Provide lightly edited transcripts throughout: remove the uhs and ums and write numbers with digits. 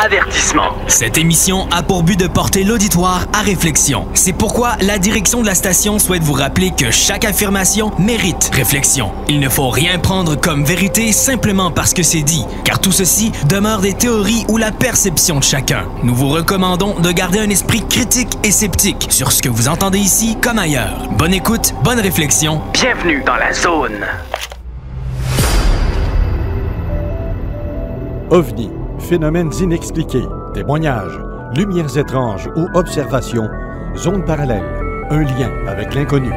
Avertissement. Cette émission a pour but de porter l'auditoire à réflexion. C'est pourquoi la direction de la station souhaite vous rappeler que chaque affirmation mérite réflexion. Il ne faut rien prendre comme vérité simplement parce que c'est dit, car tout ceci demeure des théories ou la perception de chacun. Nous vous recommandons de garder un esprit critique et sceptique sur ce que vous entendez ici comme ailleurs. Bonne écoute, bonne réflexion. Bienvenue dans la zone. OVNI, phénomènes inexpliqués, témoignages, lumières étranges ou observations, zone parallèle, un lien avec l'inconnu.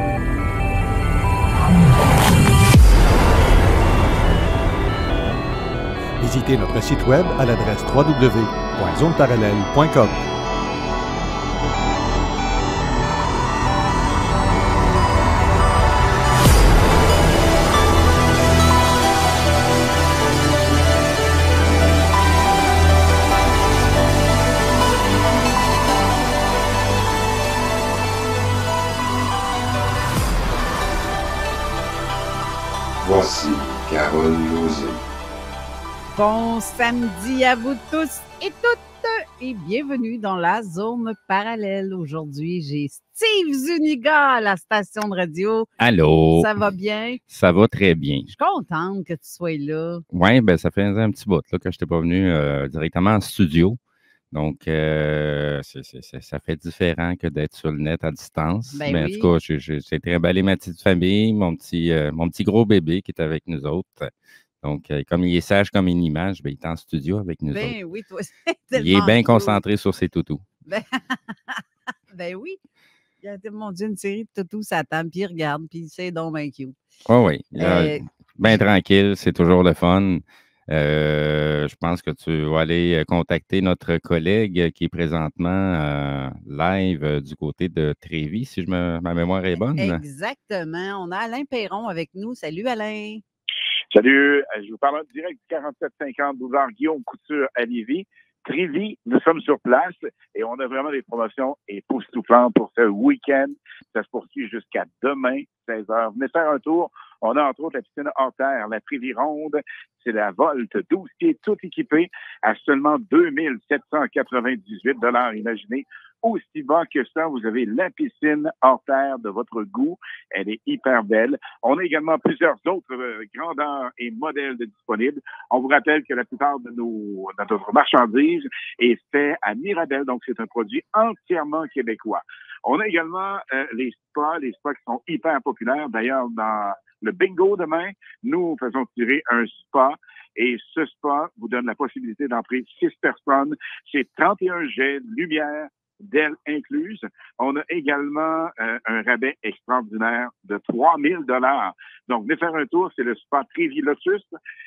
Visitez notre site web à l'adresse www.zoneparallèle.com. Voici Carole Lozé. Bon samedi à vous tous et toutes et bienvenue dans la zone parallèle. Aujourd'hui, j'ai Steve Zuniga à la station de radio. Allô? Ça va bien? Ça va très bien. Je suis contente que tu sois là. Oui, ben ça fait un petit bout là, que je n'étais pas venu directement en studio. Donc, ça fait différent que d'être sur le net à distance. Ben Mais oui. en tout cas, j'ai trimballé ma petite famille, mon petit gros bébé qui est avec nous autres. Donc, comme il est sage comme une image, ben, il est en studio avec nous autres. Ben oui, toi, c'est Il est tellement bien cute. concentré sur ses toutous. Ben oui. Il y a, mon Dieu, une série de toutous, ça attend, puis il regarde, puis c'est donc bien cute. Oui. Bien je- tranquille, c'est toujours le fun. Je pense que tu vas aller contacter notre collègue qui est présentement live du côté de Trévis, si ma mémoire est bonne. Exactement. On a Alain Perron avec nous. Salut, Alain. Salut, je vous parle en direct du 4750 boulevard Guillaume Couture à Lévis. Trévis, nous sommes sur place et on a vraiment des promotions époustouflantes pour ce week-end. Ça se poursuit jusqu'à demain, 16h. Venez faire un tour. On a entre autres la piscine hors terre, la Trévis ronde. C'est la Volte 12 pieds, tout équipé à seulement 2798 $. Imaginez. Aussi bas que ça, vous avez la piscine hors terre de votre goût. Elle est hyper belle. On a également plusieurs autres grandeurs et modèles disponibles. On vous rappelle que la plupart de notre marchandise est faite à Mirabel, donc c'est un produit entièrement québécois. On a également les spas qui sont hyper populaires. D'ailleurs, dans le bingo demain, nous faisons tirer un spa. Et ce spa vous donne la possibilité d'entrer 6 personnes. C'est 31 jets de lumière, d'ailes incluses. On a également un rabais extraordinaire de 3000 $. Donc, venez faire un tour, c'est le spa Trévis Lotus.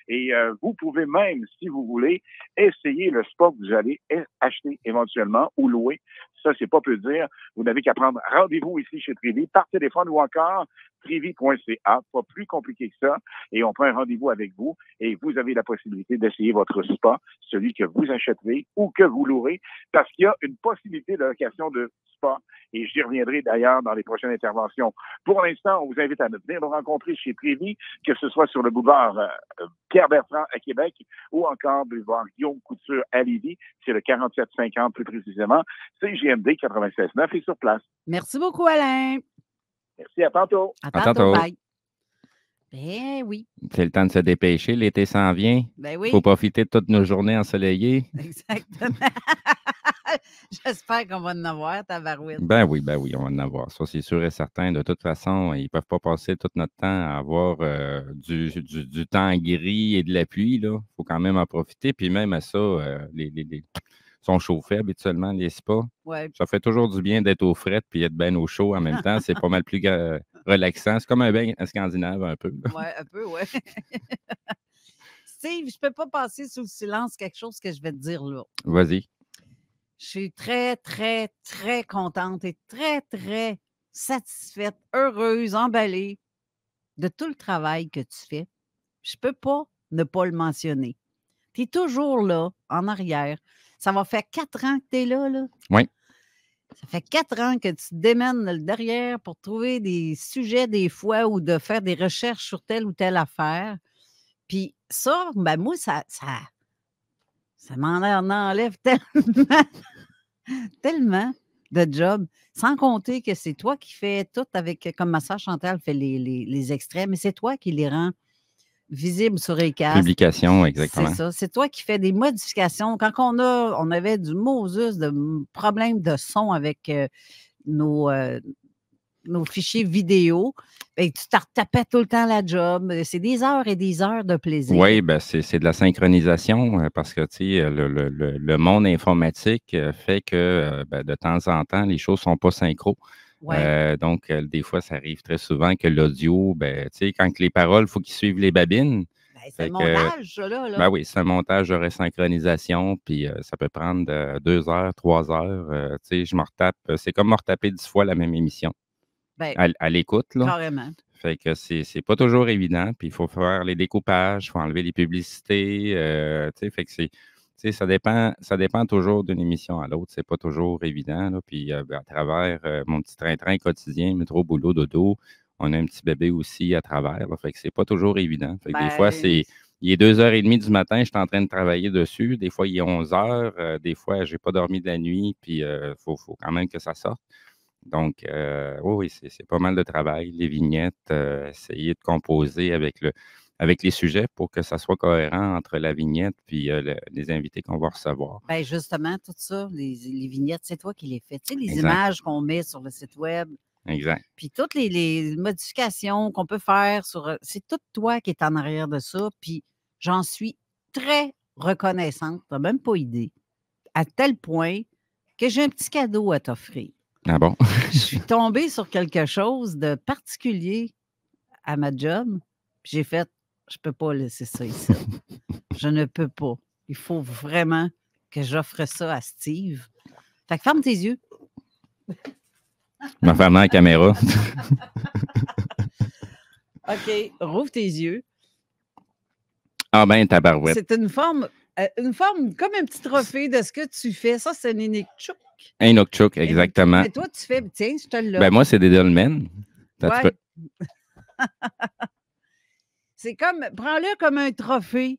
Et vous pouvez même, si vous voulez, essayer le spa que vous allez acheter éventuellement ou louer. Ça, c'est pas peu dire. Vous n'avez qu'à prendre rendez-vous ici chez Trévis par téléphone ou encore trévis.ca. Pas plus compliqué que ça. Et on prend un rendez-vous avec vous et vous avez la possibilité d'essayer votre spa, celui que vous achèterez ou que vous louerez, parce qu'il y a une possibilité de location de spa. Et j'y reviendrai d'ailleurs dans les prochaines interventions. Pour l'instant, on vous invite à venir nous rencontrer chez Trévis, que ce soit sur le boulevard Pierre-Bertrand à Québec ou encore boulevard Guillaume Couture à Lévis. C'est le 4750 plus précisément. C'est GMD 96.9 et sur place. Merci beaucoup, Alain. Merci, à tantôt. À À tantôt. tantôt. Bye. Ben oui. C'est le temps de se dépêcher. L'été s'en vient. Ben Il oui. faut profiter de toutes nos journées ensoleillées. Exactement. J'espère qu'on va en avoir, tabarouette. Ben oui, on va en avoir. Ça, c'est sûr et certain. De toute façon, ils ne peuvent pas passer tout notre temps à avoir du temps gris et de la pluie. Il faut quand même en profiter. Puis même à ça, les sont chauffés habituellement, les spas. Ouais. Ça fait toujours du bien d'être au fret puis être bien au chaud en même temps. C'est pas mal plus relaxant. C'est comme un bain scandinave un peu. Oui, un peu, oui. Steve, je ne peux pas passer sous le silence quelque chose que je vais te dire là. Vas-y. Je suis très, très, très contente et très, très satisfaite, heureuse, emballée de tout le travail que tu fais. Je ne peux pas ne pas le mentionner. Tu es toujours là, en arrière. Ça va faire 4 ans que tu es là, là. Oui. Ça fait 4 ans que tu te démènes le derrière pour trouver des sujets des fois ou de faire des recherches sur telle ou telle affaire. Puis ça, ben moi, ça Ça m'en enlève tellement de jobs, sans compter que c'est toi qui fais tout avec, comme ma sœur Chantal fait les extraits, mais c'est toi qui les rends visibles sur Acast. Publication, C'est exactement. ça. C'est toi qui fais des modifications. Quand on avait du Moses de problèmes de son avec nos fichiers vidéo, ben, tu te retapais tout le temps la job. C'est des heures et des heures de plaisir. Oui, ben c'est de la synchronisation parce que tu sais, le monde informatique fait que ben, de temps en temps, les choses ne sont pas synchro. Ouais. Donc, des fois, ça arrive très souvent que l'audio, ben, tu sais, quand les paroles, il faut qu'ils suivent les babines. Ben, c'est Fait le que, montage, ça, là. ben oui, c'est un montage de resynchronisation, puis ça peut prendre 2 heures, 3 heures. Tu sais, je me retape. C'est comme me retaper 10 fois la même émission Ben, à l'écoute, là. carrément. Fait que c'est pas toujours évident, puis il faut faire les découpages, il faut enlever les publicités, tu sais, fait que tu sais, ça dépend toujours d'une émission à l'autre, c'est pas toujours évident, là, puis ben, à travers mon petit train-train quotidien, métro, boulot, dodo, on a un petit bébé aussi à travers, là, fait que c'est pas toujours évident. Fait que des fois, Ben, il est 2h30 du matin, je suis en train de travailler dessus, des fois, il est 11h, des fois, j'ai pas dormi de la nuit, puis faut quand même que ça sorte. Donc, oui, c'est pas mal de travail, les vignettes, essayer de composer avec les sujets pour que ça soit cohérent entre la vignette puis les invités qu'on va recevoir. ben justement, tout ça, les vignettes, c'est toi qui les fais. Tu sais, les Exact. images qu'on met sur le site web, Exact. puis toutes les modifications qu'on peut faire c'est tout toi qui es en arrière de ça, puis j'en suis très reconnaissante. Tu n'as même pas idée. À tel point que j'ai un petit cadeau à t'offrir. Ah bon? Je suis tombée sur quelque chose de particulier à ma job. Puis j'ai fait, je peux pas laisser ça ici. Je ne peux pas. Il faut vraiment que j'offre ça à Steve. Fait que ferme tes yeux. Je vais fermer la caméra. OK, rouvre tes yeux. Ah ben, tabarouette. C'est une forme comme un petit trophée de ce que tu fais. Ça, c'est un Inukchuk. Un Inukchuk, exactement. Mais toi, tu fais, tiens, je te l'offre. Ben moi, c'est des dolmens. Ouais. C'est comme, prends-le comme un trophée,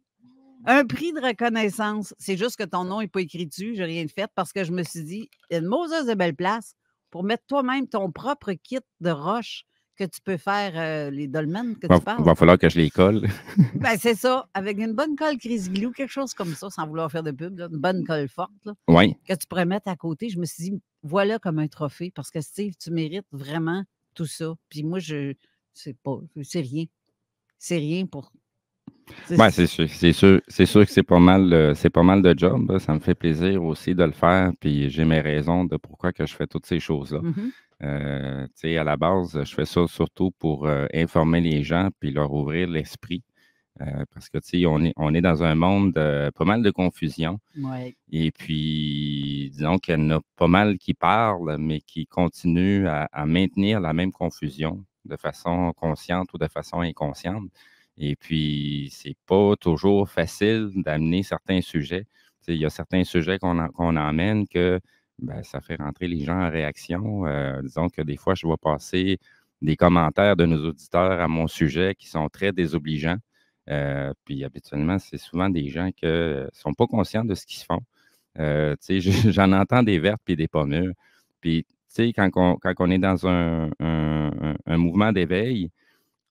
un prix de reconnaissance. C'est juste que ton nom n'est pas écrit dessus, j'ai rien fait parce que je me suis dit, il y a une Moses de belle place pour mettre toi-même ton propre kit de roche que tu peux faire les dolmens que tu parles. Il va falloir que je les colle. Ben, c'est ça, avec une bonne colle Chris Glue, quelque chose comme ça, sans vouloir faire de pub, là, une bonne colle forte, là, Oui. que tu pourrais mettre à côté. Je me suis dit, voilà comme un trophée, parce que Steve, tu mérites vraiment tout ça. Puis moi, c'est rien. C'est rien pour. Oui, c'est sûr que c'est pas mal de job. Là. Ça me fait plaisir aussi de le faire. Puis j'ai mes raisons de pourquoi que je fais toutes ces choses-là. Mm-hmm. Tu sais, à la base, je fais ça surtout pour informer les gens puis leur ouvrir l'esprit. Parce que, tu sais, on est dans un monde de pas mal de confusion. Ouais. Et puis, disons qu'il y en a pas mal qui parlent, mais qui continuent à maintenir la même confusion de façon consciente ou de façon inconsciente. Et puis, c'est pas toujours facile d'amener certains sujets. Tu sais, il y a certains sujets qu'on emmène que ben, ça fait rentrer les gens en réaction. Disons que des fois, je vois passer des commentaires de nos auditeurs à mon sujet qui sont très désobligeants. Puis habituellement, c'est souvent des gens qui ne sont pas conscients de ce qu'ils font. Tu sais, j'en entends des vertes et des pas mûres. Puis, tu sais, quand on est dans un mouvement d'éveil,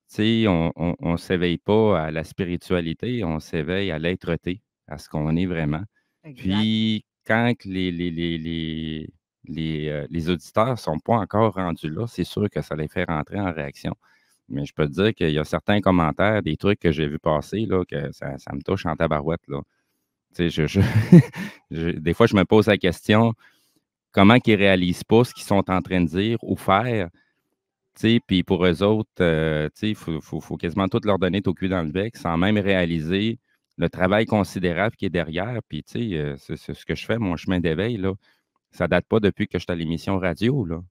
tu sais, on ne s'éveille pas à la spiritualité, on s'éveille à l'être-té, à ce qu'on est vraiment. Exact. Puis, quand les auditeurs ne sont pas encore rendus là, c'est sûr que ça les fait rentrer en réaction. Mais je peux te dire qu'il y a certains commentaires, des trucs que j'ai vu passer, là, que ça me touche en tabarouette. Là. Tu sais, des fois, je me pose la question, comment ils ne réalisent pas ce qu'ils sont en train de dire ou faire? Puis pour eux autres, il faut quasiment tout leur donner au cul dans le bec sans même réaliser le travail considérable qui est derrière. Puis, c'est ce que je fais, mon chemin d'éveil, là, ça ne date pas depuis que je suis à l'émission radio. Là.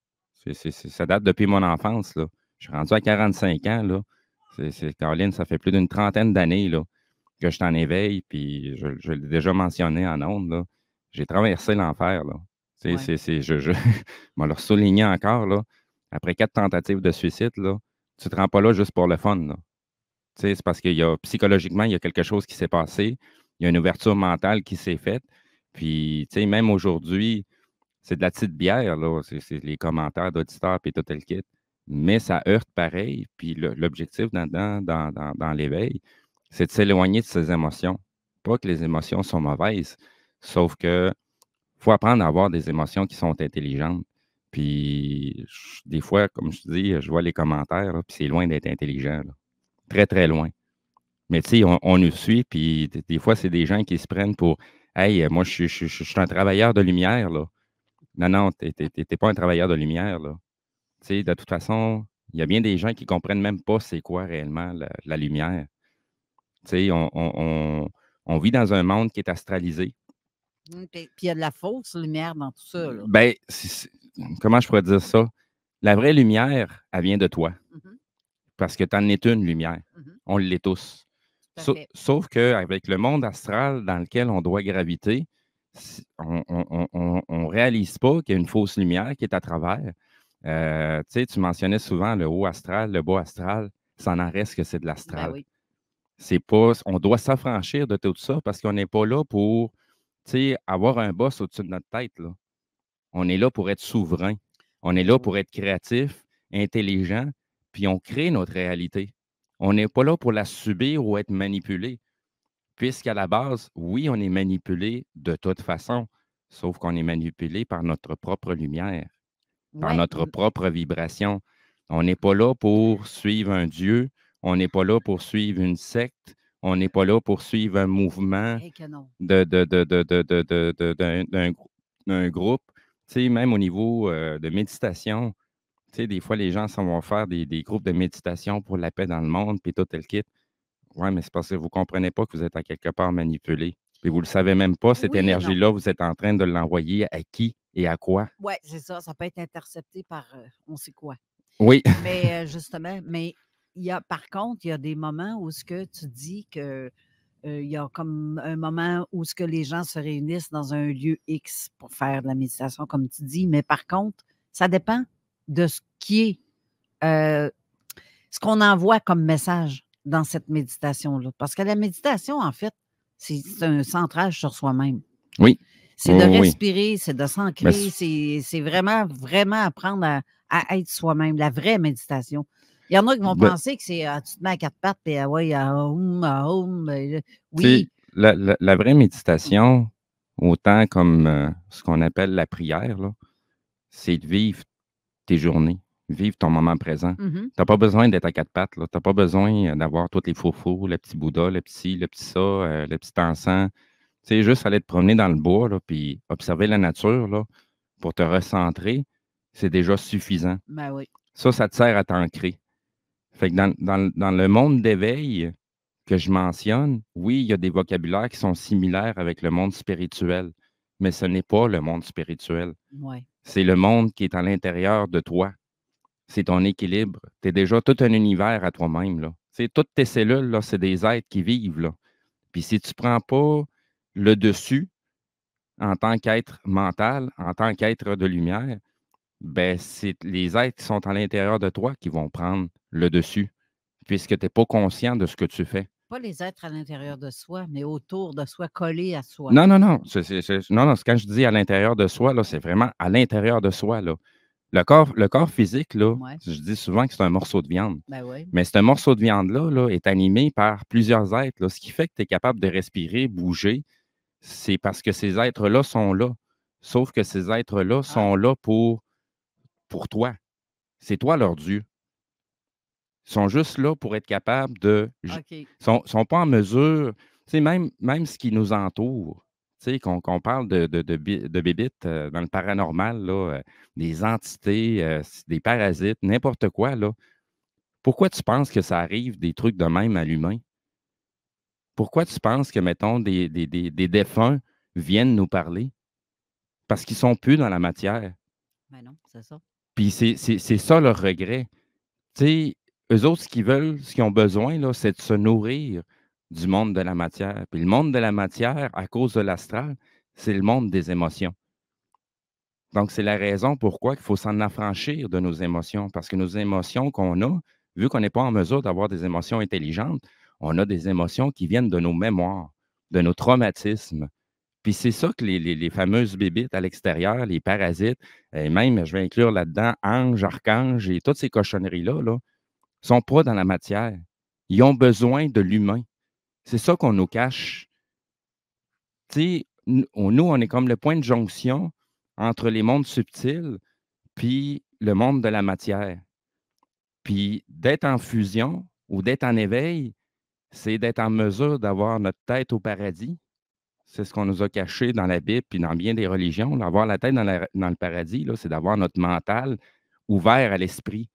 Ça date depuis mon enfance. Là. Je suis rendu à 45 ans. Là. Caroline, ça fait plus d'une trentaine d'années là, que je suis en éveil. Puis, je l'ai déjà mentionné en ondes. Là. J'ai traversé l'enfer. Là. Ouais. Je vais le souligner encore. Là. Après 4 tentatives de suicide, là, tu ne te rends pas là juste pour le fun. Là. C'est parce psychologiquement, il y a quelque chose qui s'est passé. Il y a une ouverture mentale qui s'est faite. Puis, tu sais, même aujourd'hui, c'est de la petite bière, là. C'est les commentaires d'auditeurs et tout le kit. Mais ça heurte pareil. Puis l'objectif dans l'éveil, c'est de s'éloigner de ses émotions. Pas que les émotions sont mauvaises, sauf que faut apprendre à avoir des émotions qui sont intelligentes. Puis, des fois, comme je te dis, je vois les commentaires, là, puis c'est loin d'être intelligent, là. Très, très loin. Mais tu sais, on nous suit, puis des fois, c'est des gens qui se prennent pour Hey, moi, je suis un travailleur de lumière, là. Non, non, tu n'es pas un travailleur de lumière, là. Tu sais, de toute façon, il y a bien des gens qui ne comprennent même pas c'est quoi réellement la lumière. Tu sais, on vit dans un monde qui est astralisé. Puis il y a de la fausse lumière dans tout ça, là. Ben, comment je pourrais dire ça? La vraie lumière, elle vient de toi. Mhm. Parce que tu en es une lumière. Mhm. On l'est tous. Tout à fait. Sauf qu'avec le monde astral dans lequel on doit graviter, on ne réalise pas qu'il y a une fausse lumière qui est à travers. Tu sais, tu mentionnais souvent le haut astral, le bas astral. Ça n'en reste que c'est de Ben l'astral. oui. C'est pas, on doit s'affranchir de tout ça parce qu'on n'est pas là pour, tu sais, avoir un boss au-dessus de notre tête, là. On est là pour être souverain. On est là pour être créatif, intelligent, puis on crée notre réalité. On n'est pas là pour la subir ou être manipulé. Puisqu'à la base, oui, on est manipulé de toute façon, sauf qu'on est manipulé par notre propre lumière, par Ouais. notre propre vibration. On n'est pas là pour suivre un dieu, on n'est pas là pour suivre une secte, on n'est pas là pour suivre un mouvement Hey, que non. d'un groupe. Tu sais, même au niveau de méditation, tu sais, des fois, les gens s'en vont faire des groupes de méditation pour la paix dans le monde, puis tout le kit. Oui, mais c'est parce que vous ne comprenez pas que vous êtes à quelque part manipulé. Puis vous ne le savez même pas, cette Oui et non. énergie-là, vous êtes en train de l'envoyer à qui et à quoi? Oui, c'est ça. Ça peut être intercepté par on sait quoi. Oui. Mais justement, mais par contre, il y a des moments où ce que tu dis que il y a comme un moment où ce que les gens se réunissent dans un lieu X pour faire de la méditation, comme tu dis. Mais par contre, ça dépend de ce qui est ce qu'on envoie comme message dans cette méditation-là. Parce que la méditation, en fait, c'est un centrage sur soi-même. Oui. C'est de Oui. respirer, c'est de s'ancrer, Mais c'est vraiment, vraiment apprendre à être soi-même, la vraie méditation. Il y en a qui vont Ben- penser que c'est tu te mets à quatre pattes, puis ouais, oui, Tu sais, la vraie méditation, autant comme ce qu'on appelle la prière, là, c'est de vivre tes journées, vivre ton moment présent. Mhm. Tu n'as pas besoin d'être à quatre pattes. Tu n'as pas besoin d'avoir tous les faux-faux, le petit Bouddha, le petit ci, le petit ça, le petit encens. Tu sais, juste aller te promener dans le bois, là, puis observer la nature, là, pour te recentrer, c'est déjà suffisant. Ben oui. Ça te sert à t'ancrer. Fait que dans le monde d'éveil que je mentionne, oui, il y a des vocabulaires qui sont similaires avec le monde spirituel, mais ce n'est pas le monde spirituel. Ouais. C'est le monde qui est à l'intérieur de toi. C'est ton équilibre. Tu es déjà tout un univers à toi-même, là. Tu sais, toutes tes cellules, là, c'est des êtres qui vivent, là. Puis si tu ne prends pas le dessus en tant qu'être mental, en tant qu'être de lumière, ben c'est les êtres qui sont à l'intérieur de toi qui vont prendre le dessus, puisque tu n'es pas conscient de ce que tu fais. Pas les êtres à l'intérieur de soi, mais autour de soi, collés à soi. Non, non, non. Non, quand je dis à l'intérieur de soi, là, c'est vraiment à l'intérieur de soi, là. Le corps physique, là, Ouais. je dis souvent que c'est un morceau de viande. Ben oui. Mais ce morceau de viande-là là, est animé par plusieurs êtres, là. Ce qui fait que tu es capable de respirer, bouger, c'est parce que ces êtres-là sont là. Sauf que ces êtres-là sont là pour toi. C'est toi leur Dieu. Ils sont juste là pour être capables de. OK. Ils sont pas en mesure. Tu sais, même ce qui nous entoure, tu sais, qu'on parle de bébites dans le paranormal, là, des entités, des parasites, n'importe quoi, là. Pourquoi tu penses que ça arrive des trucs de même à l'humain? Pourquoi tu penses que, mettons, des défunts viennent nous parler? Parce qu'ils ne sont plus dans la matière. Ben non, c'est ça. Puis c'est ça leur regret. Tu sais, eux autres, ce qu'ils ont besoin, là, c'est de se nourrir du monde de la matière. Puis le monde de la matière, à cause de l'astral, c'est le monde des émotions. Donc, c'est la raison pourquoi il faut s'en affranchir de nos émotions. Parce que nos émotions qu'on a, vu qu'on n'est pas en mesure d'avoir des émotions intelligentes, on a des émotions qui viennent de nos mémoires. de nos traumatismes. Puis c'est ça que les fameuses bébites à l'extérieur, les parasites, et même, je vais inclure là-dedans anges, archanges et toutes ces cochonneries-là, là, sont pas dans la matière. Ils ont besoin de l'humain. C'est ça qu'on nous cache. Tu sais, nous, on est comme le point de jonction entre les mondes subtils puis le monde de la matière. Puis d'être en fusion ou d'être en éveil, c'est d'être en mesure d'avoir notre tête au paradis. C'est ce qu'on nous a caché dans la Bible puis dans bien des religions. D'avoir la tête dans le paradis, là, c'est d'avoir notre mental ouvert à l'esprit.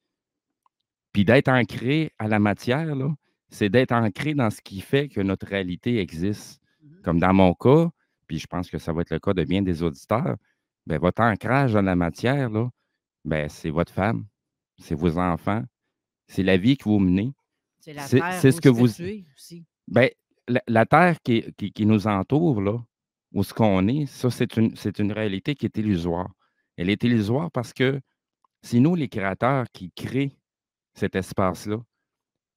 Puis d'être ancré à la matière, là, c'est d'être ancré dans ce qui fait que notre réalité existe. Comme dans mon cas, puis je pense que ça va être le cas de bien des auditeurs, bien, votre ancrage dans la matière, là, bien, c'est votre femme, c'est vos enfants, c'est la vie que vous menez. C'est la C'est terre c'est où ce que vous. tu es aussi. Bien, la terre qui nous entoure, là, où ce qu'on est, ça, c'est une réalité qui est illusoire. Elle est illusoire parce que c'est nous, les créateurs, qui créent cet espace-là.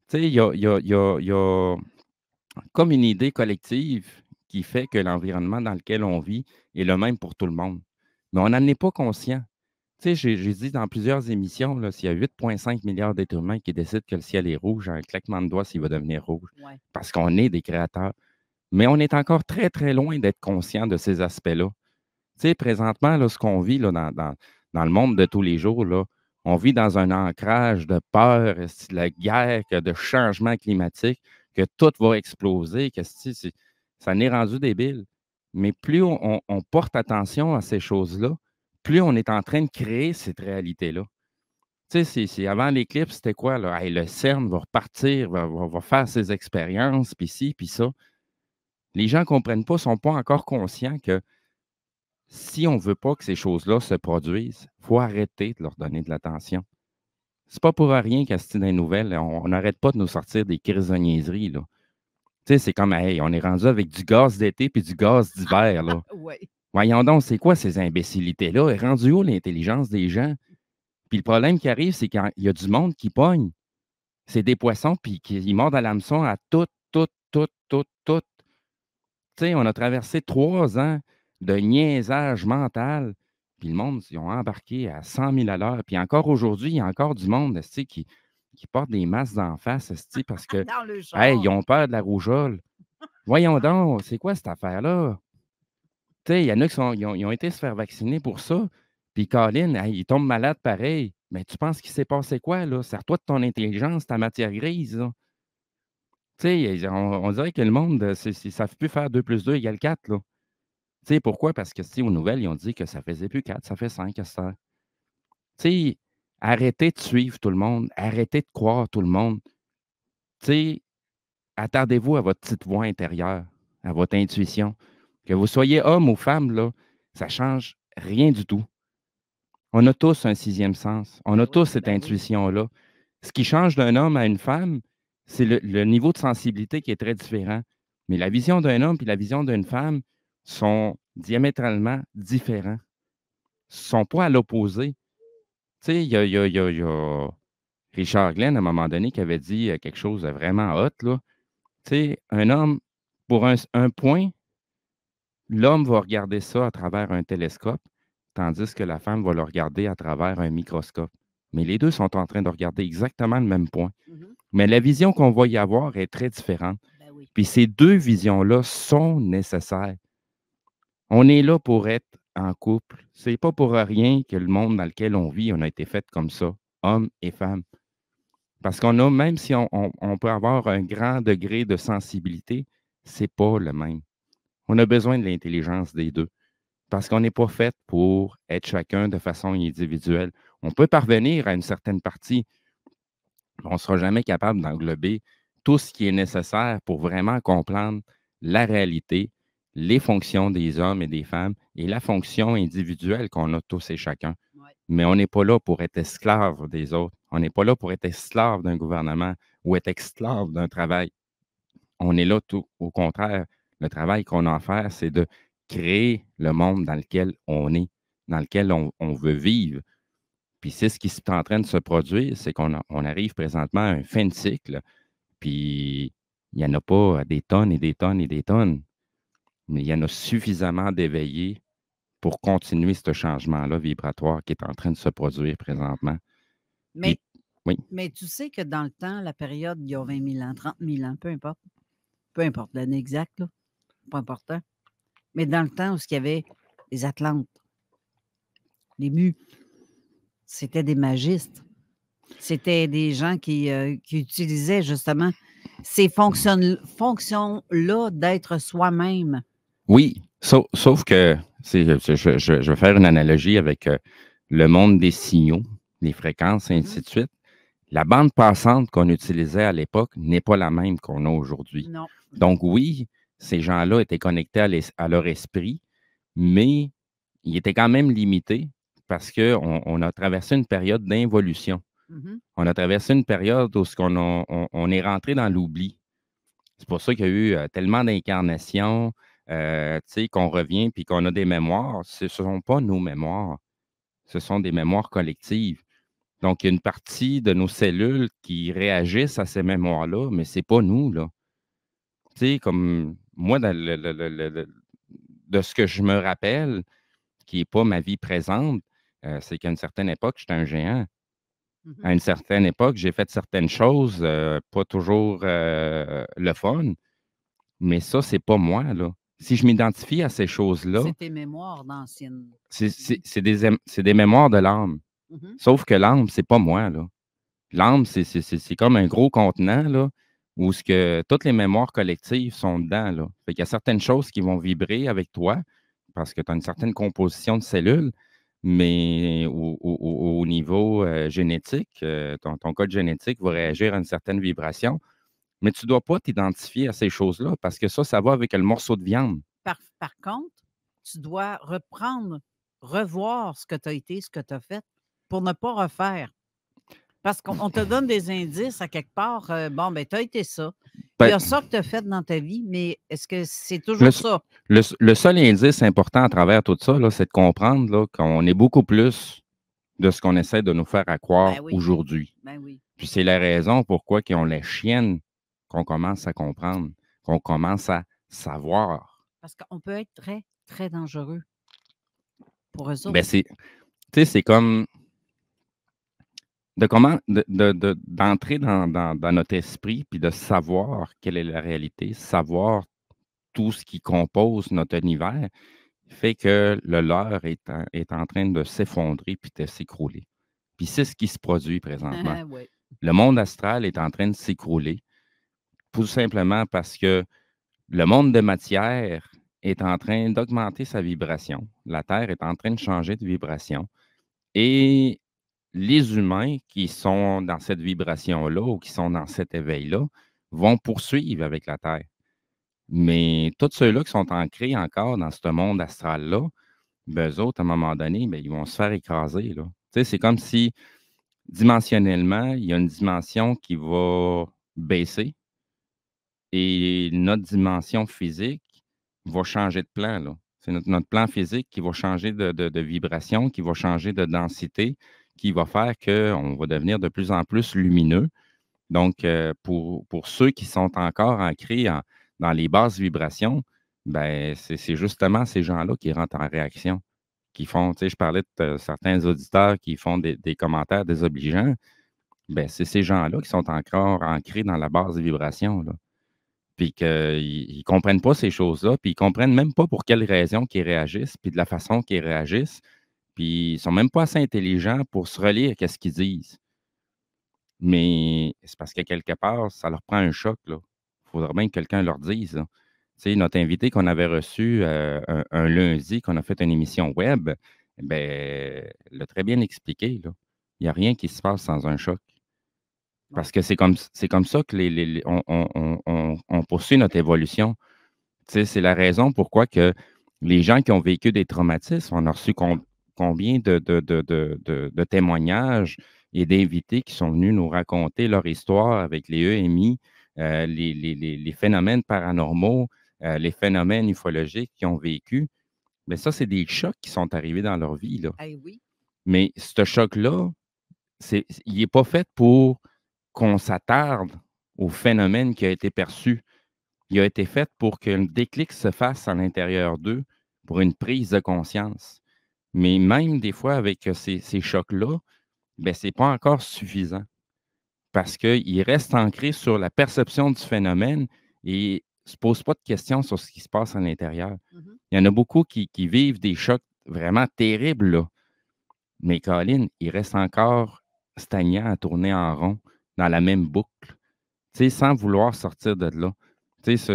Tu sais, il y a comme une idée collective qui fait que l'environnement dans lequel on vit est le même pour tout le monde. Mais on n'en est pas conscient. Tu sais, j'ai dit dans plusieurs émissions, là, s'il y a 8,5 milliards d'êtres humains qui décident que le ciel est rouge, un claquement de doigts, s'il va devenir rouge. Ouais. Parce qu'on est des créateurs. Mais on est encore très, très loin d'être conscient de ces aspects-là. Tu sais, présentement, là, ce qu'on vit là, dans le monde de tous les jours, là, on vit dans un ancrage de peur, de la guerre, de changement climatique, que tout va exploser, que ça en est rendu débile. Mais plus on porte attention à ces choses-là, plus on est en train de créer cette réalité-là. Tu sais, avant l'éclipse, c'était quoi, là? Hey, le CERN va repartir, va faire ses expériences, puis ci, puis ça. Les gens ne comprennent pas, ne sont pas encore conscients que si on ne veut pas que ces choses-là se produisent, il faut arrêter de leur donner de l'attention. C'est pas pour rien qu'à ce des nouvelles, on n'arrête pas de nous sortir des crises de niaiseries, là. Tu sais, c'est comme, hey, on est rendu avec du gaz d'été puis du gaz d'hiver, là. Ouais. Voyons donc, c'est quoi ces imbécilités-là? Est rendu où l'intelligence des gens? Puis le problème qui arrive, c'est qu'il y a du monde qui pogne. C'est des poissons, puis ils mordent à l'hameçon à tout, tout, tout, tout, tout. Tu sais, on a traversé 3 ans de niaisage mental, puis le monde, ils ont embarqué à 100 000 à l'heure. Puis encore aujourd'hui, il y a encore du monde esti, qui porte des masques d'en face esti, parce que, Dans le hey, char. ils ont peur de la rougeole. Voyons donc, c'est quoi cette affaire-là? Tu sais, il y en a ils ont été se faire vacciner pour ça. Puis Colin, hey, ils tombent malades pareil. Mais tu penses qu'il s'est passé quoi, là? Sers-toi de ton intelligence, ta matière grise, là. Tu sais, on dirait que le monde, ils ne savent plus faire 2 plus 2 égale 4, là. Tu sais, pourquoi? Parce que, tu sais, aux nouvelles, ils ont dit que ça faisait plus 4, ça fait 5 à cette heure. Tu sais, arrêtez de suivre tout le monde, arrêtez de croire tout le monde. Tu sais, attardez-vous à votre petite voix intérieure, à votre intuition. Que vous soyez homme ou femme, là, ça change rien du tout. On a tous un 6e sens. On a tous cette oui. intuition-là. Ce qui change d'un homme à une femme, c'est le niveau de sensibilité qui est très différent. Mais la vision d'un homme et la vision d'une femme sont diamétralement différents. Ils ne sont pas à l'opposé. Tu sais, il y a Richard Glenn, à un moment donné, qui avait dit quelque chose de vraiment hot, là. Tu sais, un homme, pour un point, l'homme va regarder ça à travers un télescope, tandis que la femme va le regarder à travers un microscope. Mais les deux sont en train de regarder exactement le même point. Mais la vision qu'on va y avoir est très différente. Ben oui. Puis ces deux visions-là sont nécessaires. On est là pour être en couple. C'est pas pour rien que le monde dans lequel on vit, on a été fait comme ça, hommes et femmes. Parce qu'on a, même si on peut avoir un grand degré de sensibilité, c'est pas le même. On a besoin de l'intelligence des deux. Parce qu'on n'est pas fait pour être chacun de façon individuelle. On peut parvenir à une certaine partie, mais on ne sera jamais capable d'englober tout ce qui est nécessaire pour vraiment comprendre la réalité, les fonctions des hommes et des femmes et la fonction individuelle qu'on a tous et chacun. Ouais. Mais on n'est pas là pour être esclave des autres. On n'est pas là pour être esclave d'un gouvernement ou être esclave d'un travail. On est là tout au contraire. Le travail qu'on a à faire, c'est de créer le monde dans lequel on est, dans lequel on veut vivre. Puis c'est ce qui est en train de se produire, c'est qu'on arrive présentement à un fin de cycle, puis il n'y en a pas des tonnes et des tonnes et des tonnes. mais il y en a suffisamment d'éveillés pour continuer ce changement-là vibratoire qui est en train de se produire présentement. Mais, Puis, oui, mais tu sais que dans le temps, la période, il y a 20 000 ans, 30 000 ans, peu importe l'année exacte, là, pas important. Mais dans le temps où il y avait les Atlantes, les Mus, c'était des magistes. C'était des gens qui utilisaient justement ces fonctions-là d'être soi-même. oui, sauf que je vais faire une analogie avec le monde des signaux, les fréquences, et ainsi de suite. La bande passante qu'on utilisait à l'époque n'est pas la même qu'on a aujourd'hui. Non. Donc oui, ces gens-là étaient connectés à leur esprit, mais ils étaient quand même limités parce qu'on a traversé une période d'involution. Mhm. On a traversé une période où on est rentré dans l'oubli. C'est pour ça qu'il y a eu tellement d'incarnations, tu sais, qu'on revient puis qu'on a des mémoires. Ce ne sont pas nos mémoires, ce sont des mémoires collectives. Donc, il y a une partie de nos cellules qui réagissent à ces mémoires-là, mais ce n'est pas nous, là. Tu sais, comme moi, de ce que je me rappelle, qui n'est pas ma vie présente, c'est qu'à une certaine époque, j'étais un géant. À une certaine époque, j'ai fait certaines choses, pas toujours le fun, mais ça, c'est pas moi, là. Si je m'identifie à ces choses-là, C'est tes mémoires d'anciennes. c'est des mémoires de l'âme. Mhm. Sauf que l'âme, c'est pas moi, là. L'âme, c'est comme un gros contenant, là, où toutes les mémoires collectives sont dedans, là. Fait qu'il y a certaines choses qui vont vibrer avec toi parce que tu as une certaine composition de cellules, mais au niveau génétique, ton code génétique va réagir à une certaine vibration, mais tu ne dois pas t'identifier à ces choses-là parce que ça va avec le morceau de viande. Par contre, tu dois revoir ce que tu as été, ce que tu as fait, pour ne pas refaire. Parce qu'on te donne des indices à quelque part. Bon, ben, tu as été ça. Il y Ben, a ça que tu as fait dans ta vie, mais est-ce que c'est le, toujours ça? le seul indice important à travers tout ça, là, c'est de comprendre là, qu'on est beaucoup plus de ce qu'on essaie de nous faire à croire Ben oui. aujourd'hui. Ben oui. Puis c'est la raison pourquoi ils ont les chiennes qu'on commence à comprendre, qu'on commence à savoir. Parce qu'on peut être très, très dangereux pour eux Ben autres. tu sais, c'est comme d'entrer dans notre esprit puis de savoir quelle est la réalité, savoir tout ce qui compose notre univers, fait que le leur est en train de s'effondrer puis de s'écrouler. Puis c'est ce qui se produit présentement. Oui. Le monde astral est en train de s'écrouler, tout simplement parce que le monde de matière est en train d'augmenter sa vibration. La Terre est en train de changer de vibration. Et les humains qui sont dans cette vibration-là ou qui sont dans cet éveil-là vont poursuivre avec la Terre. Mais tous ceux-là qui sont ancrés encore dans ce monde astral-là, ben, eux autres, à un moment donné, ben, ils vont se faire écraser, là. Tu sais, c'est comme si, dimensionnellement, il y a une dimension qui va baisser et notre dimension physique va changer de plan, là. C'est notre plan physique qui va changer de vibration, qui va changer de densité, qui va faire qu'on va devenir de plus en plus lumineux. Donc, pour ceux qui sont encore ancrés dans les basses vibrations, ben, c'est justement ces gens-là qui rentrent en réaction, qui font, tu sais, je parlais de certains auditeurs qui font des commentaires désobligeants. Ben, c'est ces gens-là qui sont encore ancrés dans la basse vibration, là. Puis qu'ils ne comprennent pas ces choses-là, puis ils ne comprennent même pas pour quelles raisons qu'ils réagissent, puis de la façon qu'ils réagissent. Puis ils ne sont même pas assez intelligents pour se relire à ce qu'ils disent. Mais c'est parce que quelque part, ça leur prend un choc, là. Il faudrait bien que quelqu'un leur dise, là. Tu sais, notre invité qu'on avait reçu un lundi, qu'on a fait une émission web, ben, l'a très bien expliqué, là. Il n'y a rien qui se passe sans un choc. Parce que c'est comme ça que on poursuit notre évolution. Tu sais, c'est la raison pourquoi que les gens qui ont vécu des traumatismes, on a reçu combien de témoignages et d'invités qui sont venus nous raconter leur histoire avec les EMI, les phénomènes paranormaux, les phénomènes ufologiques qu'ils ont vécu. Mais ça, c'est des chocs qui sont arrivés dans leur vie, là. Eh oui. Mais ce choc-là, il n'est pas fait pour qu'on s'attarde au phénomène qui a été perçu. il a été fait pour qu'un déclic se fasse à l'intérieur d'eux pour une prise de conscience. Mais même des fois, avec ces chocs-là, ben, ce n'est pas encore suffisant parce qu'ils restent ancrés sur la perception du phénomène et ne se posent pas de questions sur ce qui se passe à l'intérieur. Il y en a beaucoup qui vivent des chocs vraiment terribles, là. Mais Colin, ils restent encore stagnants à tourner en rond dans la même boucle, tu sais, sans vouloir sortir de là. Tu sais,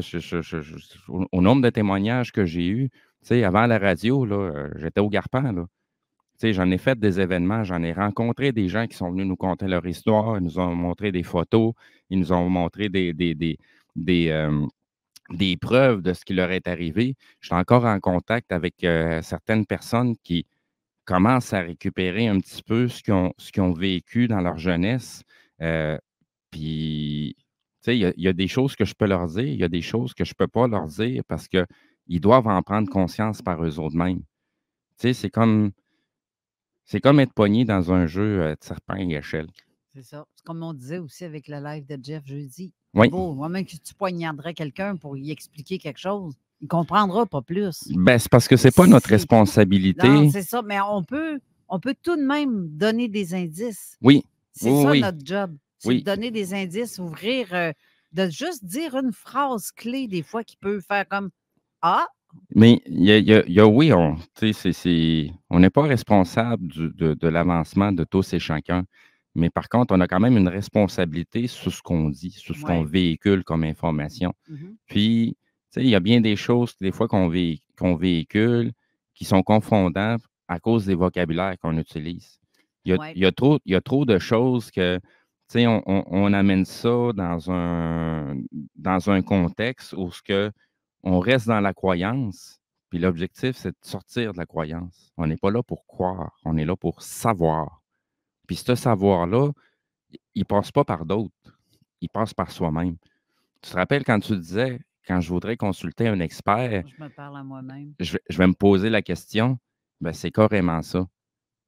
au nombre de témoignages que j'ai eus, tu sais, avant la radio, là, j'étais au Garpan, là. Tu sais, j'en ai fait des événements, j'en ai rencontré des gens qui sont venus nous conter leur histoire, ils nous ont montré des photos, ils nous ont montré des preuves de ce qui leur est arrivé. Je suis encore en contact avec certaines personnes qui commencent à récupérer un petit peu ce qu'ils ont vécu dans leur jeunesse. Puis, tu sais, il y a des choses que je peux leur dire, il y a des choses que je ne peux pas leur dire parce qu'ils doivent en prendre conscience par eux autres mêmes. Tu sais, c'est comme être pogné dans un jeu de serpent et échelle. C'est ça. C'est comme on disait aussi avec le live de Jeff jeudi. Oui. Beau, moi-même que tu poignarderais quelqu'un pour y expliquer quelque chose, il ne comprendra pas plus. Ben, c'est parce que c'est pas notre responsabilité. Non, c'est ça, mais on peut tout de même donner des indices. Oui. C'est Oui, ça oui. notre job. C'est Oui. de donner des indices, ouvrir, de juste dire une phrase clé des fois qui peut faire comme Ah! Mais il y a oui, on n'est pas responsable de l'avancement de tous et chacun. Mais par contre, on a quand même une responsabilité sur ce qu'on dit, sur ce qu'on Ouais. véhicule comme information. Mhm. Puis, tu sais, il y a bien des choses, des fois, qu'on véhicule qui sont confondantes à cause des vocabulaires qu'on utilise. Ouais. Il y a trop de choses que, tu sais, on amène ça dans un contexte où on reste dans la croyance, puis l'objectif, c'est de sortir de la croyance. On n'est pas là pour croire, on est là pour savoir. Puis ce savoir-là, il ne passe pas par d'autres, il passe par soi-même. Tu te rappelles quand tu disais, quand je voudrais consulter un expert, Je me parle à moi-même. je vais me poser la question, ben c'est carrément ça.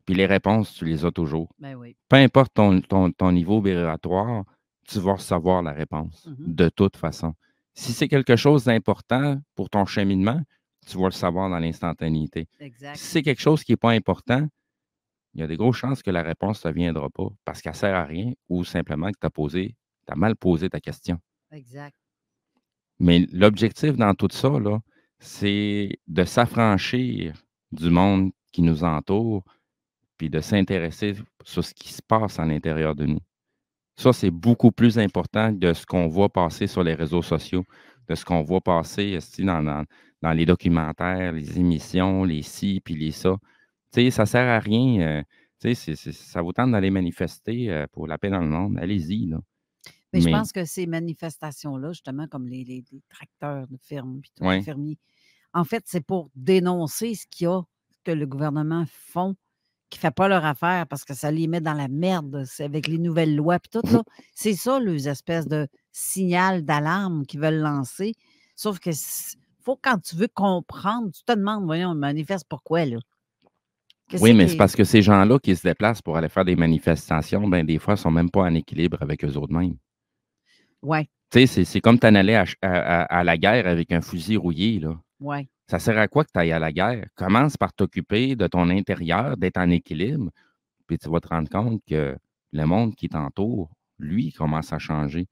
Puis les réponses, tu les as toujours. Ben oui. Peu importe ton niveau vibratoire, tu vas recevoir la réponse, de toute façon. Si c'est quelque chose d'important pour ton cheminement, tu vas le savoir dans l'instantanéité. Exact. Si c'est quelque chose qui n'est pas important, il y a des grosses chances que la réponse ne viendra pas parce qu'elle ne sert à rien ou simplement que tu as mal posé ta question. Exact. Mais l'objectif dans tout ça, là, c'est de s'affranchir du monde qui nous entoure puis de s'intéresser sur ce qui se passe à l'intérieur de nous. Ça, c'est beaucoup plus important de ce qu'on voit passer sur les réseaux sociaux, de ce qu'on voit passer dans les documentaires, les émissions, les ci, puis les ça. Tu sais, ça ne sert à rien. Tu sais, ça vous tente d'aller manifester pour la paix dans le monde. Allez-y, là. Mais je pense que ces manifestations-là, justement, comme les tracteurs de ferme, puis tous les fermiers, en fait, c'est pour dénoncer ce que le gouvernement font, qui ne fait pas leur affaire parce que ça les met dans la merde avec les nouvelles lois puis tout, là. C'est ça, les espèces de signal d'alarme qu'ils veulent lancer. Sauf que faut, quand tu veux comprendre, tu te demandes, voyons, on manifeste pourquoi, là? Oui, mais c'est parce que ces gens-là qui se déplacent pour aller faire des manifestations, ben des fois, ne sont même pas en équilibre avec eux autres mêmes. Oui. Tu sais, c'est comme t'en aller à la guerre avec un fusil rouillé, là. Oui. Ça sert à quoi que tu ailles à la guerre? Commence par t'occuper de ton intérieur, d'être en équilibre, puis tu vas te rendre compte que le monde qui t'entoure, lui, commence à changer.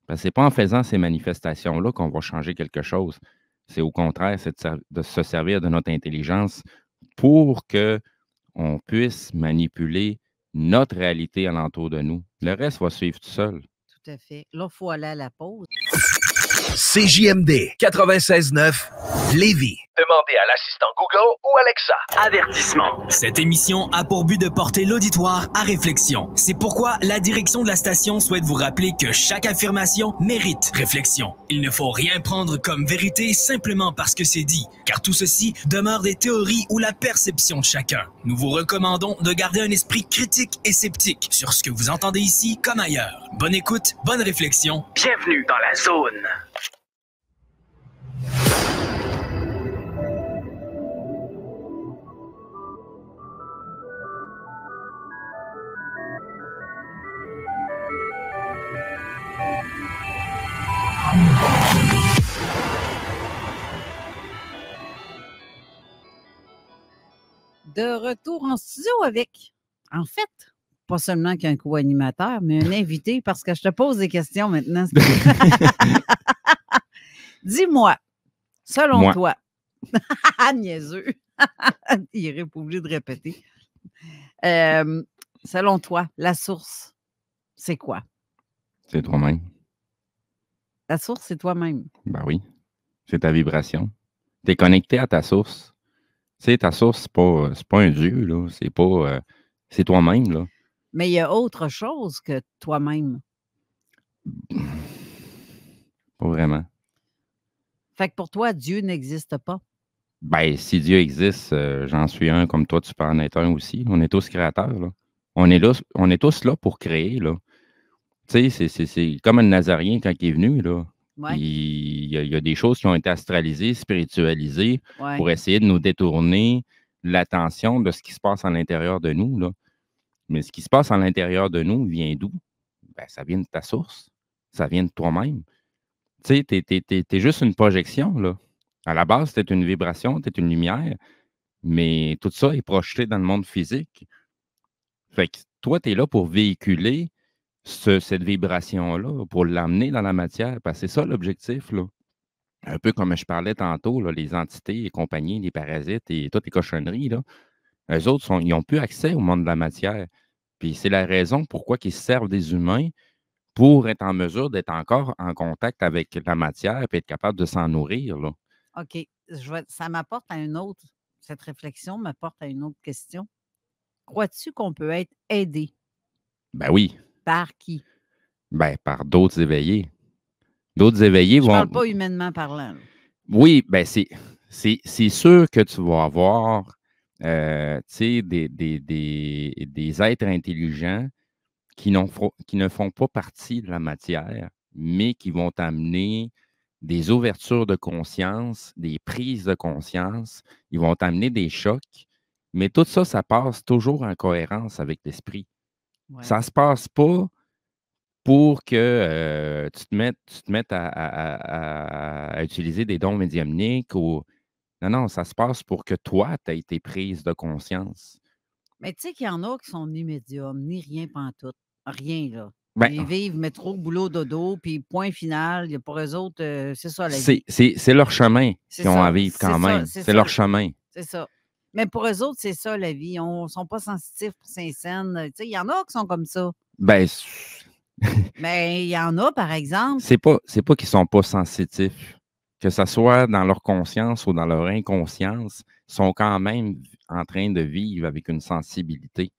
Parce que ce n'est pas en faisant ces manifestations-là qu'on va changer quelque chose. C'est au contraire, c'est de se servir de notre intelligence pour qu'on puisse manipuler notre réalité alentour de nous. Le reste va suivre tout seul. Tout à fait. Là, il faut aller à la pause. CJMD 96.9 Lévis. Demandez à l'assistant Google ou Alexa. Avertissement. Cette émission a pour but de porter l'auditoire à réflexion. C'est pourquoi la direction de la station souhaite vous rappeler que chaque affirmation mérite réflexion. Il ne faut rien prendre comme vérité simplement parce que c'est dit, car tout ceci demeure des théories ou la perception de chacun. Nous vous recommandons de garder un esprit critique et sceptique sur ce que vous entendez ici comme ailleurs. Bonne écoute, bonne réflexion. Bienvenue dans la zone. De retour en studio avec, en fait, pas seulement qu'un co-animateur, mais un invité, parce que je te pose des questions maintenant. Dis-moi, selon Moi. toi, niaiseux, il est pas obligé de répéter. Selon toi, la source, c'est quoi? C'est toi-même. La source, c'est toi-même. Ben oui. C'est ta vibration. Tu es connecté à ta source. Tu sais, ta source, c'est pas un dieu, là. C'est pas. C'est toi-même, là. Mais il y a autre chose que toi-même. Pas vraiment. Fait que pour toi, Dieu n'existe pas. Ben, si Dieu existe, j'en suis un, comme toi, tu peux en être un aussi. On est tous créateurs, là. On est tous là pour créer, là. Tu sais, c'est comme un Nazarien quand il est venu, là. Ouais. Il y a des choses qui ont été astralisées, spiritualisées, Ouais. pour essayer de nous détourner l'attention de ce qui se passe à l'intérieur de nous, là. Mais ce qui se passe à l'intérieur de nous vient d'où? Ben, ça vient de ta source. Ça vient de toi-même. Tu sais, t'es juste une projection, là. À la base, tu es une vibration, tu es une lumière, mais tout ça est projeté dans le monde physique. Fait que toi, tu es là pour véhiculer cette vibration-là, pour l'amener dans la matière, parce que c'est ça l'objectif, là. Un peu comme je parlais tantôt, là, les entités et compagnie, les parasites et toutes les cochonneries, là, eux autres, ils n'ont plus accès au monde de la matière. Puis c'est la raison pourquoi ils se servent des humains pour être en mesure d'être encore en contact avec la matière et être capable de s'en nourrir, là. OK. Ça m'apporte à une autre, cette réflexion m'apporte à une autre question. Crois-tu qu'on peut être aidé Ben oui. par qui? Ben, par d'autres éveillés. D'autres éveillés Je vont. parle pas humainement parlant. Là. Oui, ben c'est sûr que tu vas avoir tu sais, des êtres intelligents qui ne font pas partie de la matière, mais qui vont t'amener des ouvertures de conscience, des prises de conscience. Ils vont t'amener des chocs. Mais tout ça, ça passe toujours en cohérence avec l'esprit. Ouais. Ça ne se passe pas pour que tu te mettes à utiliser des dons médiumniques ou. Non, non, ça se passe pour que toi, tu aies été prise de conscience. Mais tu sais qu'il y en a qui sont ni médiums, ni rien pantoute. Rien, là. Ben, Ils vivent métro, boulot, dodo, puis point final. Pour eux autres, c'est ça la vie. C'est leur chemin C'est qu'ils ont ça, à vivre quand c'est ça, même. c'est C'est ça. leur chemin. C'est ça. Mais pour eux autres, c'est ça la vie. Ils ne sont pas sensitifs pour Saint-Saëns. Tu sais, il y en a qui sont comme ça. Ben, Mais il y en a, par exemple. c'est pas qu'ils ne sont pas sensitifs. Que ce soit dans leur conscience ou dans leur inconscience, ils sont quand même en train de vivre avec une sensibilité.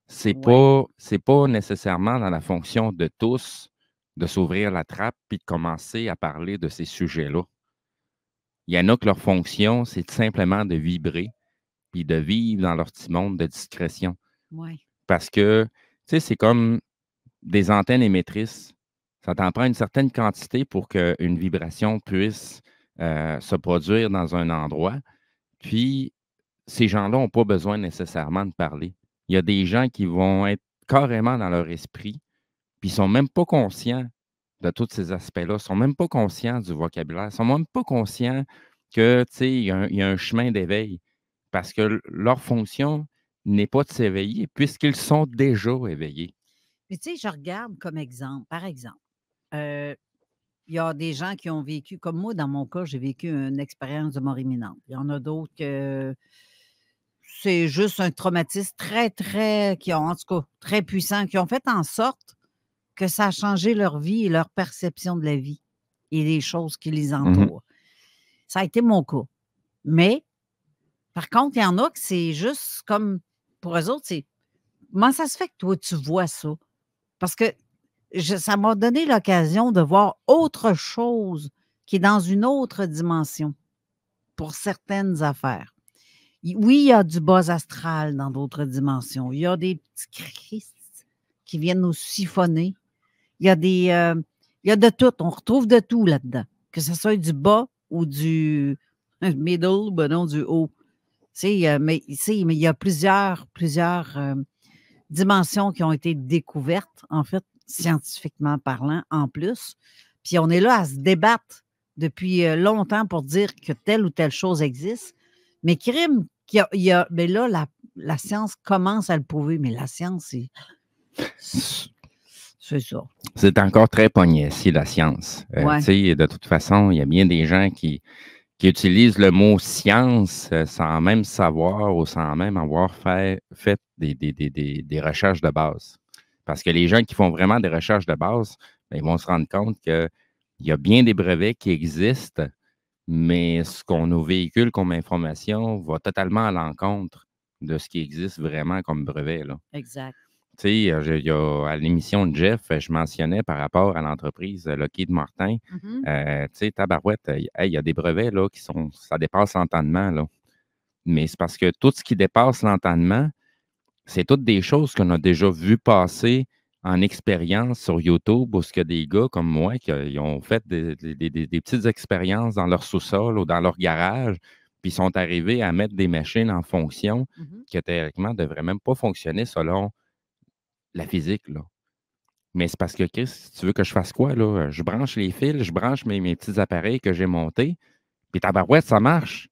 C'est pas nécessairement dans la fonction de tous de s'ouvrir la trappe puis de commencer à parler de ces sujets-là. Il y en a que leur fonction, c'est simplement de vibrer puis de vivre dans leur petit monde de discrétion. Ouais. Parce que, tu sais, c'est comme des antennes émettrices. Ça t'en prend une certaine quantité pour qu'une vibration puisse se produire dans un endroit. Puis, ces gens-là n'ont pas besoin nécessairement de parler. Il y a des gens qui vont être carrément dans leur esprit, puis ils ne sont même pas conscients de tous ces aspects-là. Ils ne sont même pas conscients du vocabulaire. Ils ne sont même pas conscients que, tu sais, il y a un chemin d'éveil. Parce que leur fonction n'est pas de s'éveiller, puisqu'ils sont déjà éveillés. Mais tu sais, je regarde comme exemple, par exemple, il y a des gens qui ont vécu, comme moi, dans mon cas, j'ai vécu une expérience de mort imminente. Il y en a d'autres que c'est juste un traumatisme très, très, qui ont, en tout cas, très puissant, qui ont fait en sorte que ça a changé leur vie et leur perception de la vie et les choses qui les entourent. Ça a été mon cas. Mais, par contre, il y en a que c'est juste comme, pour eux autres, c'est, comment ça se fait que toi, tu vois ça? Parce que ça m'a donné l'occasion de voir autre chose qui est dans une autre dimension pour certaines affaires. Oui, il y a du bas astral dans d'autres dimensions. Il y a des petits Christ qui viennent nous siphonner. Il y a il y a de tout. On retrouve de tout là-dedans. Que ce soit du bas ou du middle, ben non, du haut. Mais il y a plusieurs dimensions qui ont été découvertes, en fait, scientifiquement parlant, en plus. Puis on est là à se débattre depuis longtemps pour dire que telle ou telle chose existe. Mais crime, mais là, la science commence à le prouver, mais la science, c'est ça. C'est encore très pogné, si la science. Ouais. Tu sais, de toute façon, il y a bien des gens qui utilisent le mot science sans même savoir ou sans même avoir fait des recherches de base. Parce que les gens qui font vraiment des recherches de base, ben, ils vont se rendre compte qu'il y a bien des brevets qui existent, mais ce qu'on nous véhicule comme information va totalement à l'encontre de ce qui existe vraiment comme brevet, là. Exact. Tu sais, à l'émission de Jeff, je mentionnais par rapport à l'entreprise Lockheed Martin, Mhm. tu sais, tabarouette, il y a des brevets là, ça dépasse l'entendement, là. Mais c'est parce que tout ce qui dépasse l'entendement, c'est toutes des choses qu'on a déjà vues passer en expérience sur YouTube, où ce que des gars comme moi ils ont fait des petites expériences dans leur sous-sol ou dans leur garage, puis ils sont arrivés à mettre des machines en fonction Mhm. qui théoriquement ne devraient même pas fonctionner selon la physique, là. Mais c'est parce que, Chris, tu veux que je fasse quoi, là? Je branche les fils, je branche mes petits appareils que j'ai montés, puis tabarouette, ça marche.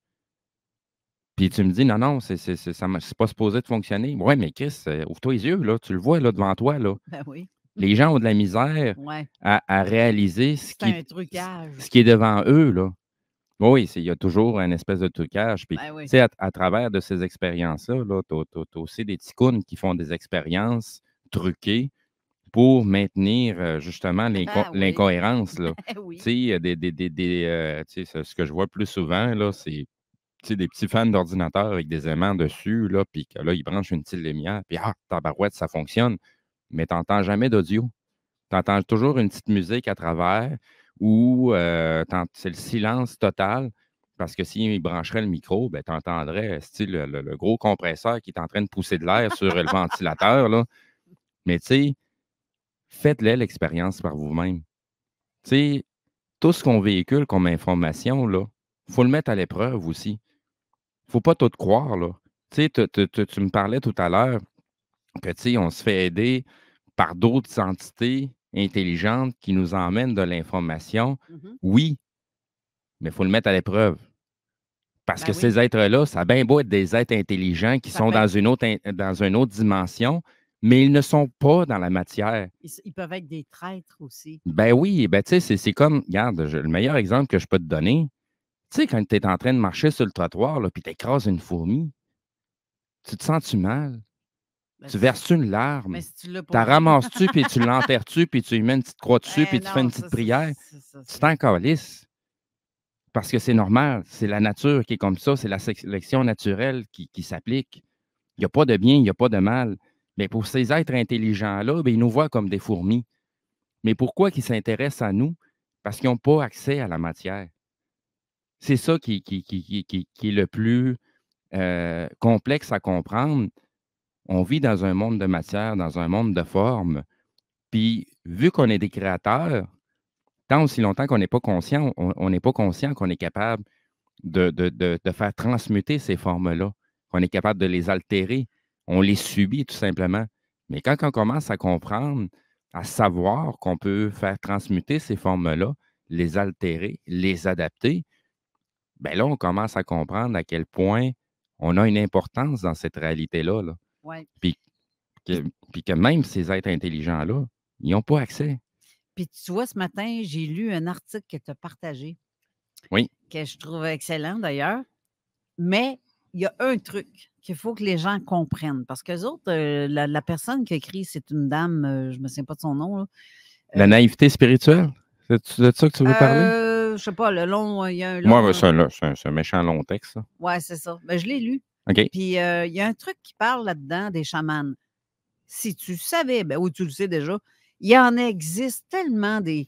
Puis tu me dis, non, non, c'est pas supposé de fonctionner. Ouais, mais Chris, ouvre-toi les yeux, là, tu le vois là, devant toi, là. Ben oui. Les gens ont de la misère Ouais. à réaliser C'est un trucage. ce qui est devant eux, là. Oui, il y a toujours un espèce de trucage. Puis, Ben oui. tu sais, à travers de ces expériences-là, là, t'as aussi des ticounes qui font des expériences truquées pour maintenir justement Ah oui. l'incohérence, là. Ben oui. Tu sais, tu sais, ce que je vois plus souvent, là, c'est tu sais, des petits fans d'ordinateur avec des aimants dessus, là, puis que là, ils branchent une petite lumière, puis tabarouette, ça fonctionne. Mais tu n'entends jamais d'audio. Tu entends toujours une petite musique à travers ou c'est le silence total. Parce que s'il brancherait le micro, ben, tu entendrais style, le gros compresseur qui est en train de pousser de l'air sur le ventilateur, là. Mais tu sais, faites-le l'expérience par vous-même. Tu sais, tout ce qu'on véhicule comme information, là, il faut le mettre à l'épreuve aussi. Il ne faut pas tout croire, là. Tu sais, tu me parlais tout à l'heure que, tu sais, on se fait aider par d'autres entités intelligentes qui nous emmènent de l'information. Mhm. Oui, mais il faut le mettre à l'épreuve. Parce Ben que oui. ces êtres-là, ça a bien beau être des êtres intelligents qui Ça sont peut dans une autre dimension, mais ils ne sont pas dans la matière. Ils peuvent être des traîtres aussi. Ben oui, ben tu sais, c'est comme, regarde, le meilleur exemple que je peux te donner, tu sais, quand tu es en train de marcher sur le trottoir, là, puis tu écrases une fourmi, tu te sens-tu mal? Ben, Tu verses une larme? mais si tu l'as Tu pas la vu. ramasses-tu, puis tu l'enterres-tu, puis tu lui mets une petite croix dessus, puis tu fais Non, une ça, petite prière? ça. Tu t'en calisses. Parce que c'est normal, c'est la nature qui est comme ça, c'est la sélection naturelle qui s'applique. Il n'y a pas de bien, il n'y a pas de mal. Mais pour ces êtres intelligents-là, ben, ils nous voient comme des fourmis. Mais pourquoi ils s'intéressent à nous? Parce qu'ils n'ont pas accès à la matière. C'est ça qui est le plus complexe à comprendre. On vit dans un monde de matière, dans un monde de forme. Puis, vu qu'on est des créateurs, tant aussi longtemps qu'on n'est pas conscient, on n'est pas conscient qu'on est capable de faire transmuter ces formes-là, qu'on est capable de les altérer. On les subit tout simplement. Mais quand on commence à comprendre, à savoir qu'on peut faire transmuter ces formes-là, les altérer, les adapter, bien là, on commence à comprendre à quel point on a une importance dans cette réalité-là, là. Ouais. Puis, puis que même ces êtres intelligents-là, ils n'ont pas accès. Puis tu vois, ce matin, j'ai lu un article que tu as partagé, Oui. que je trouve excellent d'ailleurs. Mais il y a un truc qu'il faut que les gens comprennent. Parce qu'eux autres, la personne qui a écrit, c'est une dame, je ne me souviens pas de son nom. Là. La naïveté spirituelle? C'est de ça que tu veux parler? Je ne sais pas, le long, il y a un long. Moi, c'est un méchant long texte, ça. Oui, c'est ça. Ben, je l'ai lu. OK. Puis il y a un truc qui parle là-dedans des chamans. Si tu savais, ben, ou tu le sais déjà, il y en existe tellement des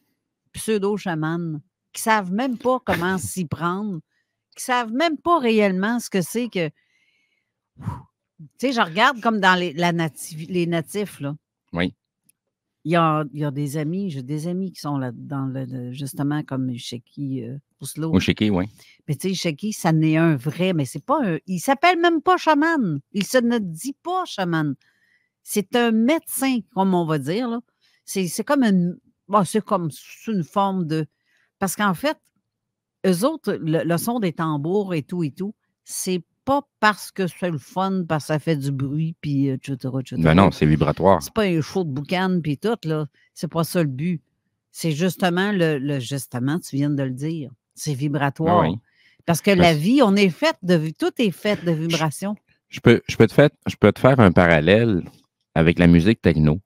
pseudo-chamans qui ne savent même pas comment s'y prendre, qui ne savent même pas réellement ce que c'est que. Tu sais, je regarde comme dans les natifs, là. Oui. Il y a des amis, j'ai des amis qui sont là dans justement comme Sheki Rousselot. Au Sheki, oui. Mais tu sais, Sheki, ça n'est un vrai, mais c'est pas un. Il s'appelle même pas chaman. Il se ne dit pas chaman. C'est un médecin, comme on va dire, là. C'est comme une. Bon, c'est une forme de. Parce qu'en fait, eux autres, le son des tambours et tout, c'est pas parce que c'est le fun, parce que ça fait du bruit, puis etc., etc. Ben non, c'est vibratoire. C'est pas un show de boucan, puis tout, là. C'est pas ça le but. C'est justement justement, tu viens de le dire. C'est vibratoire. Ah oui. Parce que la vie, on est fait tout est fait de vibrations. Je peux te faire un parallèle avec la musique techno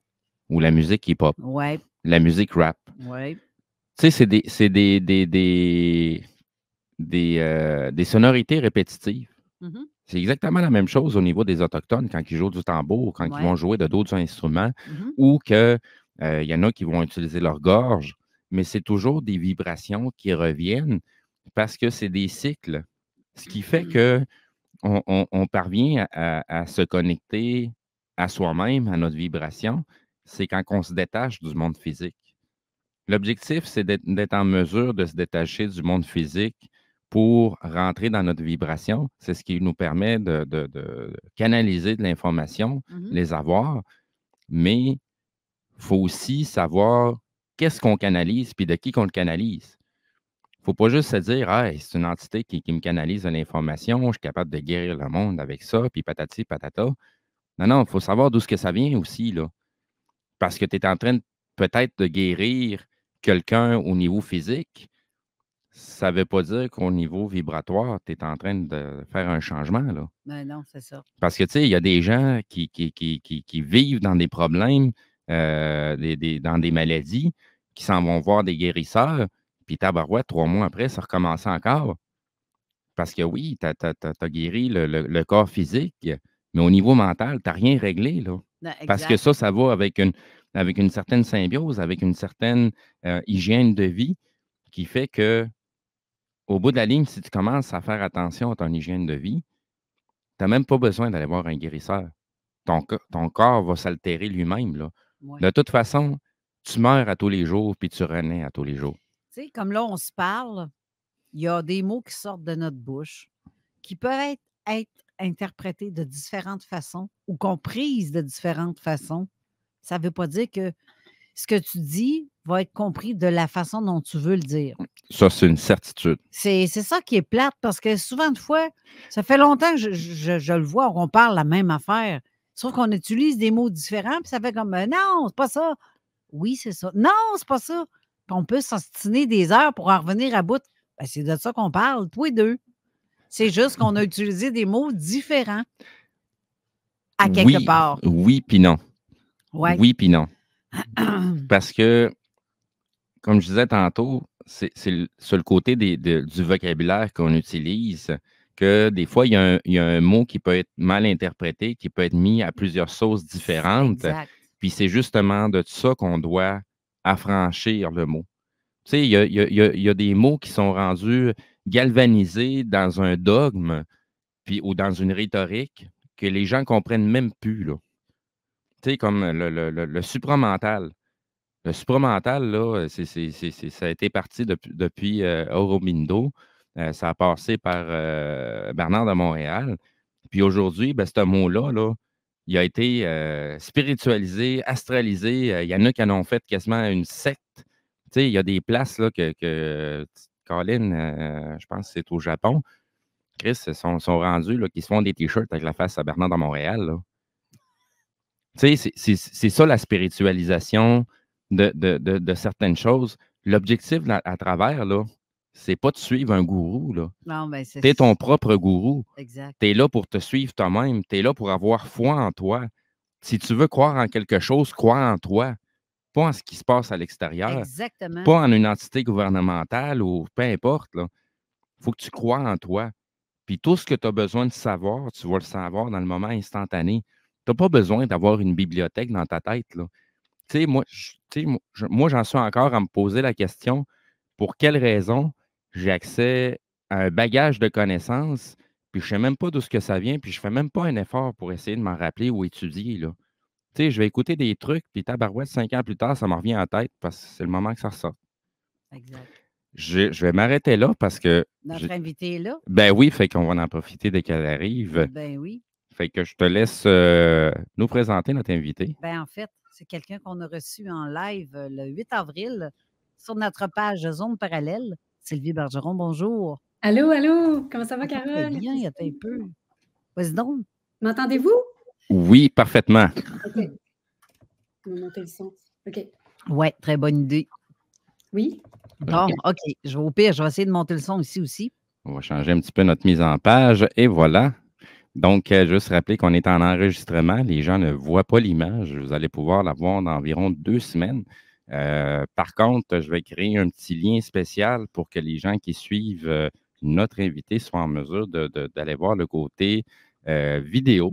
ou la musique hip-hop, Ouais, la musique rap. ouais. Tu sais, c'est des sonorités répétitives. Mhm. C'est exactement la même chose au niveau des Autochtones quand ils jouent du tambour, quand Ouais. ils vont jouer de d'autres instruments, Mhm. ou qu'il y en a qui vont utiliser leur gorge, mais c'est toujours des vibrations qui reviennent parce que c'est des cycles. Ce qui fait que on parvient à se connecter à soi-même, à notre vibration, c'est quand on se détache du monde physique. L'objectif, c'est d'être en mesure de se détacher du monde physique pour rentrer dans notre vibration. C'est ce qui nous permet de canaliser de l'information, Mhm. les avoir, mais il faut aussi savoir qu'est-ce qu'on canalise puis de qui qu'on le canalise. Il ne faut pas juste se dire, ah, c'est une entité qui me canalise de l'information, je suis capable de guérir le monde avec ça, puis patati, patata. Non, non, il faut savoir d'où ce que ça vient aussi, là. Parce que tu es en train peut-être de guérir quelqu'un au niveau physique. Ça ne veut pas dire qu'au niveau vibratoire, tu es en train de faire un changement, là. Ben non, c'est ça. Parce que, tu sais, il y a des gens qui vivent dans des problèmes, dans des maladies, qui s'en vont voir des guérisseurs, puis tabarouette, 3 mois après, ça recommence encore. Parce que oui, tu as guéri le corps physique, mais au niveau mental, tu n'as rien réglé, là. Non, Parce que exact. ça va avec une certaine symbiose, avec une certaine hygiène de vie qui fait que, au bout de la ligne, si tu commences à faire attention à ton hygiène de vie, tu n'as même pas besoin d'aller voir un guérisseur. Ton corps va s'altérer lui-même, là. Ouais. De toute façon, tu meurs à tous les jours, puis tu renais à tous les jours. Tu sais, comme là, on se parle, il y a des mots qui sortent de notre bouche qui peuvent être interprétés de différentes façons ou comprises de différentes façons. Ça ne veut pas dire que ce que tu dis va être compris de la façon dont tu veux le dire. Ça, c'est une certitude. C'est ça qui est plate parce que souvent de fois, ça fait longtemps que je le vois, on parle la même affaire. Sauf qu'on utilise des mots différents, puis ça fait comme non, c'est pas ça. Oui, c'est ça. Non, c'est pas ça. Puis on peut s'ostiner des heures pour en revenir à bout. Ben, c'est de ça qu'on parle, tous les deux. C'est juste qu'on a utilisé des mots différents à quelque part. Oui, puis non. Ouais. Oui, puis non. Parce que, comme je disais tantôt, c'est sur le côté du vocabulaire qu'on utilise que des fois, il y a un mot qui peut être mal interprété, qui peut être mis à plusieurs sauces différentes. Exact. Puis c'est justement de ça qu'on doit affranchir le mot. Tu sais, il y a des mots qui sont rendus galvanisés dans un dogme ou dans une rhétorique que les gens ne comprennent même plus, là. Tu sais, comme le supramental. Le supramental, là, ça a été parti depuis Aurobindo. Ça a passé par Bernard de Montréal. Puis aujourd'hui, ben, ce mot-là, là, il a été spiritualisé, astralisé. Il y en a qui en ont fait quasiment une secte. Tu sais, il y a des places là, Colin, je pense que c'est au Japon. Chris, sont rendus là, qui se font des T-shirts avec la face à Bernard de Montréal, là. Tu sais, c'est ça la spiritualisation de certaines choses. L'objectif à travers, là, c'est pas de suivre un gourou, là. Non, ben c'est Tu es ton propre gourou. Exact. Tu es là pour te suivre toi-même. Tu es là pour avoir foi en toi. Si tu veux croire en quelque chose, crois en toi. Pas en ce qui se passe à l'extérieur. Exactement. Pas en une entité gouvernementale ou peu importe, là. Il faut que tu crois en toi. Puis tout ce que tu as besoin de savoir, tu vas le savoir dans le moment instantané. Tu n'as pas besoin d'avoir une bibliothèque dans ta tête, là. Tu sais, moi, j'en suis encore à me poser la question, pour quelle raison j'ai accès à un bagage de connaissances, puis je ne sais même pas d'où ce que ça vient, puis je ne fais même pas un effort pour essayer de m'en rappeler ou étudier, là. Tu sais, je vais écouter des trucs, puis tabarouette, 5 ans plus tard, ça me revient en tête parce que c'est le moment que ça ressort. Exact. Je vais m'arrêter là parce que... Notre invité est là. Ben oui, fait qu'on va en profiter dès qu'elle arrive. Ben oui. Fait que je te laisse nous présenter notre invité. Ben en fait, c'est quelqu'un qu'on a reçu en live le 8 avril sur notre page Zone Parallèle. Sylvie Bergeron, bonjour. Allô, allô, comment ça va, Très Carole? bien, il y a un peu. Vas-y donc. M'entendez-vous? Oui, parfaitement. OK. On va monter le son. OK. Oui, très bonne idée. Oui? Bon, OK. Au pire, je vais essayer de monter le son ici aussi. On va changer un petit peu notre mise en page et voilà. Donc, juste rappeler qu'on est en enregistrement. Les gens ne voient pas l'image. Vous allez pouvoir la voir dans environ 2 semaines. Par contre, je vais créer un petit lien spécial pour que les gens qui suivent notre invité soient en mesure d'aller voir le côté vidéo.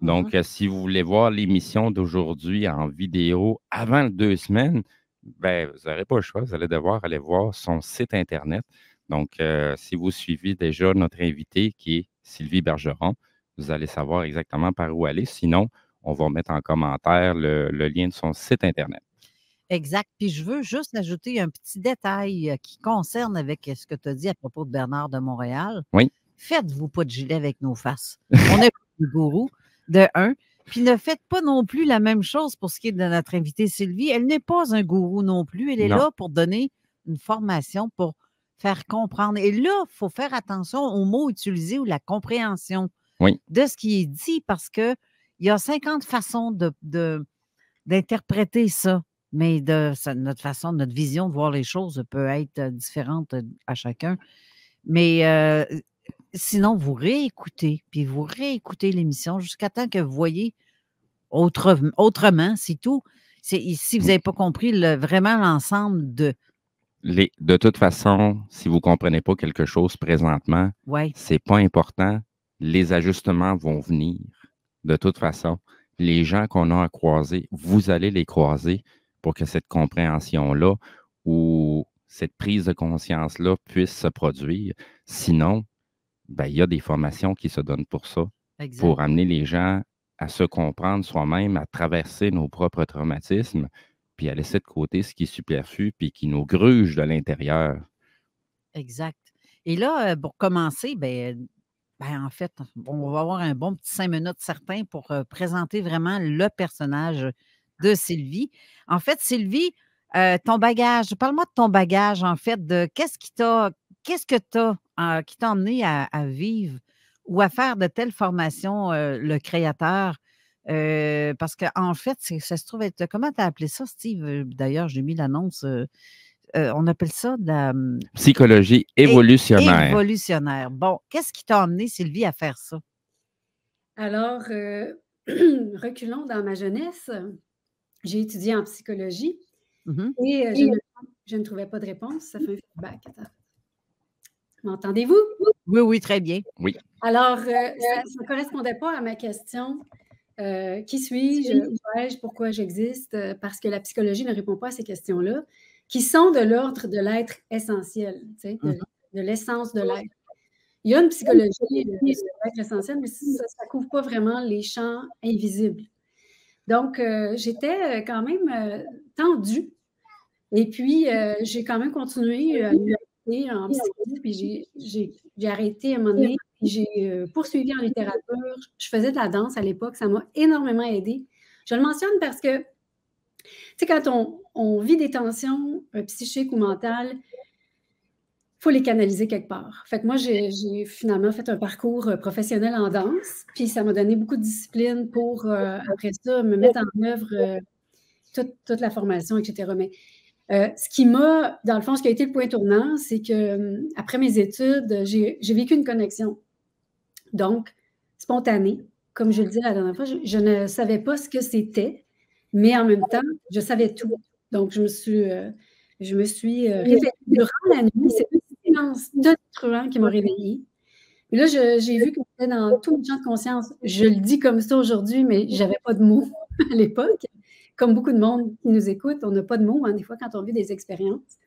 Donc, si vous voulez voir l'émission d'aujourd'hui en vidéo avant les 2 semaines, ben, vous n'aurez pas le choix. Vous allez devoir aller voir son site Internet. Donc, si vous suivez déjà notre invité qui est Sylvie Bergeron, vous allez savoir exactement par où aller. Sinon, on va mettre en commentaire le lien de son site Internet. Exact. Puis je veux juste ajouter un petit détail qui concerne avec ce que tu as dit à propos de Bernard de Montréal. Oui. Faites-vous pas de gilet avec nos faces. On est des gourous, de un. Puis ne faites pas non plus la même chose pour ce qui est de notre invitée Sylvie. Elle n'est pas un gourou non plus. Elle est là pour donner une formation, pour faire comprendre. Et là, il faut faire attention aux mots utilisés ou la compréhension de ce qui est dit parce qu'il y a 50 façons d'interpréter ça. Mais notre façon, notre vision de voir les choses peut être différente à chacun. Mais sinon, vous réécoutez, puis vous réécoutez l'émission jusqu'à temps que vous voyez autrement, c'est tout. Si vous n'avez pas compris vraiment l'ensemble de... De toute façon, si vous ne comprenez pas quelque chose présentement, ce n'est pas important. Les ajustements vont venir. De toute façon, les gens qu'on a à croiser, vous allez les croiser pour que cette compréhension-là ou cette prise de conscience-là puisse se produire. Sinon, ben, il y a des formations qui se donnent pour ça, pour amener les gens à se comprendre soi-même, à traverser nos propres traumatismes, puis à laisser de côté ce qui est superflu, puis qui nous gruge de l'intérieur. Exact. Et là, pour commencer, en fait, on va avoir un bon petit 5 minutes certain pour présenter vraiment le personnage de Sylvie. En fait, Sylvie, ton bagage, parle-moi de ton bagage, en fait, de qu'est-ce qui t'a emmené à vivre ou à faire de telles formations, le créateur. Parce qu'en fait, ça se trouve être, comment tu as appelé ça, Steve? D'ailleurs, j'ai mis l'annonce. On appelle ça de la... Psychologie évolutionnaire. Évolutionnaire. Bon, qu'est-ce qui t'a emmené, Sylvie, à faire ça? Alors, reculons dans ma jeunesse. J'ai étudié en psychologie et je ne trouvais pas de réponse. Ça fait un feedback. M'entendez-vous? Oui, oui, très bien. Oui. Alors, ça ne correspondait pas à ma question. Qui suis-je? Où suis-je? Pourquoi j'existe? Parce que la psychologie ne répond pas à ces questions-là, qui sont de l'ordre de l'être essentiel, de l'essence de l'être. Il y a une psychologie de l'être essentiel, mais ça ne couvre pas vraiment les champs invisibles. Donc, j'étais quand même tendue. Et puis, j'ai quand même continué à m'éduquer en psychologie, puis j'ai arrêté à un moment donné, puis j'ai poursuivi en littérature. Je faisais de la danse à l'époque, ça m'a énormément aidée. Je le mentionne parce que, tu sais, quand on vit des tensions psychiques ou mentales, il faut les canaliser quelque part. Fait que moi, j'ai finalement fait un parcours professionnel en danse, puis ça m'a donné beaucoup de discipline pour, après ça, me mettre en œuvre toute la formation, etc. Mais ce qui m'a, dans le fond, ce qui a été le point tournant, c'est que après mes études, j'ai vécu une connexion. Donc, spontanée, comme je le disais la dernière fois, je ne savais pas ce que c'était, mais en même temps, je savais tout. Donc, je me suis réveillée durant la nuit. C'est une silence tonitruant qui m'a réveillée. Et là, j'ai vu que c'était dans tout mon champ de conscience. Je le dis comme ça aujourd'hui, mais je n'avais pas de mots à l'époque. Comme beaucoup de monde qui nous écoute, on n'a pas de mots, des fois, quand on vit des expériences.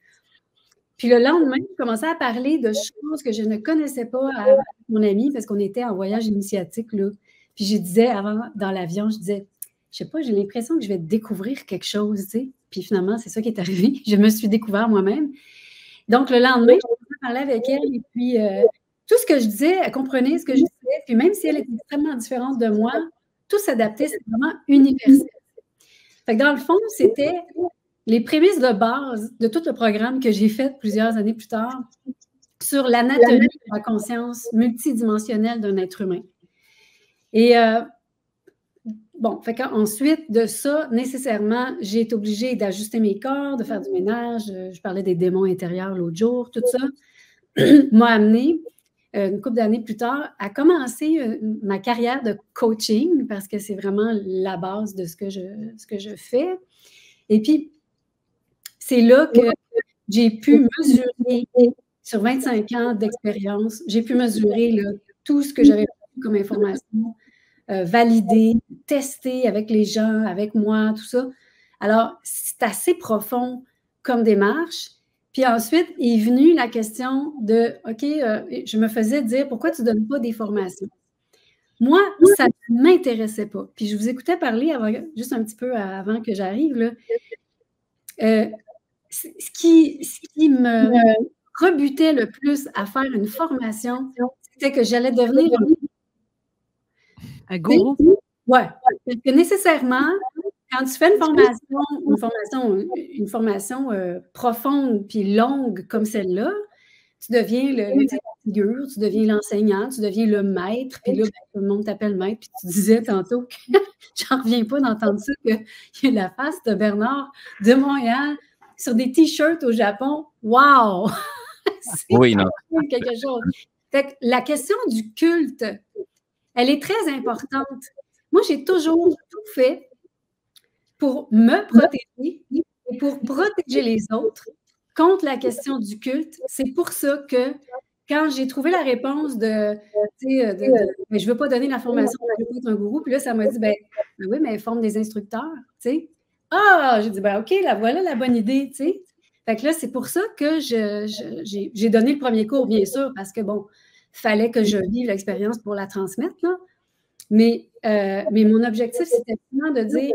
Puis le lendemain, je commençais à parler de choses que je ne connaissais pas avec mon ami parce qu'on était en voyage initiatique, là. Puis je disais, avant, dans l'avion, je disais, je sais pas, j'ai l'impression que je vais découvrir quelque chose, tu sais. Puis finalement, c'est ça qui est arrivé. Je me suis découvert moi-même. Donc, le lendemain, je commençais à parler avec elle et puis tout ce que je disais, elle comprenait ce que je disais. Puis même si elle était extrêmement différente de moi, tout s'adaptait, c'est vraiment universel. Fait que dans le fond, c'était les prémices de base de tout le programme que j'ai fait plusieurs années plus tard sur l'anatomie de la conscience multidimensionnelle d'un être humain. Et bon, fait qu'ensuite de ça, nécessairement, j'ai été obligée d'ajuster mes corps, de faire du ménage. Je parlais des démons intérieurs l'autre jour. Tout ça m'a amené, une couple d'années plus tard, à commencer ma carrière de coaching, parce que c'est vraiment la base de ce que je fais. Et puis, c'est là que j'ai pu mesurer, sur 25 ans d'expérience, j'ai pu mesurer là, tout ce que j'avais reçu comme information, valider, tester avec les gens, avec moi, tout ça. Alors, c'est assez profond comme démarche. Puis ensuite, est venue la question de, OK, je me faisais dire, pourquoi tu ne donnes pas des formations? Moi, ça ne m'intéressait pas. Puis je vous écoutais parler juste un petit peu avant que j'arrive, là. Ce qui me rebutait le plus à faire une formation, c'était que j'allais devenir un gourou. Oui. Parce que nécessairement, quand tu fais une formation profonde puis longue comme celle-là, tu deviens la figure, tu deviens l'enseignant, tu deviens le maître, puis là, tout le monde t'appelle maître, puis tu disais tantôt que j'en reviens pas d'entendre ça, qu'il y a la face de Bernard de Montréal sur des t-shirts au Japon. Wow! Oui, non. Quelque chose. Fait que la question du culte, elle est très importante. Moi, j'ai toujours tout fait pour me protéger et pour protéger les autres contre la question du culte. C'est pour ça que quand j'ai trouvé la réponse de je ne veux pas donner la formation, je veux pas être un gourou, puis là, ça m'a dit, ben oui, mais forme des instructeurs, tu sais. Ah, j'ai dit, ben OK, là, voilà la bonne idée, tu sais. Fait que là, c'est pour ça que j'ai donné le premier cours, bien sûr, parce que, bon, il fallait que je vive l'expérience pour la transmettre, là. Mais mon objectif, c'était vraiment de dire,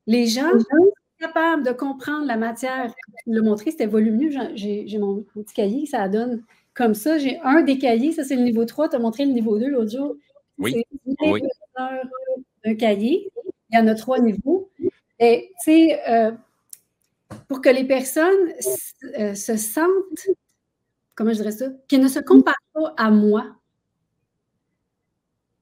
les gens sont capables de comprendre la matière. Le montrer, c'était volumineux. J'ai mon petit cahier, ça donne comme ça. J'ai un des cahiers, ça c'est le niveau 3. Tu as montré le niveau 2 l'autre jour. Oui. C'est un cahier. Il y en a 3 niveaux. Et tu sais, pour que les personnes se sentent, comment je dirais ça, qu'ils ne se comparent pas à moi,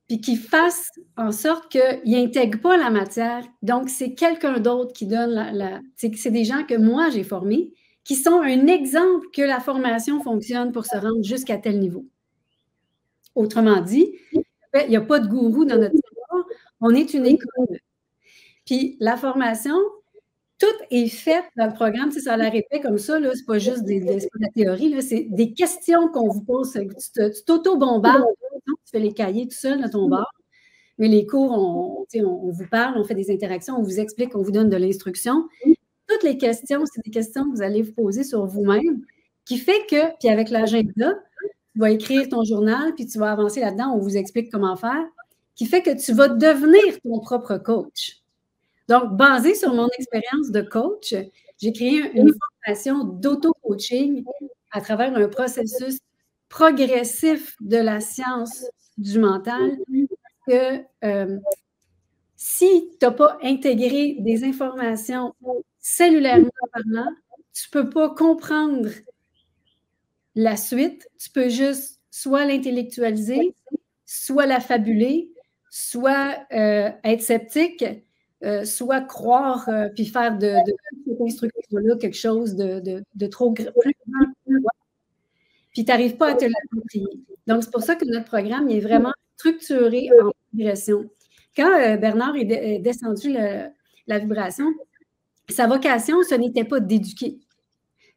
puis qu'ils fassent en sorte qu'ils n'intègrent pas la matière. Donc, c'est quelqu'un d'autre qui donne c'est des gens que moi, j'ai formés, qui sont un exemple que la formation fonctionne pour se rendre jusqu'à tel niveau. Autrement dit, il n'y a pas de gourou dans notre territoire, on est une école. Puis la formation, tout est fait dans le programme, ça a l'air épais comme ça, c'est pas juste de la théorie, c'est des questions qu'on vous pose, tu t'auto-bombardes, tu fais les cahiers tout seul dans ton bar, mais les cours, on vous parle, on fait des interactions, on vous explique, on vous donne de l'instruction. Toutes les questions, c'est des questions que vous allez vous poser sur vous-même, qui fait que, puis avec l'agenda, tu vas écrire ton journal, puis tu vas avancer là-dedans, on vous explique comment faire, qui fait que tu vas devenir ton propre coach. Donc, basé sur mon expérience de coach, j'ai créé une formation d'auto-coaching à travers un processus progressif de la science du mental. Que si tu n'as pas intégré des informations cellulairement parlant, tu ne peux pas comprendre la suite. Tu peux juste soit l'intellectualiser, soit la fabuler, soit être sceptique, soit croire puis faire de cette instruction-là quelque chose de trop plus grand. Puis tu n'arrives pas à te l'approprier. Donc, c'est pour ça que notre programme il est vraiment structuré en progression. Quand Bernard est descendu la vibration, sa vocation, ce n'était pas d'éduquer.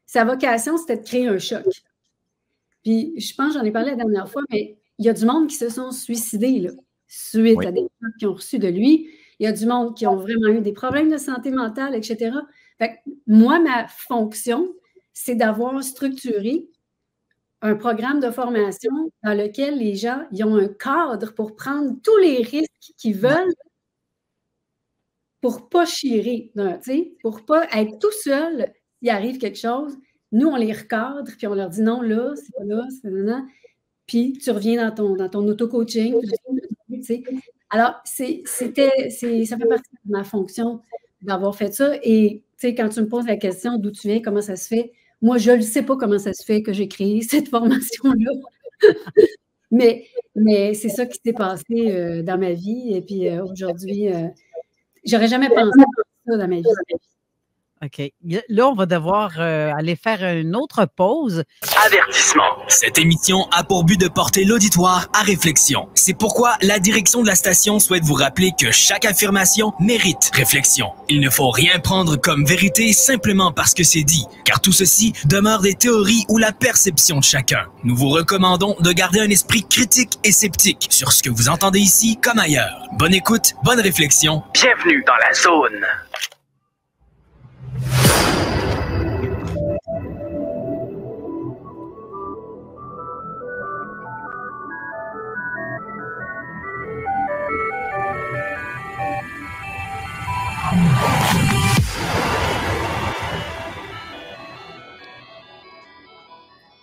Sa vocation, c'était de créer un choc. Puis, je pense, j'en ai parlé la dernière fois, mais il y a du monde qui se sont suicidés là, suite à des gens qui ont reçu de lui. Il y a du monde qui ont vraiment eu des problèmes de santé mentale, etc. Fait que moi, ma fonction, c'est d'avoir structuré un programme de formation dans lequel les gens ils ont un cadre pour prendre tous les risques qu'ils veulent pour ne pas chirer, pour ne pas être tout seul s'il arrive quelque chose. Nous, on les recadre, puis on leur dit non, là, c'est pas là, c'est non. Puis tu reviens dans ton auto-coaching. Alors, ça fait partie de ma fonction d'avoir fait ça. Et quand tu me poses la question d'où tu viens, comment ça se fait, moi, je ne sais pas comment ça se fait que j'ai créé cette formation-là. Mais c'est ça qui s'est passé dans ma vie. Et puis aujourd'hui, j'aurais jamais pensé à ça dans ma vie. OK. Là, on va devoir aller faire une autre pause. Avertissement. Cette émission a pour but de porter l'auditoire à réflexion. C'est pourquoi la direction de la station souhaite vous rappeler que chaque affirmation mérite réflexion. Il ne faut rien prendre comme vérité simplement parce que c'est dit, car tout ceci demeure des théories ou la perception de chacun. Nous vous recommandons de garder un esprit critique et sceptique sur ce que vous entendez ici comme ailleurs. Bonne écoute, bonne réflexion. Bienvenue dans la zone.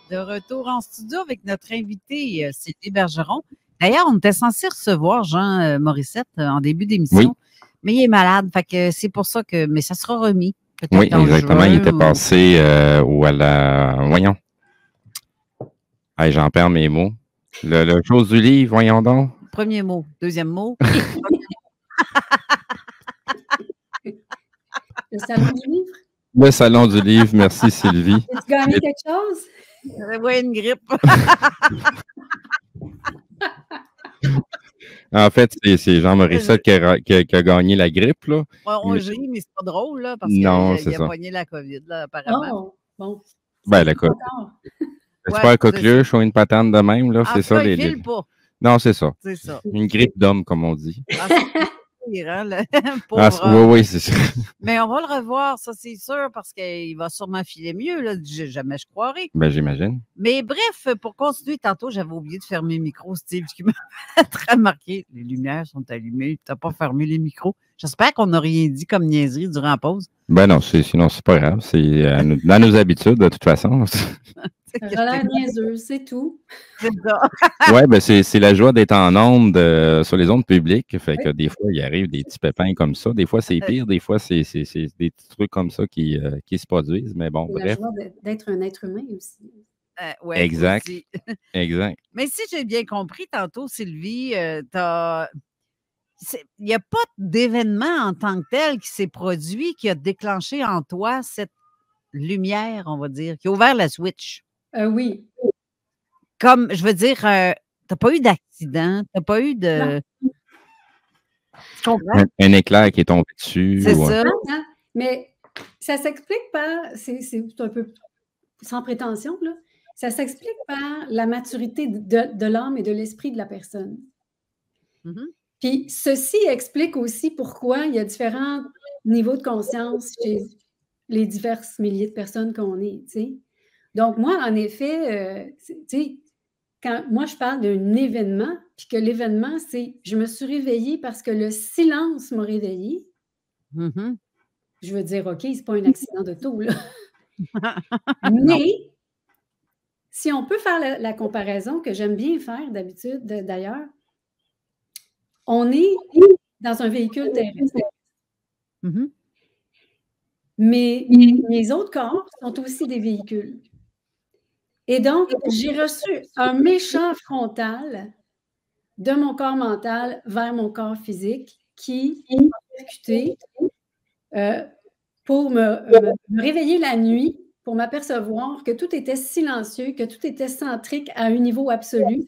De retour en studio avec notre invité, Sylvie Bergeron. D'ailleurs, on était censé recevoir Jean Morissette en début d'émission, mais il est malade. Fait que c'est pour ça que. Mais ça sera remis. Oui, exactement. Il était passé ou à la. Voyons. Hey, j'en perds mes mots. Le chose du livre, voyons donc. Premier mot. Deuxième mot. Le salon du livre? Le salon du livre. Merci, Sylvie. As-tu gagné quelque chose? Oui, une grippe. En fait, c'est Jean Morissette qui a gagné la grippe, là. On rit, mais c'est pas drôle, là, parce qu'il a pogné la COVID, là, apparemment. Oh, bon. Ben, la COVID. C'est pas un coqueluche ou une patente de même, là. C'est ça, les. Pas. Non, c'est ça. C'est ça. Une grippe d'homme, comme on dit. Oui, c'est ça. Mais on va le revoir, ça, c'est sûr, parce qu'il va sûrement filer mieux, là. Jamais je croirais. Ben, j'imagine. Mais bref, pour continuer, tantôt, j'avais oublié de fermer le micro, Steve, ce qui m'a très marqué. Les lumières sont allumées, tu n'as pas fermé les micros. J'espère qu'on n'a rien dit comme niaiserie durant la pause. Ben non, sinon, c'est pas grave. C'est dans nos habitudes, de toute façon. L'air niaiseux, c'est tout. C'est ça. Oui, ben c'est la joie d'être en ondes sur les ondes publiques. Fait que des fois, il arrive des petits pépins comme ça. Des fois, c'est pire. Des fois, c'est des petits trucs comme ça qui se produisent. Mais bon, bref. La joie d'être un être humain aussi. Ouais, exact. Aussi. Exact. Mais si j'ai bien compris tantôt, Sylvie, il n'y a pas d'événement en tant que tel qui s'est produit, qui a déclenché en toi cette lumière, on va dire, qui a ouvert la switch. Oui. Comme, je veux dire, tu n'as pas eu d'accident, tu n'as pas eu de. Tu comprends? Un éclair qui est tombé dessus. C'est ça. Non, mais ça s'explique par, c'est un peu sans prétention, là, ça s'explique par la maturité de l'âme et de l'esprit de la personne. Mm-hmm. Puis ceci explique aussi pourquoi il y a différents niveaux de conscience chez les diverses milliers de personnes qu'on est, tu sais. Donc, moi, en effet, tu sais, quand moi, je parle d'un événement, puis que l'événement, c'est je me suis réveillée parce que le silence m'a réveillée. Mm-hmm. Je veux dire, OK, c'est pas un accident d'auto, là. Mais, si on peut faire la comparaison que j'aime bien faire d'habitude, d'ailleurs, on est dans un véhicule terrestre. Mm-hmm. Mais mes autres corps sont aussi des véhicules. Et donc, j'ai reçu un méchant frontal de mon corps mental vers mon corps physique qui m'a percuté pour me réveiller la nuit, pour m'apercevoir que tout était silencieux, que tout était centrique à un niveau absolu,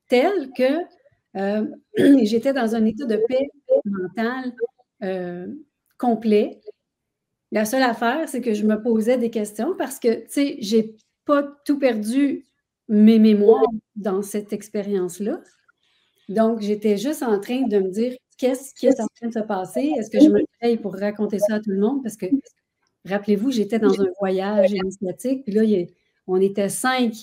tel que j'étais dans un état de paix mentale complet. La seule affaire, c'est que je me posais des questions parce que, tu sais, j'ai pas tout perdu mes mémoires dans cette expérience-là. Donc, j'étais juste en train de me dire qu'est-ce qui est en train de se passer? Est-ce que je me réveille pour raconter ça à tout le monde? Parce que, rappelez-vous, j'étais dans un voyage initiatique, puis là, on était 5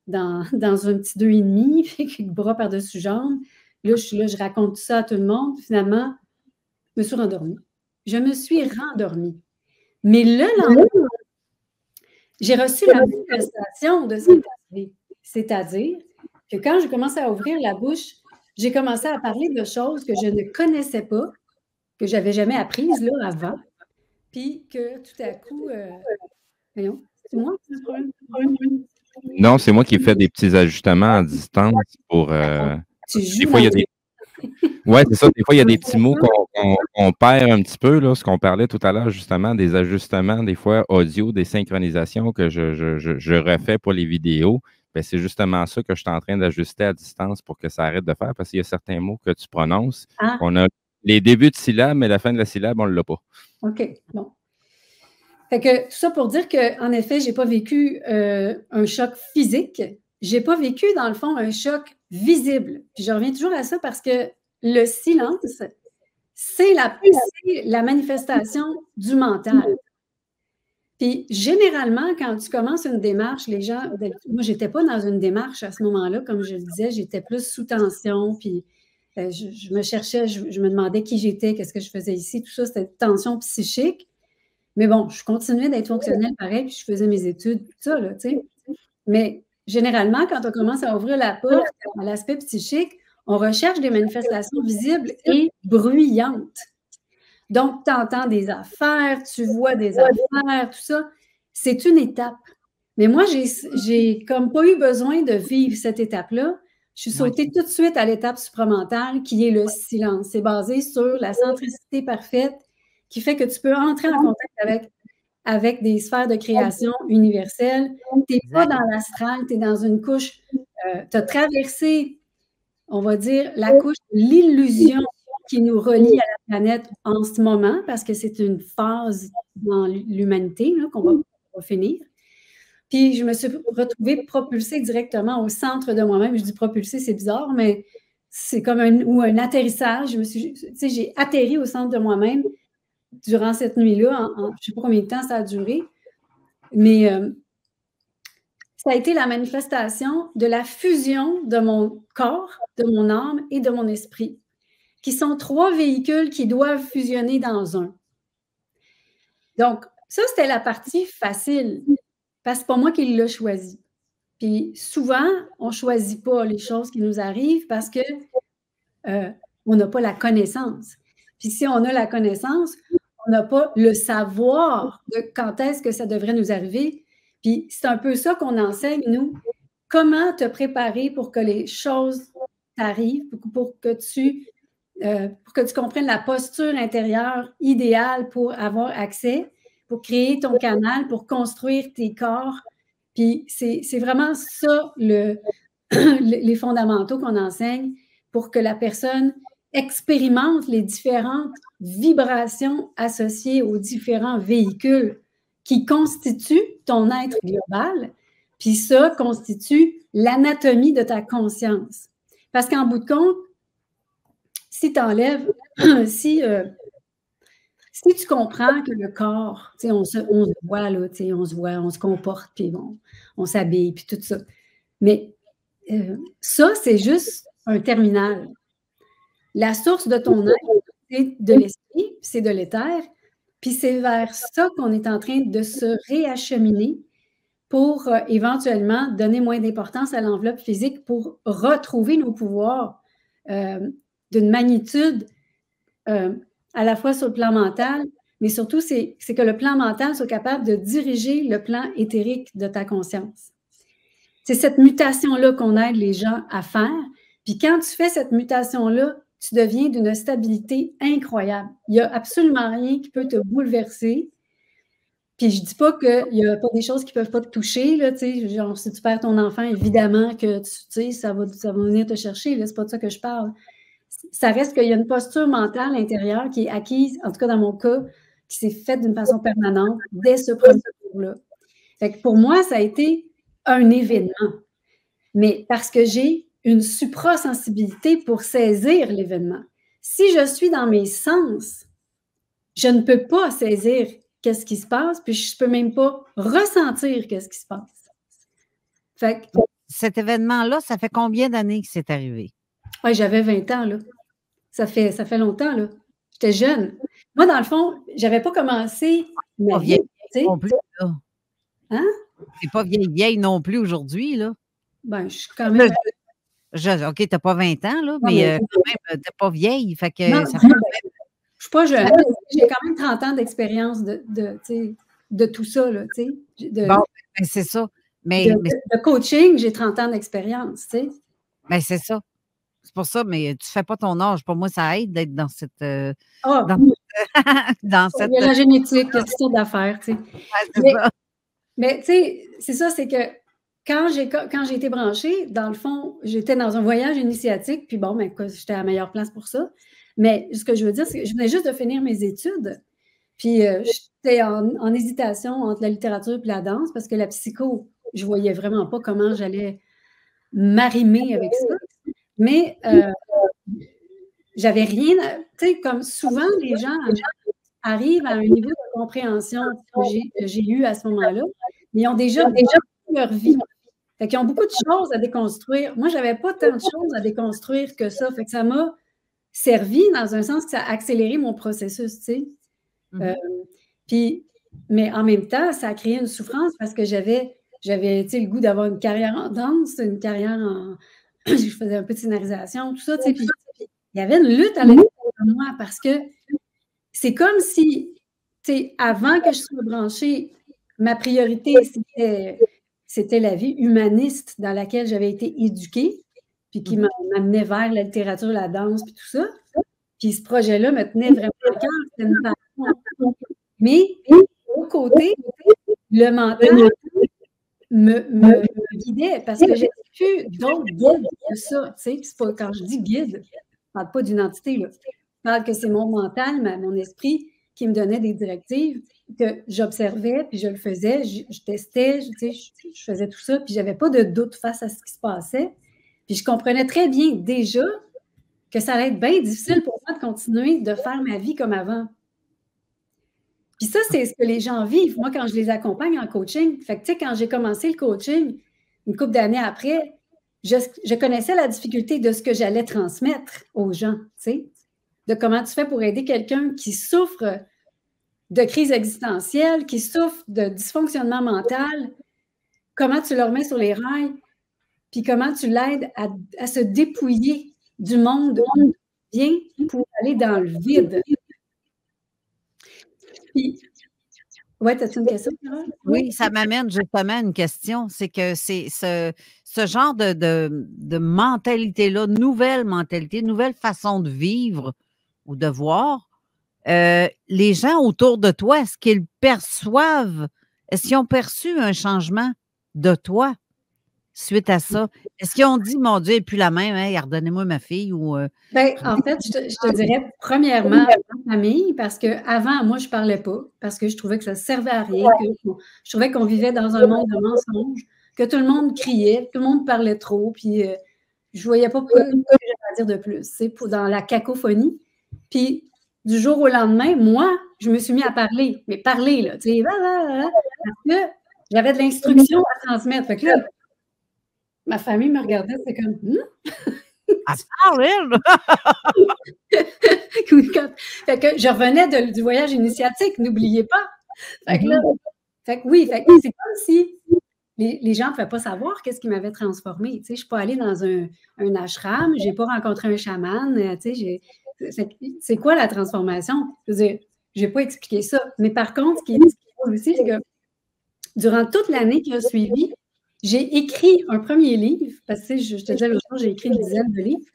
dans un petit 2,5, avec le bras par-dessus jambes. Là, je raconte tout ça à tout le monde. Finalement, je me suis rendormie. Je me suis rendormie. Mais le lendemain, j'ai reçu la manifestation de cette arrivée. C'est-à-dire que quand j'ai commencé à ouvrir la bouche, j'ai commencé à parler de choses que je ne connaissais pas, que je n'avais jamais apprises là, avant, puis que tout à coup... voyons, c'est moi qui ai un problème? Non, c'est moi qui fais des petits ajustements à distance pour... des fois, il y a des... Oui, c'est ça. Des fois, il y a des petits mots qu'on perd un petit peu, là, ce qu'on parlait tout à l'heure, justement, des ajustements, des fois audio, des synchronisations que je refais pour les vidéos. Bien, c'est justement ça que je suis en train d'ajuster à distance pour que ça arrête de faire, parce qu'il y a certains mots que tu prononces. On a les débuts de syllabes, mais la fin de la syllabe, on ne l'a pas. OK, bon. Fait que tout ça pour dire qu'en effet, je n'ai pas vécu un choc physique. Je n'ai pas vécu, dans le fond, un choc visible. Puis je reviens toujours à ça parce que le silence, c'est la manifestation du mental. Puis généralement, quand tu commences une démarche, les gens, moi, je n'étais pas dans une démarche à ce moment-là, comme je le disais, j'étais plus sous tension, puis je me cherchais, je me demandais qui j'étais, qu'est-ce que je faisais ici, tout ça, c'était tension psychique. Mais bon, je continuais d'être fonctionnelle pareil, puis je faisais mes études, tout ça, là, tu sais. Mais généralement, quand on commence à ouvrir la porte à l'aspect psychique, on recherche des manifestations visibles et bruyantes. Donc, tu entends des affaires, tu vois des affaires, tout ça. C'est une étape. Mais moi, j'ai comme pas eu besoin de vivre cette étape-là. Je suis sautée tout de suite à l'étape supramentale qui est le silence. C'est basé sur la centricité parfaite qui fait que tu peux entrer en contact avec des sphères de création universelles. Tu n'es pas dans l'astral, tu es dans une couche, tu as traversé, on va dire, la couche de l'illusion qui nous relie à la planète en ce moment, parce que c'est une phase dans l'humanité qu'on va finir. Puis je me suis retrouvée propulsée directement au centre de moi-même. Je dis propulsée, c'est bizarre, mais c'est comme un atterrissage. J'ai atterri au centre de moi-même durant cette nuit-là. Je ne sais pas combien de temps ça a duré, mais ça a été la manifestation de la fusion de mon corps, de mon âme et de mon esprit, qui sont 3 véhicules qui doivent fusionner dans un. Donc, ça, c'était la partie facile, parce que c'est pas moi qui l'ai choisi. Puis souvent, on ne choisit pas les choses qui nous arrivent parce que on n'a pas la connaissance. Puis si on a la connaissance, on n'a pas le savoir de quand est-ce que ça devrait nous arriver. Puis c'est un peu ça qu'on enseigne, nous. Comment te préparer pour que les choses t'arrivent, pour que tu comprennes la posture intérieure idéale pour avoir accès, pour créer ton canal, pour construire tes corps. Puis c'est vraiment ça les fondamentaux qu'on enseigne pour que la personne expérimente les différentes vibrations associées aux différents véhicules qui constituent ton être global. Puis ça constitue l'anatomie de ta conscience. Parce qu'en bout de compte, si tu enlèves, si tu comprends que le corps, on se voit, là, on se voit, on se comporte, puis on s'habille, puis tout ça. Mais ça, c'est juste un terminal. La source de ton être, c'est de l'esprit, c'est de l'éther, puis c'est vers ça qu'on est en train de se réacheminer pour éventuellement donner moins d'importance à l'enveloppe physique pour retrouver nos pouvoirs d'une magnitude à la fois sur le plan mental, mais surtout, c'est que le plan mental soit capable de diriger le plan éthérique de ta conscience. C'est cette mutation-là qu'on aide les gens à faire. Puis quand tu fais cette mutation-là, tu deviens d'une stabilité incroyable. Il n'y a absolument rien qui peut te bouleverser. Puis je ne dis pas qu'il n'y a pas des choses qui ne peuvent pas te toucher. Là, genre, si tu perds ton enfant, évidemment que ça va venir te chercher. Ce n'est pas de ça que je parle. Ça reste qu'il y a une posture mentale intérieure qui est acquise, en tout cas dans mon cas, qui s'est faite d'une façon permanente dès ce premier jour-là. Fait que pour moi, ça a été un événement. Mais parce que j'ai une suprasensibilité pour saisir l'événement. Si je suis dans mes sens, je ne peux pas saisir qu'est-ce qui se passe, puis je ne peux même pas ressentir qu'est-ce qui se passe. Fait que, cet événement-là, ça fait combien d'années que c'est arrivé? Ouais, j'avais 20 ans, là. Ça fait longtemps, là. J'étais jeune. Moi, dans le fond, je n'avais pas commencé ma vie. Non plus, là. Hein? C'est pas vieille non plus aujourd'hui, là. Ben, je suis quand même... OK, tu n'as pas 20 ans, là, mais quand même, tu n'es pas vieille. Fait que non, ça fait... Je suis pas jeune. J'ai quand même 30 ans d'expérience de tout ça, là, tu sais. Bon, ben, c'est ça. De coaching, j'ai 30 ans d'expérience, tu sais. Ben, c'est ça. C'est pour ça, mais tu ne fais pas ton âge. Pour moi, ça aide d'être dans cette... dans cette... Il y a la génétique, il y a toutes sortes d'affaires, tu sais. Mais tu sais, c'est ça, c'est que quand j'ai été branchée, dans le fond, j'étais dans un voyage initiatique, puis bon, ben, j'étais à la meilleure place pour ça. Mais ce que je veux dire, c'est que je venais juste de finir mes études. Puis j'étais en hésitation entre la littérature et la danse, parce que la psycho, je ne voyais vraiment pas comment j'allais m'arrimer avec ça. Mais j'avais rien, tu sais, comme souvent les gens arrivent à un niveau de compréhension que j'ai eu à ce moment-là, mais ils ont déjà leur vie. Fait qu'ils ont beaucoup de choses à déconstruire. Moi, je n'avais pas tant de choses à déconstruire que ça. Fait que ça m'a servi dans un sens que ça a accéléré mon processus, tu sais. Mais en même temps, ça a créé une souffrance parce que j'avais le goût d'avoir une carrière en danse, une carrière en... je faisais un peu de scénarisation, tout ça, tu sais. Puis il y avait une lutte à l'intérieur de moi parce que c'est comme si, tu sais, avant que je sois branchée, ma priorité, c'était la vie humaniste dans laquelle j'avais été éduquée, puis qui m'amenait vers la littérature, la danse, puis tout ça. Puis ce projet-là me tenait vraiment à cœur. C'était une passion. Mais, au côté, le mental me guidait parce que j'ai plus d'autres guides que ça. Tu sais, quand je dis guide, je ne parle pas d'une entité. Là. Je parle que c'est mon mental, mon esprit qui me donnait des directives que j'observais, puis je le faisais, je testais, tu sais, je faisais tout ça, puis je n'avais pas de doute face à ce qui se passait. Puis je comprenais très bien déjà que ça allait être bien difficile pour moi de continuer de faire ma vie comme avant. Puis ça, c'est ce que les gens vivent. Moi, quand je les accompagne en coaching, fait que, tu sais, quand j'ai commencé le coaching, une couple d'années après, je connaissais la difficulté de ce que j'allais transmettre aux gens, tu sais, de comment tu fais pour aider quelqu'un qui souffre de crise existentielle, qui souffre de dysfonctionnement mental, comment tu le remets sur les rails, puis comment tu l'aides à se dépouiller du monde bien pour aller dans le vide. Oui, as-tu une question, Carole? Oui, ça m'amène justement à une question. C'est que c'est ce genre de mentalité-là, nouvelle mentalité, nouvelle façon de vivre ou de voir, les gens autour de toi, est-ce qu'ils perçoivent, est-ce qu'ils ont perçu un changement de toi suite à ça? Est-ce qu'ils ont dit, mon Dieu, elle n'est plus la même, hein, redonnez-moi ma fille? Ou, ben, en fait, je te dirais, premièrement, ma famille, parce qu'avant, moi, je ne parlais pas, parce que je trouvais que ça ne servait à rien, je trouvais qu'on vivait dans un monde de mensonges, que tout le monde criait, tout le monde parlait trop, puis je ne voyais pas pourquoi j'avais à dire de plus, c'est dans la cacophonie. Puis, du jour au lendemain, moi, je me suis mis à parler, mais parler, là, tu sais, parce que j'avais de l'instruction à transmettre. Fait que là, ma famille me regardait, c'est comme elle parle, elle! Fait que je revenais du voyage initiatique, n'oubliez pas. Fait que là, c'est comme si les gens ne pouvaient pas savoir qu'est-ce qui m'avait transformée. Tu sais, je ne suis pas allée dans un ashram, je n'ai pas rencontré un chaman, tu sais, c'est quoi la transformation? Je veux dire, je n'ai pas expliqué ça. Mais par contre, ce qui est drôle aussi, c'est que durant toute l'année qui a suivi, j'ai écrit un premier livre, parce que je te disais l'autre jour, j'ai écrit une dizaine de livres.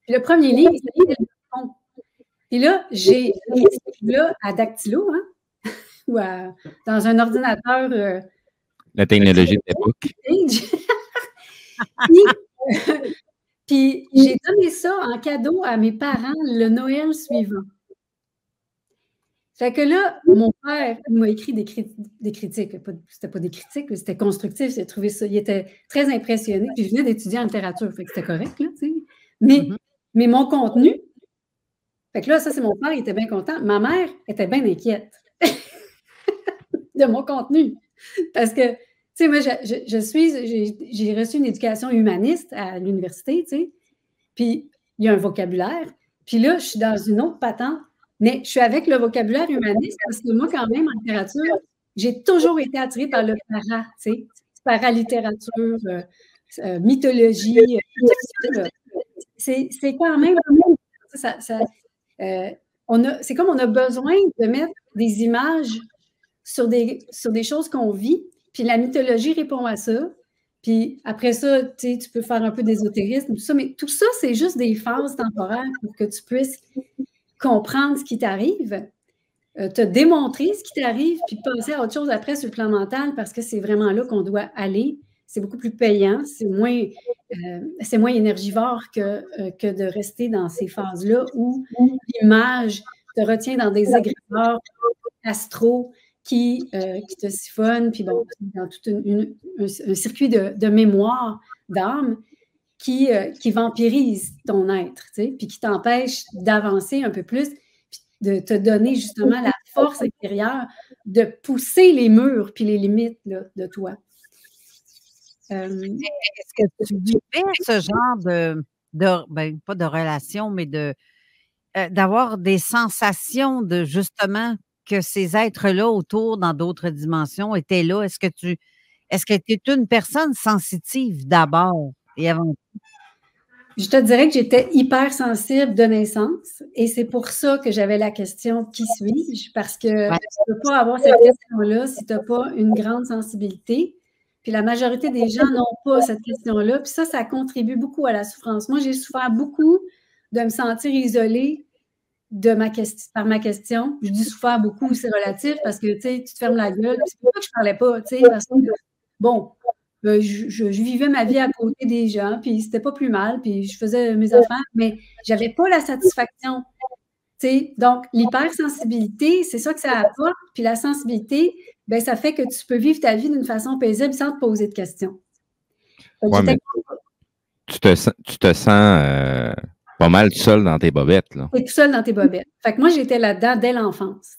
Puis le premier livre, c'était le fond. Et là, j'ai écrit ce livre-là à dactylo, hein, ou dans un ordinateur. La technologie de l'époque. Puis j'ai donné ça en cadeau à mes parents le Noël suivant. Fait que là, mon père m'a écrit des critiques. C'était pas des critiques, c'était constructif. J'ai trouvé ça. Il était très impressionné. Puis je venais d'étudier en littérature. Fait que c'était correct, là, tu sais. Mais mon contenu, fait que là, ça, c'est mon père, il était bien content. Ma mère était bien inquiète de mon contenu. Parce que, tu sais, moi, j'ai reçu une éducation humaniste à l'université, tu sais. Puis il y a un vocabulaire. Puis là, je suis dans une autre patente. Mais je suis avec le vocabulaire humaniste parce que moi, quand même, en littérature, j'ai toujours été attirée par le para, tu sais, paralittérature, mythologie. C'est quand même... c'est comme on a besoin de mettre des images sur des choses qu'on vit, puis la mythologie répond à ça. Puis après ça, tu peux faire un peu d'ésotérisme, tout ça, mais tout ça, c'est juste des phases temporaires pour que tu puisses comprendre ce qui t'arrive, te démontrer ce qui t'arrive, puis penser à autre chose après sur le plan mental, parce que c'est vraiment là qu'on doit aller. C'est beaucoup plus payant, c'est moins énergivore que de rester dans ces phases-là où l'image te retient dans des égrégores astraux qui te siphonnent, puis bon, dans tout un circuit de mémoire, d'âme, qui vampirise ton être, tu sais, puis qui t'empêche d'avancer un peu plus, puis de te donner justement la force intérieure de pousser les murs puis les limites là, de toi. Est-ce que tu vivais ce genre ben, pas de relation, mais d'avoir des sensations de justement que ces êtres-là autour dans d'autres dimensions étaient là? Est-ce que tu es une personne sensitive d'abord et avant tout? Je te dirais que j'étais hypersensible de naissance et c'est pour ça que j'avais la question « Qui suis-je? » Parce que tu ne peux pas avoir cette question-là si tu n'as pas une grande sensibilité. Puis la majorité des gens n'ont pas cette question-là. Puis ça contribue beaucoup à la souffrance. Moi, j'ai souffert beaucoup de me sentir isolée par ma question. Je dis souffert beaucoup, c'est relatif parce que tu te fermes la gueule. C'est pour ça que je ne parlais pas, parce que, bon, je vivais ma vie à côté des gens, puis c'était pas plus mal, puis je faisais mes affaires, mais j'avais pas la satisfaction. Donc, l'hypersensibilité, c'est ça que ça apporte. Puis la sensibilité, ben, ça fait que tu peux vivre ta vie d'une façon paisible sans te poser de questions. Ouais, mais tu te sens pas mal tout seul dans tes bobettes. Tu es tout seul dans tes bobettes. Fait que moi, j'étais là-dedans dès l'enfance.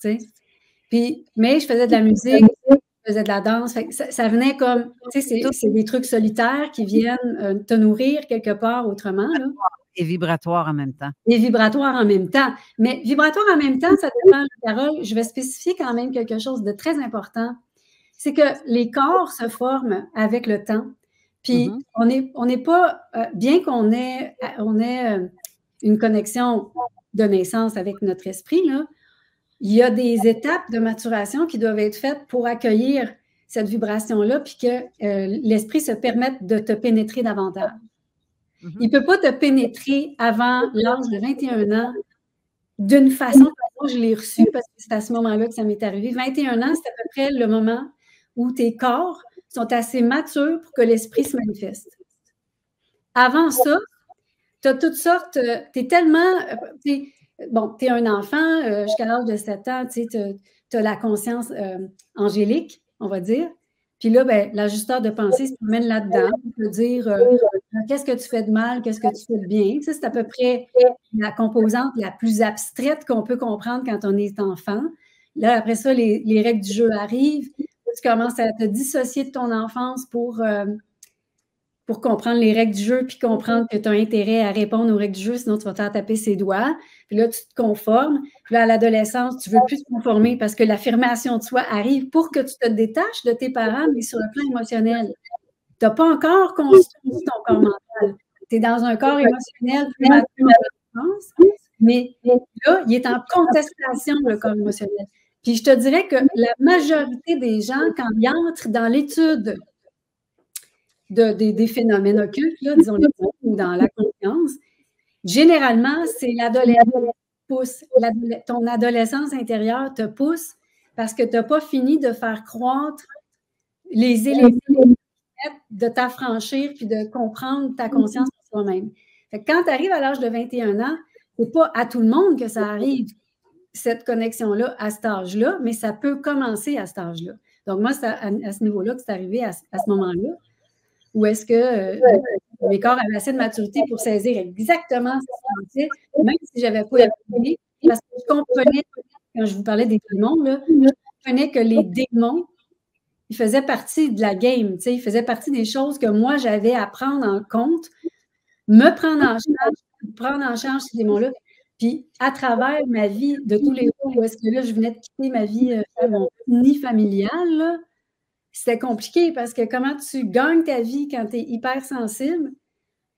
Mais je faisais de la musique, je faisais de la danse. Fait que ça venait comme, c'est des trucs solitaires qui viennent te nourrir quelque part autrement. Là. Et vibratoire en même temps. Et vibratoire en même temps. Mais vibratoire en même temps, ça dépend, Carole. Je vais spécifier quand même quelque chose de très important. C'est que les corps se forment avec le temps. Puis on n'est pas, bien qu'on ait une connexion de naissance avec notre esprit, là, il y a des étapes de maturation qui doivent être faites pour accueillir cette vibration-là, puis que l'esprit se permette de te pénétrer davantage. Il ne peut pas te pénétrer avant l'âge de 21 ans d'une façon dont je l'ai reçu, parce que c'est à ce moment-là que ça m'est arrivé. 21 ans, c'est à peu près le moment où tes corps sont assez matures pour que l'esprit se manifeste. Avant ça, tu as toutes sortes, tu es tellement... Bon, tu es un enfant, jusqu'à l'âge de 7 ans, tu as la conscience angélique, on va dire. Puis là, ben, l'ajusteur de pensée se promène là-dedans pour te dire qu'est-ce que tu fais de mal, qu'est-ce que tu fais de bien. Tu sais, c'est à peu près la composante la plus abstraite qu'on peut comprendre quand on est enfant. Là, après ça, les règles du jeu arrivent. Tu commences à te dissocier de ton enfance pour comprendre les règles du jeu puis comprendre que tu as intérêt à répondre aux règles du jeu, sinon tu vas te faire taper ses doigts. Puis là, tu te conformes. Puis là, à l'adolescence, tu ne veux plus te conformer parce que l'affirmation de soi arrive pour que tu te détaches de tes parents, mais sur le plan émotionnel. Tu n'as pas encore construit ton corps mental. Tu es dans un corps émotionnel plus mature, mais là, il est en contestation, le corps émotionnel. Puis je te dirais que la majorité des gens, quand ils entrent dans l'étude des phénomènes occultes, là, disons ou dans la conscience, généralement, c'est l'adolescence qui pousse. Ton adolescence intérieure te pousse parce que tu n'as pas fini de faire croître les éléments de t'affranchir puis de comprendre ta conscience pour toi-même. Fait que quand tu arrives à l'âge de 21 ans, ce n'est pas à tout le monde que ça arrive, cette connexion-là, à cet âge-là, mais ça peut commencer à cet âge-là. Donc, moi, c'est à ce niveau-là que c'est arrivé à ce moment-là, où est-ce que mes corps avaient assez de maturité pour saisir exactement ce qui se passait, même si je n'avais pas appris, parce que je comprenais, quand je vous parlais des démons, là, je comprenais que les démons, ils faisaient partie de la game, ils faisaient partie des choses que moi, j'avais à prendre en compte, me prendre en charge ces démons-là. Puis, à travers ma vie de tous les jours, où est-ce que là, je venais de quitter ma vie unifamiliale, c'était compliqué parce que comment tu gagnes ta vie quand tu es hypersensible,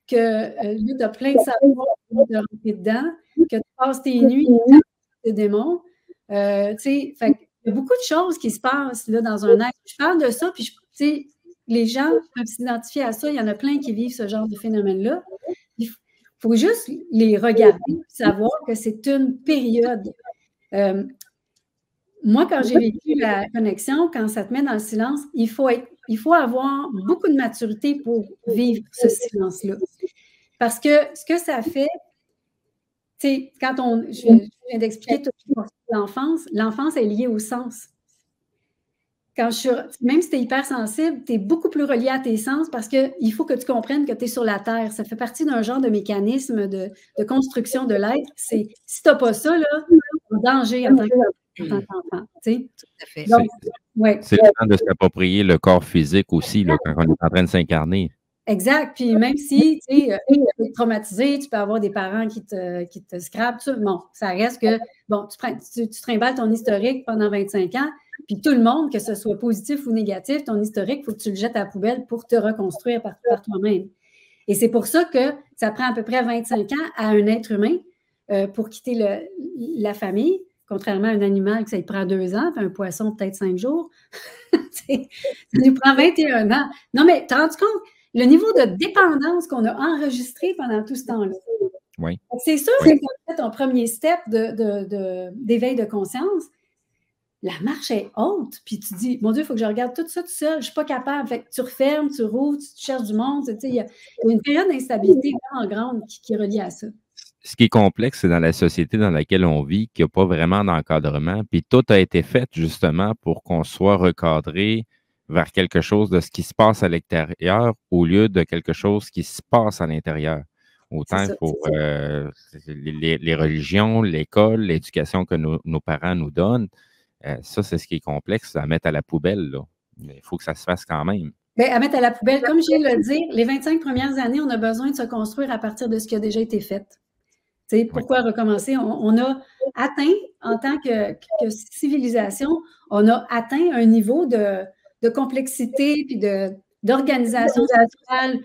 que là, tu as plein de savoir de rentrer dedans, que tu passes tes nuits avec tes démons. Fait il y a beaucoup de choses qui se passent là, dans un acte. Je parle de ça, puis les gens peuvent s'identifier à ça. Il y en a plein qui vivent ce genre de phénomène-là. Il faut juste les regarder et savoir que c'est une période. Moi, quand j'ai vécu la connexion, quand ça te met dans le silence, il faut avoir beaucoup de maturité pour vivre ce silence-là. Parce que ce que ça fait, tu sais, je viens d'expliquer toute l'enfance est liée au sens. Même si tu es hypersensible, tu es beaucoup plus relié à tes sens parce qu'il faut que tu comprennes que tu es sur la Terre. Ça fait partie d'un genre de mécanisme de construction de l'être. Si tu n'as pas ça, là, tu es en danger en tant qu'enfant. Tu sais? Tout à fait. Donc, ouais. C'est le temps de s'approprier le corps physique aussi, là, quand on est en train de s'incarner. Exact. Puis même si tu es traumatisé, tu peux avoir des parents qui te scrapent, tout ça. Bon, ça reste que, bon, tu trimbales ton historique pendant 25 ans, puis tout le monde, que ce soit positif ou négatif, ton historique, il faut que tu le jettes à la poubelle pour te reconstruire par toi-même. Et c'est pour ça que ça prend à peu près 25 ans à un être humain pour quitter la famille, contrairement à un animal que ça lui prend 2 ans, puis un poisson peut-être 5 jours. Ça nous prend 21 ans. Non, mais t'as rendu compte? Le niveau de dépendance qu'on a enregistré pendant tout ce temps-là. Oui. C'est sûr que quand tu fais ton premier step d'éveil de conscience, la marche est haute, puis tu dis, mon Dieu, il faut que je regarde tout ça tout seul, je ne suis pas capable. Fait que tu refermes, tu rouvres, tu cherches du monde. Il y a une période d'instabilité vraiment grande qui est reliée à ça. Ce qui est complexe, c'est dans la société dans laquelle on vit, qu'il n'y a pas vraiment d'encadrement, puis tout a été fait justement pour qu'on soit recadré vers quelque chose de ce qui se passe à l'extérieur au lieu de quelque chose qui se passe à l'intérieur. Autant pour les religions, l'école, l'éducation que nos parents nous donnent, ça, c'est ce qui est complexe à mettre à la poubelle, là. Mais il faut que ça se fasse quand même. Bien, à mettre à la poubelle, comme je viens de le dire, les 25 premières années, on a besoin de se construire à partir de ce qui a déjà été fait. Tu sais, pourquoi recommencer? On a atteint, en tant que civilisation, on a atteint un niveau de complexité, puis d'organisation sociale,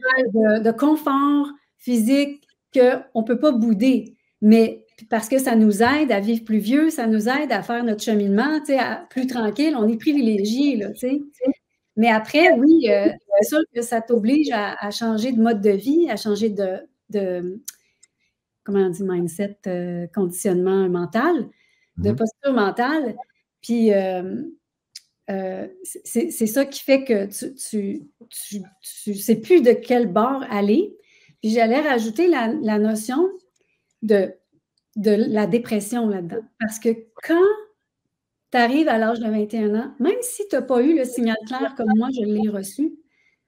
de confort physique qu'on ne peut pas bouder. Mais parce que ça nous aide à vivre plus vieux, ça nous aide à faire notre cheminement, tu sais, plus tranquille, on est privilégiés, là, tu sais. Mais après, oui, c'est sûr que ça t'oblige à changer de mode de vie, à changer de comment on dit, mindset, conditionnement mental, de posture mentale. Puis, c'est ça qui fait que tu sais plus de quel bord aller. Puis j'allais rajouter la notion de la dépression là-dedans. Parce que quand tu arrives à l'âge de 21 ans, même si tu n'as pas eu le signal clair comme moi, je l'ai reçu,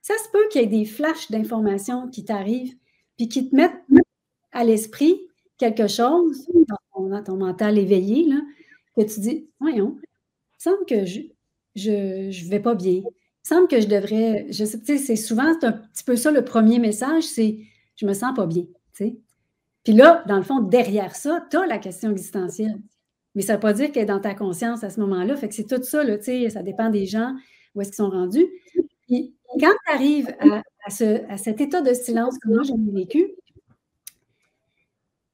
ça se peut qu'il y ait des flashs d'informations qui t'arrivent puis qui te mettent à l'esprit quelque chose, dans ton mental éveillé, là, que tu dis, voyons, il semble que je vais pas bien. Il semble que je devrais, je sais, tu sais, c'est souvent, c'est un petit peu ça le premier message, c'est je me sens pas bien, tu sais. Puis là, dans le fond, derrière ça, tu as la question existentielle. Mais ça ne veut pas dire qu'elle est dans ta conscience à ce moment-là. Fait que c'est tout ça, là, tu sais, ça dépend des gens, où est-ce qu'ils sont rendus. Puis quand tu arrives à cet état de silence que moi j'ai vécu,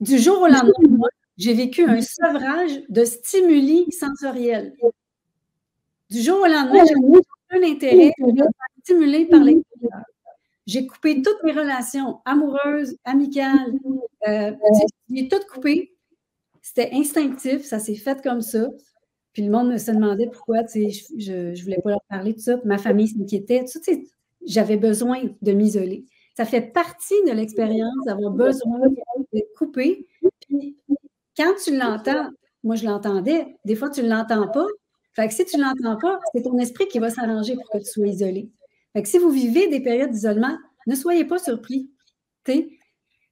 du jour au lendemain, moi, j'ai vécu un sevrage de stimuli sensoriels. Du jour au lendemain, j'ai eu aucun intérêt à être stimulé par l'extérieur. J'ai coupé toutes mes relations amoureuses, amicales. J'ai tout coupé. C'était instinctif, ça s'est fait comme ça. Puis le monde se demandait pourquoi, tu sais, je ne voulais pas leur parler de ça. Puis ma famille s'inquiétait. Tu sais, j'avais besoin de m'isoler. Ça fait partie de l'expérience d'avoir besoin de couper. Puis quand tu l'entends, moi je l'entendais, des fois tu ne l'entends pas. Fait que si tu ne l'entends pas, c'est ton esprit qui va s'arranger pour que tu sois isolé. Fait que si vous vivez des périodes d'isolement, ne soyez pas surpris. T'sais,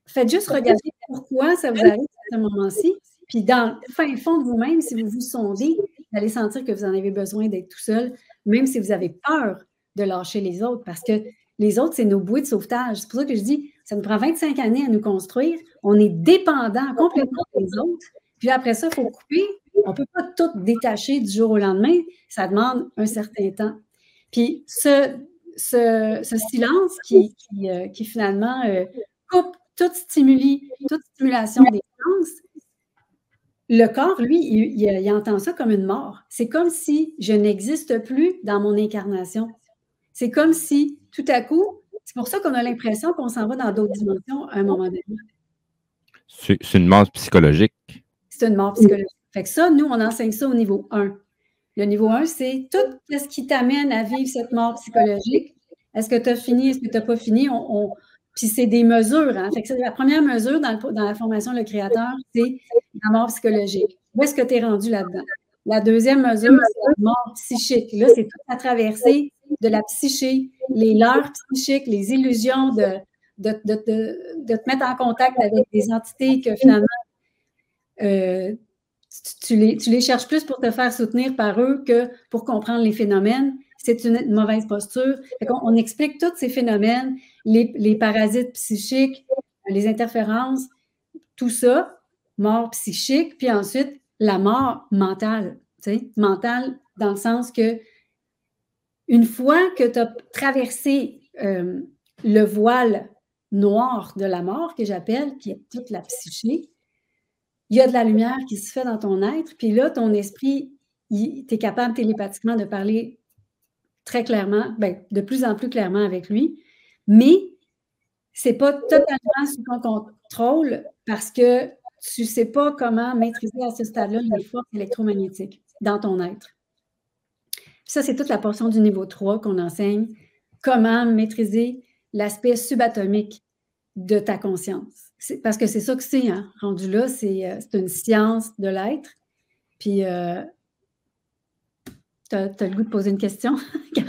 faites juste regarder pourquoi ça vous arrive à ce moment-ci. Puis dans le fin fond de vous-même, si vous vous sondez, vous allez sentir que vous en avez besoin d'être tout seul, même si vous avez peur de lâcher les autres, parce que les autres, c'est nos bouées de sauvetage. C'est pour ça que je dis, ça nous prend 25 années à nous construire. On est dépendant complètement des autres. Puis après ça, il faut couper. On ne peut pas tout détacher du jour au lendemain. Ça demande un certain temps. Puis ce silence qui finalement coupe toute stimulation des sens, le corps, lui, il entend ça comme une mort. C'est comme si je n'existe plus dans mon incarnation. C'est comme si, tout à coup, c'est pour ça qu'on a l'impression qu'on s'en va dans d'autres dimensions à un moment donné. C'est une mort psychologique. C'est une mort psychologique. Fait que ça, nous, on enseigne ça au niveau 1. Le niveau 1, c'est tout ce qui t'amène à vivre cette mort psychologique. Est-ce que tu as fini? Est-ce que tu n'as pas fini? Puis c'est des mesures. Hein? Fait que la première mesure dans la formation Le Créateur, c'est la mort psychologique. Où est-ce que tu es rendu là-dedans? La deuxième mesure, c'est la mort psychique. Là, c'est toute la traversée de la psyché, les leurres psychiques, les illusions de te mettre en contact avec des entités que finalement, tu les cherches plus pour te faire soutenir par eux que pour comprendre les phénomènes. C'est une mauvaise posture. On explique tous ces phénomènes, les parasites psychiques, les interférences, tout ça, mort psychique, puis ensuite la mort mentale. Mentale dans le sens que une fois que tu as traversé le voile noir de la mort, que j'appelle, qui est toute la psyché, il y a de la lumière qui se fait dans ton être, puis là, ton esprit, tu es capable télépathiquement de parler très clairement, de plus en plus clairement avec lui, mais ce n'est pas totalement sous ton contrôle parce que tu ne sais pas comment maîtriser à ce stade-là les forces électromagnétiques dans ton être. Puis ça, c'est toute la portion du niveau 3 qu'on enseigne, comment maîtriser l'aspect subatomique de ta conscience. Parce que c'est ça que c'est, hein? Rendu là, c'est une science de l'être. Puis, tu as le goût de poser une question? Non,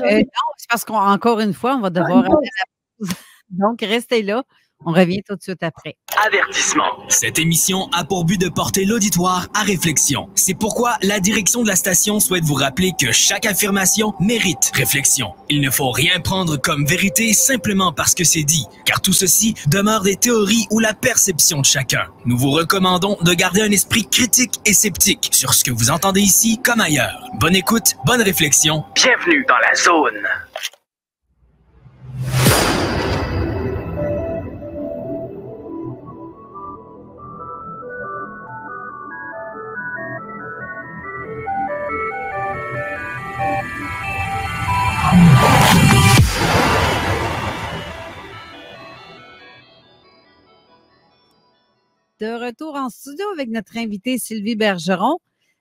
c'est parce qu'encore une fois, on va devoir aller à la pause. Donc, restez là. On revient tout de suite après. Avertissement. Cette émission a pour but de porter l'auditoire à réflexion. C'est pourquoi la direction de la station souhaite vous rappeler que chaque affirmation mérite réflexion. Il ne faut rien prendre comme vérité simplement parce que c'est dit, car tout ceci demeure des théories ou la perception de chacun. Nous vous recommandons de garder un esprit critique et sceptique sur ce que vous entendez ici comme ailleurs. Bonne écoute, bonne réflexion. Bienvenue dans la zone. De retour en studio avec notre invitée Sylvie Bergeron.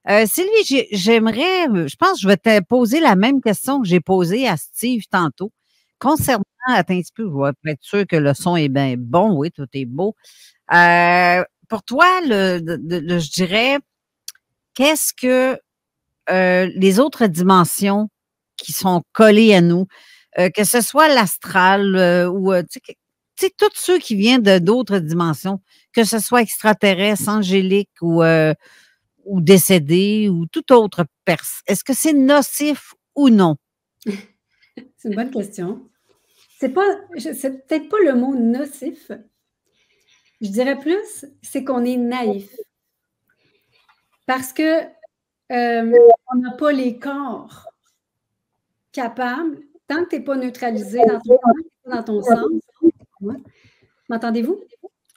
Sylvie, je pense que je vais te poser la même question que j'ai posée à Steve tantôt. Concernant, attends un petit peu, je vais être sûr que le son est bien bon. Oui, tout est beau. Pour toi, je dirais, qu'est-ce que les autres dimensions qui sont collées à nous, que ce soit l'astral ou tous ceux qui viennent d'autres dimensions, que ce soit extraterrestre, angélique ou décédé ou toute autre personne, est-ce que c'est nocif ou non? C'est une bonne question. C'est peut-être pas le mot nocif. Je dirais plus, c'est qu'on est naïf. Parce que on n'a pas les corps capables, tant que tu n'es pas neutralisé dans ton centre. M'entendez-vous?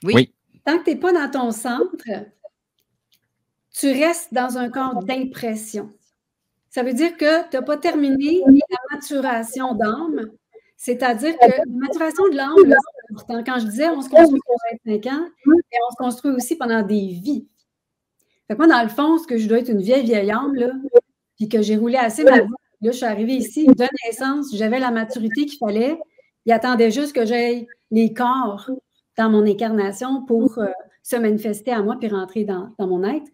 Oui. Tant que tu n'es pas dans ton centre, tu restes dans un corps d'impression. Ça veut dire que tu n'as pas terminé la maturation d'âme. C'est-à-dire que la maturation de l'âme, c'est important. Quand je disais on se construit pour 25 ans, et on se construit aussi pendant des vies. Fait que moi, dans le fond, ce que je dois être une vieille âme, là, puis que j'ai roulé assez ma vie. Là, je suis arrivée ici, de naissance, j'avais la maturité qu'il fallait. Il attendait juste que j'aie les corps dans mon incarnation pour se manifester à moi puis rentrer dans mon être.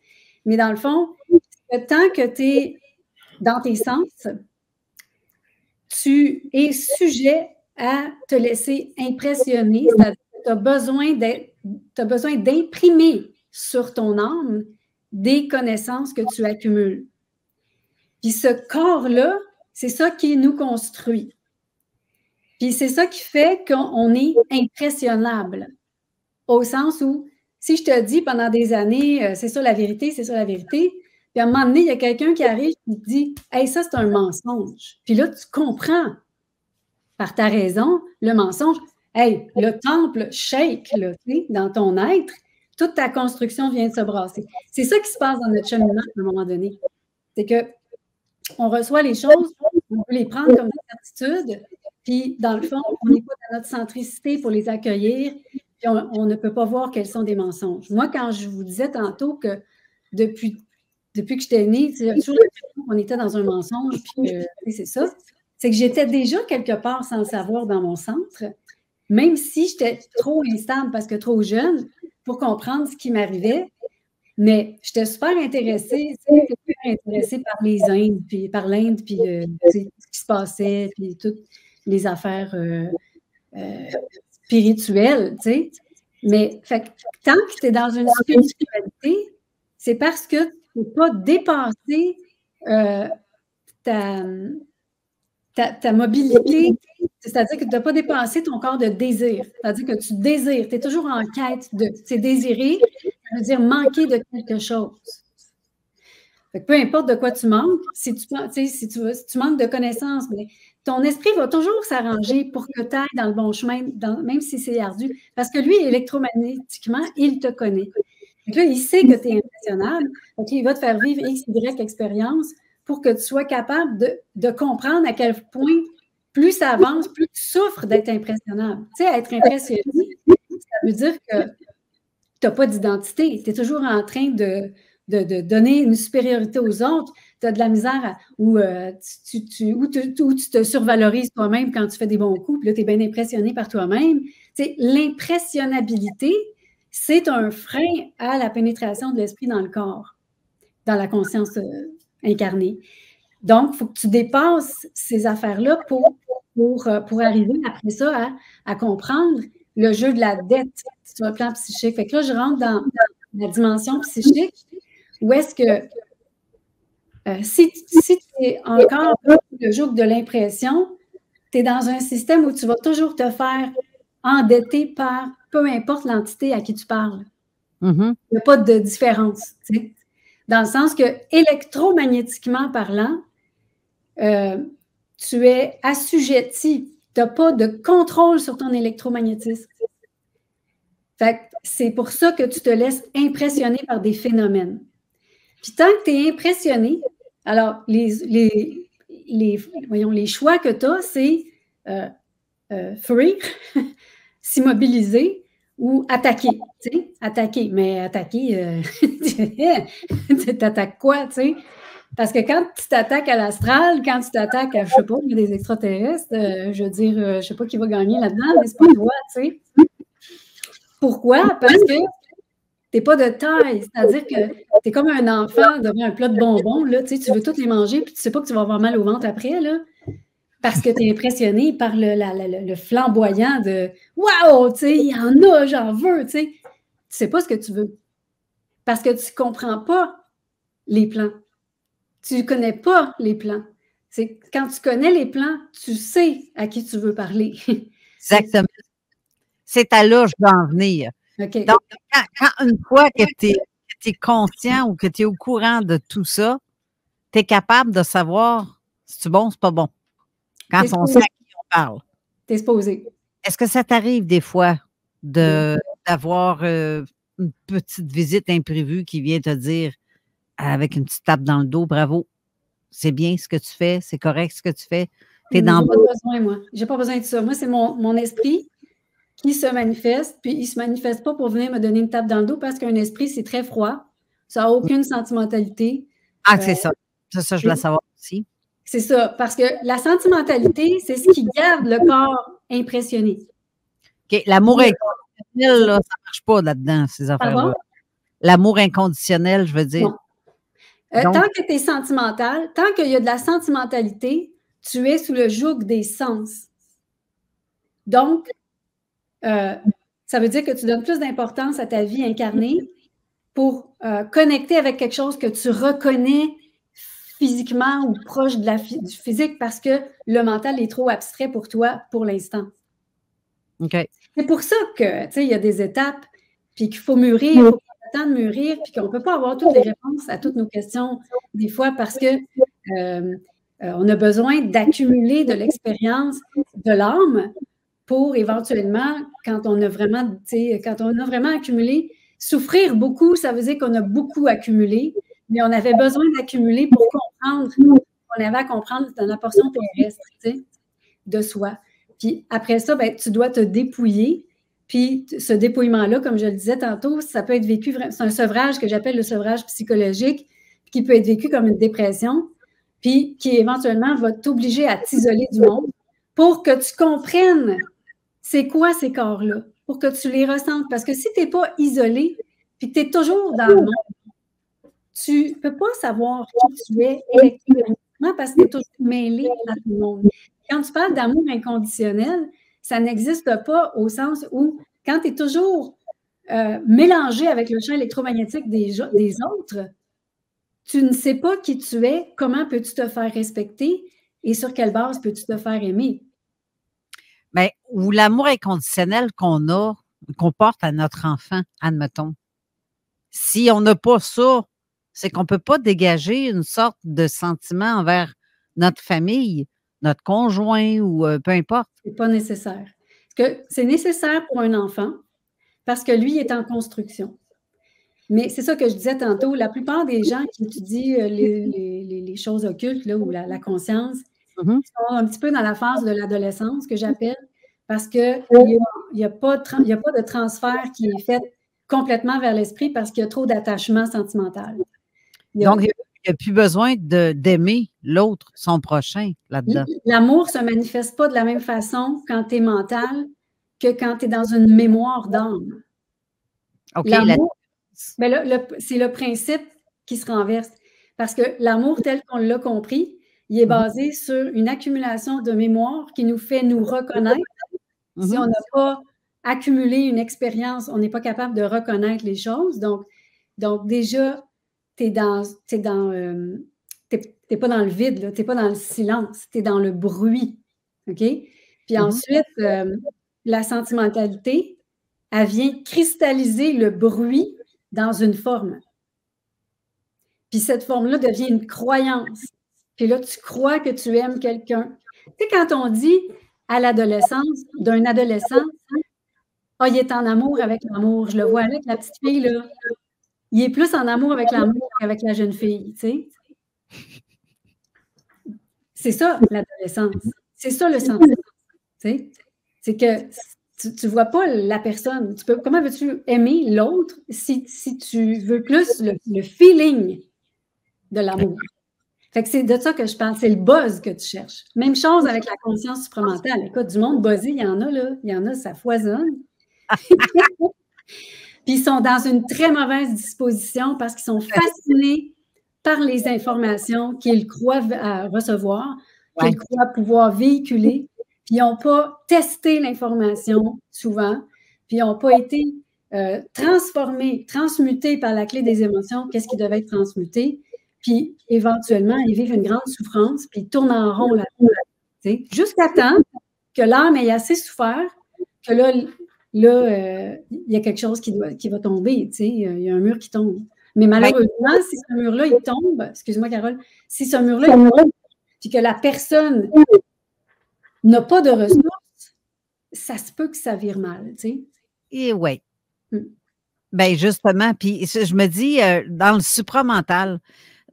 Mais dans le fond, tant que tu es dans tes sens, tu es sujet à te laisser impressionner, c'est-à-dire que tu as besoin d'imprimer sur ton âme des connaissances que tu accumules. Puis ce corps-là, c'est ça qui nous construit. Puis c'est ça qui fait qu'on est impressionnable. Au sens où, si je te dis pendant des années, c'est ça la vérité, c'est ça la vérité, puis à un moment donné, il y a quelqu'un qui arrive et te dit « Hey, ça, c'est un mensonge. » Puis là, tu comprends, par ta raison, le mensonge. Hey, le temple shake là, dans ton être, toute ta construction vient de se brasser. C'est ça qui se passe dans notre cheminement à un moment donné. C'est qu'on reçoit les choses, on peut les prendre comme des certitudes, Puis, dans le fond, on n'est pas dans notre centricité pour les accueillir, puis on ne peut pas voir quels sont des mensonges. Moi, quand je vous disais tantôt que depuis que j'étais née, j'ai toujours l'impression qu'on était dans un mensonge, puis c'est ça, c'est que j'étais déjà quelque part sans le savoir dans mon centre, même si j'étais trop instable parce que trop jeune pour comprendre ce qui m'arrivait. Mais j'étais super intéressée par les Indes, puis par l'Inde, puis ce qui se passait, puis toutes les affaires spirituelles, tu sais. Mais fait, tant que tu es dans une spiritualité, c'est parce que tu ne peux pas dépasser ta mobilité, c'est-à-dire que tu n'as pas dépassé ton corps de désir. C'est-à-dire que tu désires, tu es toujours en quête de. C'est désirer, ça veut dire manquer de quelque chose. Fait que peu importe de quoi tu manques, si tu manques de connaissances, mais ton esprit va toujours s'arranger pour que tu ailles dans le bon chemin, même si c'est ardu. Parce que lui, électromagnétiquement, il te connaît. Donc là, il sait que tu es impressionnable. Donc, il va te faire vivre X, Y expérience pour que tu sois capable de comprendre à quel point, plus ça avance, plus tu souffres d'être impressionnable. Tu sais, être impressionné, ça veut dire que tu n'as pas d'identité. Tu es toujours en train de donner une supériorité aux autres. Tu as de la misère où tu te survalorises toi-même quand tu fais des bons coups. Puis là, tu es bien impressionné par toi-même. Tu sais, l'impressionnabilité, c'est un frein à la pénétration de l'esprit dans le corps, dans la conscience incarnée. Donc, il faut que tu dépasses ces affaires-là pour arriver après ça à comprendre le jeu de la dette sur le plan psychique. Fait que là, je rentre dans la dimension psychique où est-ce que si tu es encore le joug de l'impression, tu es dans un système où tu vas toujours te faire endetter par peu importe l'entité à qui tu parles. Mm-hmm. Il n'y a pas de différence. Tu sais. Dans le sens que électromagnétiquement parlant, tu es assujetti. Tu n'as pas de contrôle sur ton électromagnétisme. Fait que c'est pour ça que tu te laisses impressionner par des phénomènes. Puis tant que tu es impressionné, alors les choix que tu as, c'est fuir, s'immobiliser ou attaquer. Tu sais, attaquer. Mais attaquer, tu t'attaques quoi, tu sais? Parce que quand tu t'attaques à l'astral, quand tu t'attaques à, je ne sais pas, des extraterrestres, je veux dire, je ne sais pas qui va gagner là-dedans, mais c'est pas toi, tu sais. Pourquoi? Parce que tu n'es pas de taille. C'est-à-dire que tu es comme un enfant devant un plat de bonbons, là, tu sais, tu veux tous les manger, puis tu ne sais pas que tu vas avoir mal au ventre après, là. Parce que tu es impressionné par le flamboyant de « Wow! Tu sais, il y en a, j'en veux! » Tu sais, tu ne sais pas ce que tu veux. Parce que tu ne comprends pas les plans. Tu ne connais pas les plans. C'est quand tu connais les plans, tu sais à qui tu veux parler. Exactement. C'est à là que je veux en venir. Okay. Donc, quand une fois que tu es conscient ou que tu es au courant de tout ça, tu es capable de savoir si c'est bon ou c'est pas bon. Quand on sait à qui on parle. Tu es supposé. Est-ce que ça t'arrive des fois d'avoir une petite visite imprévue qui vient te dire avec une petite tape dans le dos, bravo, c'est bien ce que tu fais, c'est correct ce que tu fais. T'es dans J'ai pas besoin, moi. J'ai pas besoin de ça. Moi, c'est mon esprit qui se manifeste, puis il ne se manifeste pas pour venir me donner une tape dans le dos parce qu'un esprit, c'est très froid. Ça n'a aucune sentimentalité. Ah, c'est ça. C'est ça, je voulais savoir aussi. C'est ça, parce que la sentimentalité, c'est ce qui garde le corps impressionné. OK. L'amour inconditionnel, là, ça ne marche pas là-dedans, ces affaires-là. L'amour inconditionnel, je veux dire. Donc, tant que tu es sentimental, tant qu'il y a de la sentimentalité, tu es sous le joug des sens. Donc, ça veut dire que tu donnes plus d'importance à ta vie incarnée pour connecter avec quelque chose que tu reconnais physiquement ou proche de du physique parce que le mental est trop abstrait pour toi pour l'instant. OK. C'est pour ça que, tu sais, il y a des étapes, puis qu'il faut mûrir, il faut prendre le temps de mûrir, puis qu'on ne peut pas avoir toutes les réponses à toutes nos questions des fois parce que on a besoin d'accumuler de l'expérience de l'âme pour éventuellement, quand on a vraiment accumulé, souffrir beaucoup, ça veut dire qu'on a beaucoup accumulé, mais on avait besoin d'accumuler pour comprendre qu'on avait à comprendre dans la portion terrestre, tu sais, de soi. Puis après ça, ben, tu dois te dépouiller. Puis ce dépouillement-là, comme je le disais tantôt, ça peut être vécu, c'est un sevrage que j'appelle le sevrage psychologique, qui peut être vécu comme une dépression, puis qui éventuellement va t'obliger à t'isoler du monde pour que tu comprennes c'est quoi ces corps-là, pour que tu les ressentes. Parce que si tu n'es pas isolé, puis que tu es toujours dans le monde, tu ne peux pas savoir qui tu es électroniquement parce que tu es toujours mêlé à tout le monde. Quand tu parles d'amour inconditionnel, ça n'existe pas au sens où, quand tu es toujours mélangé avec le champ électromagnétique des autres, tu ne sais pas qui tu es, comment peux-tu te faire respecter et sur quelle base peux-tu te faire aimer. Bien, ou l'amour inconditionnel qu'on porte à notre enfant, admettons. Si on n'a pas ça, c'est qu'on ne peut pas dégager une sorte de sentiment envers notre famille, notre conjoint ou peu importe. Ce n'est pas nécessaire. C'est nécessaire pour un enfant parce que lui est en construction. Mais c'est ça que je disais tantôt, la plupart des gens qui étudient les choses occultes là, ou la conscience, sont un petit peu dans la phase de l'adolescence que j'appelle, parce qu'il n'y a pas de transfert qui est fait complètement vers l'esprit parce qu'il y a trop d'attachement sentimental. Donc, il n'y a plus besoin d'aimer l'autre, son prochain, là-dedans. L'amour ne se manifeste pas de la même façon quand tu es mental que quand tu es dans une mémoire d'âme. OK, l'amour, c'est le principe qui se renverse. Parce que l'amour tel qu'on l'a compris, il est basé sur une accumulation de mémoire qui nous fait nous reconnaître. Si on n'a pas accumulé une expérience, on n'est pas capable de reconnaître les choses. Donc déjà, tu n'es pas dans le vide, tu n'es pas dans le silence, tu es dans le bruit. OK? Puis ensuite, la sentimentalité, elle vient cristalliser le bruit dans une forme. Puis cette forme-là devient une croyance. Puis là, tu crois que tu aimes quelqu'un. Tu sais, quand on dit à l'adolescence, d'un adolescent, « Ah, il est en amour avec l'amour. » Je le vois avec la petite fille, là. Il est plus en amour avec l'amour qu'avec la jeune fille, tu sais. C'est ça, l'adolescence. C'est ça, le sentiment. Tu sais. C'est que tu ne vois pas la personne. Comment veux-tu aimer l'autre si tu veux plus le feeling de l'amour? Fait que c'est de ça que je parle. C'est le buzz que tu cherches. Même chose avec la conscience supramentale. Écoute, du monde buzzé, il y en a, là. Il y en a, ça foisonne. Puis ils sont dans une très mauvaise disposition parce qu'ils sont fascinés par les informations qu'ils croient recevoir, qu'ils croient pouvoir véhiculer. Puis ils n'ont pas testé l'information souvent, puis ils n'ont pas été transformés, transmutés par la clé des émotions, qu'est-ce qui devait être transmuté. Puis éventuellement, ils vivent une grande souffrance, puis ils tournent en rond là-dessus. Jusqu'à temps que l'âme ait assez souffert, que là, il y a quelque chose qui va tomber, il y a un mur qui tombe. Mais malheureusement, si ce mur-là, il tombe, excuse-moi, Carole, si ce mur-là, il tombe, puis que la personne n'a pas de ressources, ça se peut que ça vire mal, tu sais. Et oui. Bien, justement, puis je me dis, dans le supramental,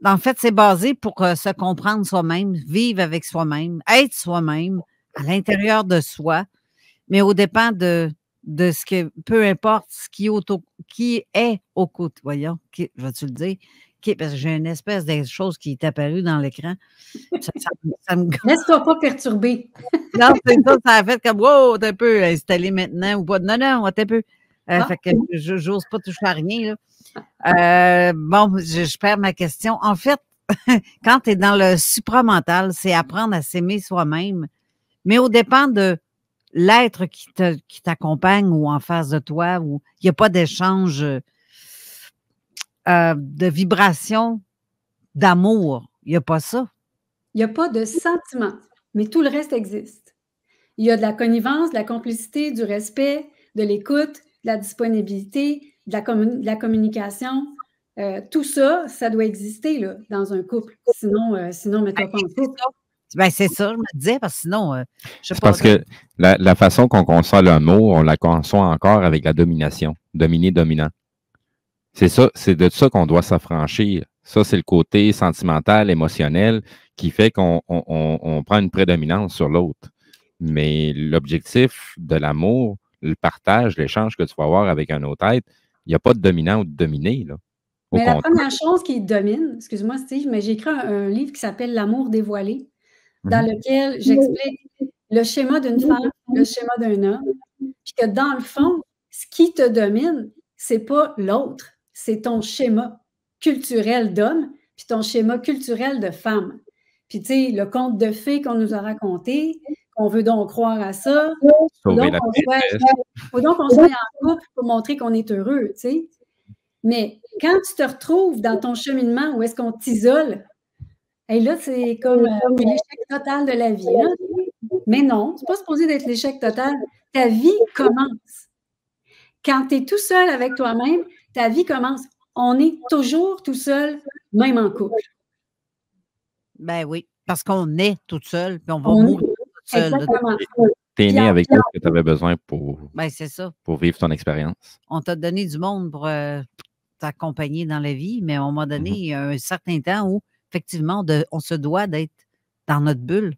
en fait, c'est basé pour se comprendre soi-même, vivre avec soi-même, être soi-même, à l'intérieur de soi, mais au dépend de ce que, peu importe ce qui est au côté, voyons, vas-tu le dire? Parce que j'ai une espèce de chose qui est apparue dans l'écran. Ça me... Laisse-toi pas perturber. Non, c'est ça a fait comme, wow, t'es un peu installé maintenant ou pas. Non, t'es un peu. Fait que j'ose pas toucher à rien, là. Bon, je perds ma question. En fait, quand tu es dans le supramental, c'est apprendre à s'aimer soi-même, mais au dépend de l'être qui t'accompagne ou en face de toi, où il n'y a pas d'échange de vibration, d'amour. Il n'y a pas ça. Il n'y a pas de sentiment, mais tout le reste existe. Il y a de la connivence, de la complicité, du respect, de l'écoute, de la disponibilité, de la communication. Tout ça, ça doit exister là, dans un couple. Sinon, mets-toi pas en couple. Ben, c'est ça, je me disais, parce que sinon, je sais pas. Parce que la façon qu'on conçoit l'amour, on la conçoit encore avec la domination. Dominé-dominant. C'est ça, c'est de ça qu'on doit s'affranchir. Ça, c'est le côté sentimental, émotionnel, qui fait qu'on prend une prédominance sur l'autre. Mais l'objectif de l'amour, le partage, l'échange que tu vas avoir avec un autre être, il n'y a pas de dominant ou de dominé, là. Mais la première chose qui domine, excuse-moi Steve, mais j'ai écrit un livre qui s'appelle L'amour dévoilé, dans lequel j'explique le schéma d'une femme, le schéma d'un homme, puis que dans le fond, ce qui te domine, c'est pas l'autre, c'est ton schéma culturel d'homme, puis ton schéma culturel de femme. Puis tu sais, le conte de fées qu'on nous a raconté, on veut donc croire à ça. Faut donc qu'on soit en couple pour montrer qu'on est heureux, tu sais. Mais quand tu te retrouves dans ton cheminement où est-ce qu'on t'isole, et là, c'est comme l'échec total de la vie. Là. Mais non, c'est pas supposé d'être l'échec total. Ta vie commence. Quand tu es tout seul avec toi-même, ta vie commence. On est toujours tout seul, même en couple. Ben oui, parce qu'on est toute seule, puis on va mourir toute seule. Exactement. Tu es né avec tout ce que tu avais besoin pour vivre ton expérience. On t'a donné du monde pour t'accompagner dans la vie, mais à un moment donné, il y a un certain temps où, effectivement, on se doit d'être dans notre bulle.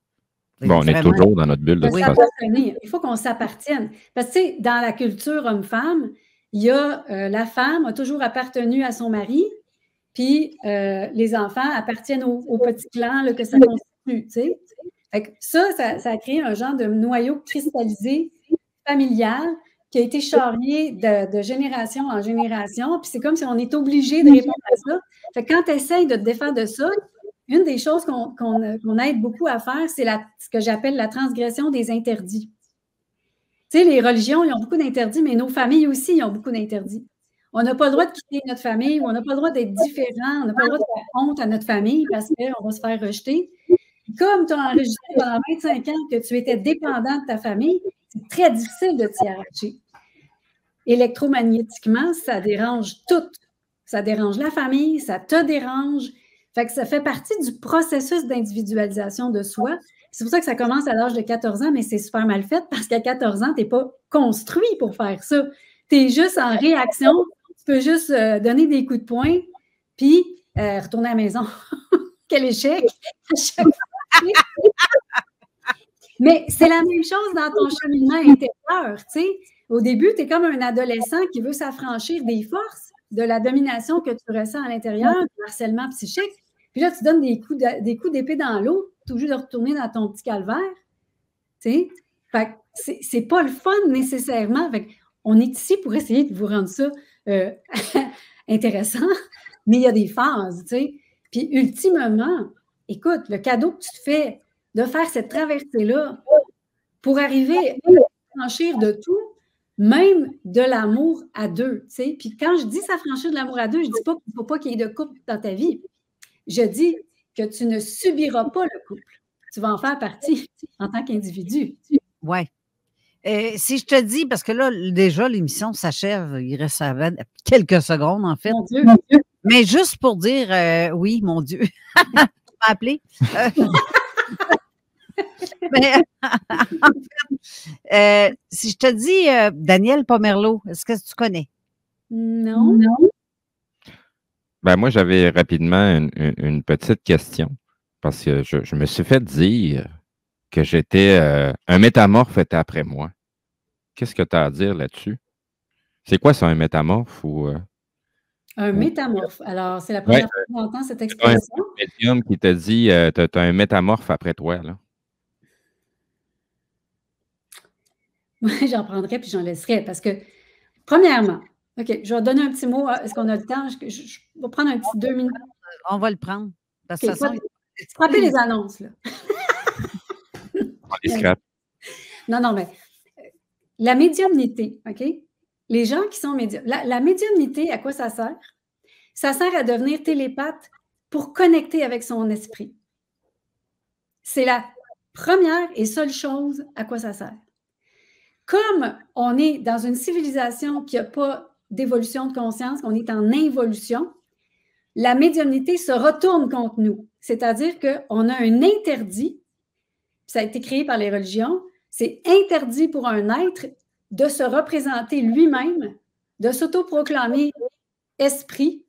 Bon, on est toujours dans notre bulle de toute façon. Il faut qu'on s'appartienne. Parce que, tu sais, dans la culture homme-femme, il y a la femme a toujours appartenu à son mari, puis les enfants appartiennent au petit clan là, que ça constitue, tu sais. Fait que ça a créé un genre de noyau cristallisé familial qui a été charrié de génération en génération. Puis c'est comme si on est obligé de répondre à ça. Fait que quand tu essaies de te défaire de ça, une des choses qu'on aide beaucoup à faire, c'est ce que j'appelle la transgression des interdits. Tu sais, les religions, ils ont beaucoup d'interdits, mais nos familles aussi, ils ont beaucoup d'interdits. On n'a pas le droit de quitter notre famille, ou on n'a pas le droit d'être différent, on n'a pas le droit de faire honte à notre famille parce qu'on va se faire rejeter. Comme tu as enregistré pendant 25 ans que tu étais dépendant de ta famille, c'est très difficile de t'y arracher. Électromagnétiquement, ça dérange tout. Ça dérange la famille, ça te dérange. Fait que ça fait partie du processus d'individualisation de soi. C'est pour ça que ça commence à l'âge de 14 ans, mais c'est super mal fait parce qu'à 14 ans, tu n'es pas construit pour faire ça. Tu es juste en réaction. Tu peux juste donner des coups de poing, puis retourner à la maison. Quel échec! Mais c'est la même chose dans ton cheminement intérieur, tu sais. Au début, tu es comme un adolescent qui veut s'affranchir des forces, de la domination que tu ressens à l'intérieur, du harcèlement psychique. Puis là, tu donnes des coups d'épée dans l'eau, tu es obligé de retourner dans ton petit calvaire. Tu sais? Fait que c'est pas le fun nécessairement. Fait on est ici pour essayer de vous rendre ça intéressant, mais il y a des phases, tu sais. Puis ultimement, écoute, le cadeau que tu te fais de faire cette traversée-là pour arriver à franchir de tout, même de l'amour à deux, tu sais. Puis quand je dis s'affranchir de l'amour à deux, je ne dis pas qu'il ne faut pas qu'il y ait de couple dans ta vie. Je dis que tu ne subiras pas le couple. Tu vas en faire partie en tant qu'individu. Oui. Si je te dis, parce que là, déjà, l'émission s'achève, il reste quelques secondes, en fait. Mon Dieu. Mais juste pour dire, oui, mon Dieu, tu m'as appelé. Mais, en fait, si je te dis Daniel Pomerleau, est-ce que tu connais? Non. Ben moi, j'avais rapidement une petite question parce que je me suis fait dire que j'étais un métamorphe était après moi. Qu'est-ce que tu as à dire là-dessus? C'est quoi ça, un métamorphe ou un métamorphe. Alors, c'est la première fois qu'on entend cette expression. C'est un médium qui t'a dit tu as un métamorphe après toi, là. Moi, j'en prendrais puis j'en laisserais parce que, premièrement, OK, je vais donner un petit mot. Est-ce qu'on a le temps? Je vais prendre un petit 2 minutes. On va le prendre. De toute façon, frappez les annonces, là. On les scrape. Non, mais la médiumnité, OK? Les gens qui sont médiums. La médiumnité, à quoi ça sert? Ça sert à devenir télépathe pour connecter avec son esprit. C'est la première et seule chose à quoi ça sert. Comme on est dans une civilisation qui n'a pas d'évolution de conscience, qu'on est en involution, la médiumnité se retourne contre nous. C'est-à-dire qu'on a un interdit, ça a été créé par les religions, c'est interdit pour un être de se représenter lui-même, de s'autoproclamer esprit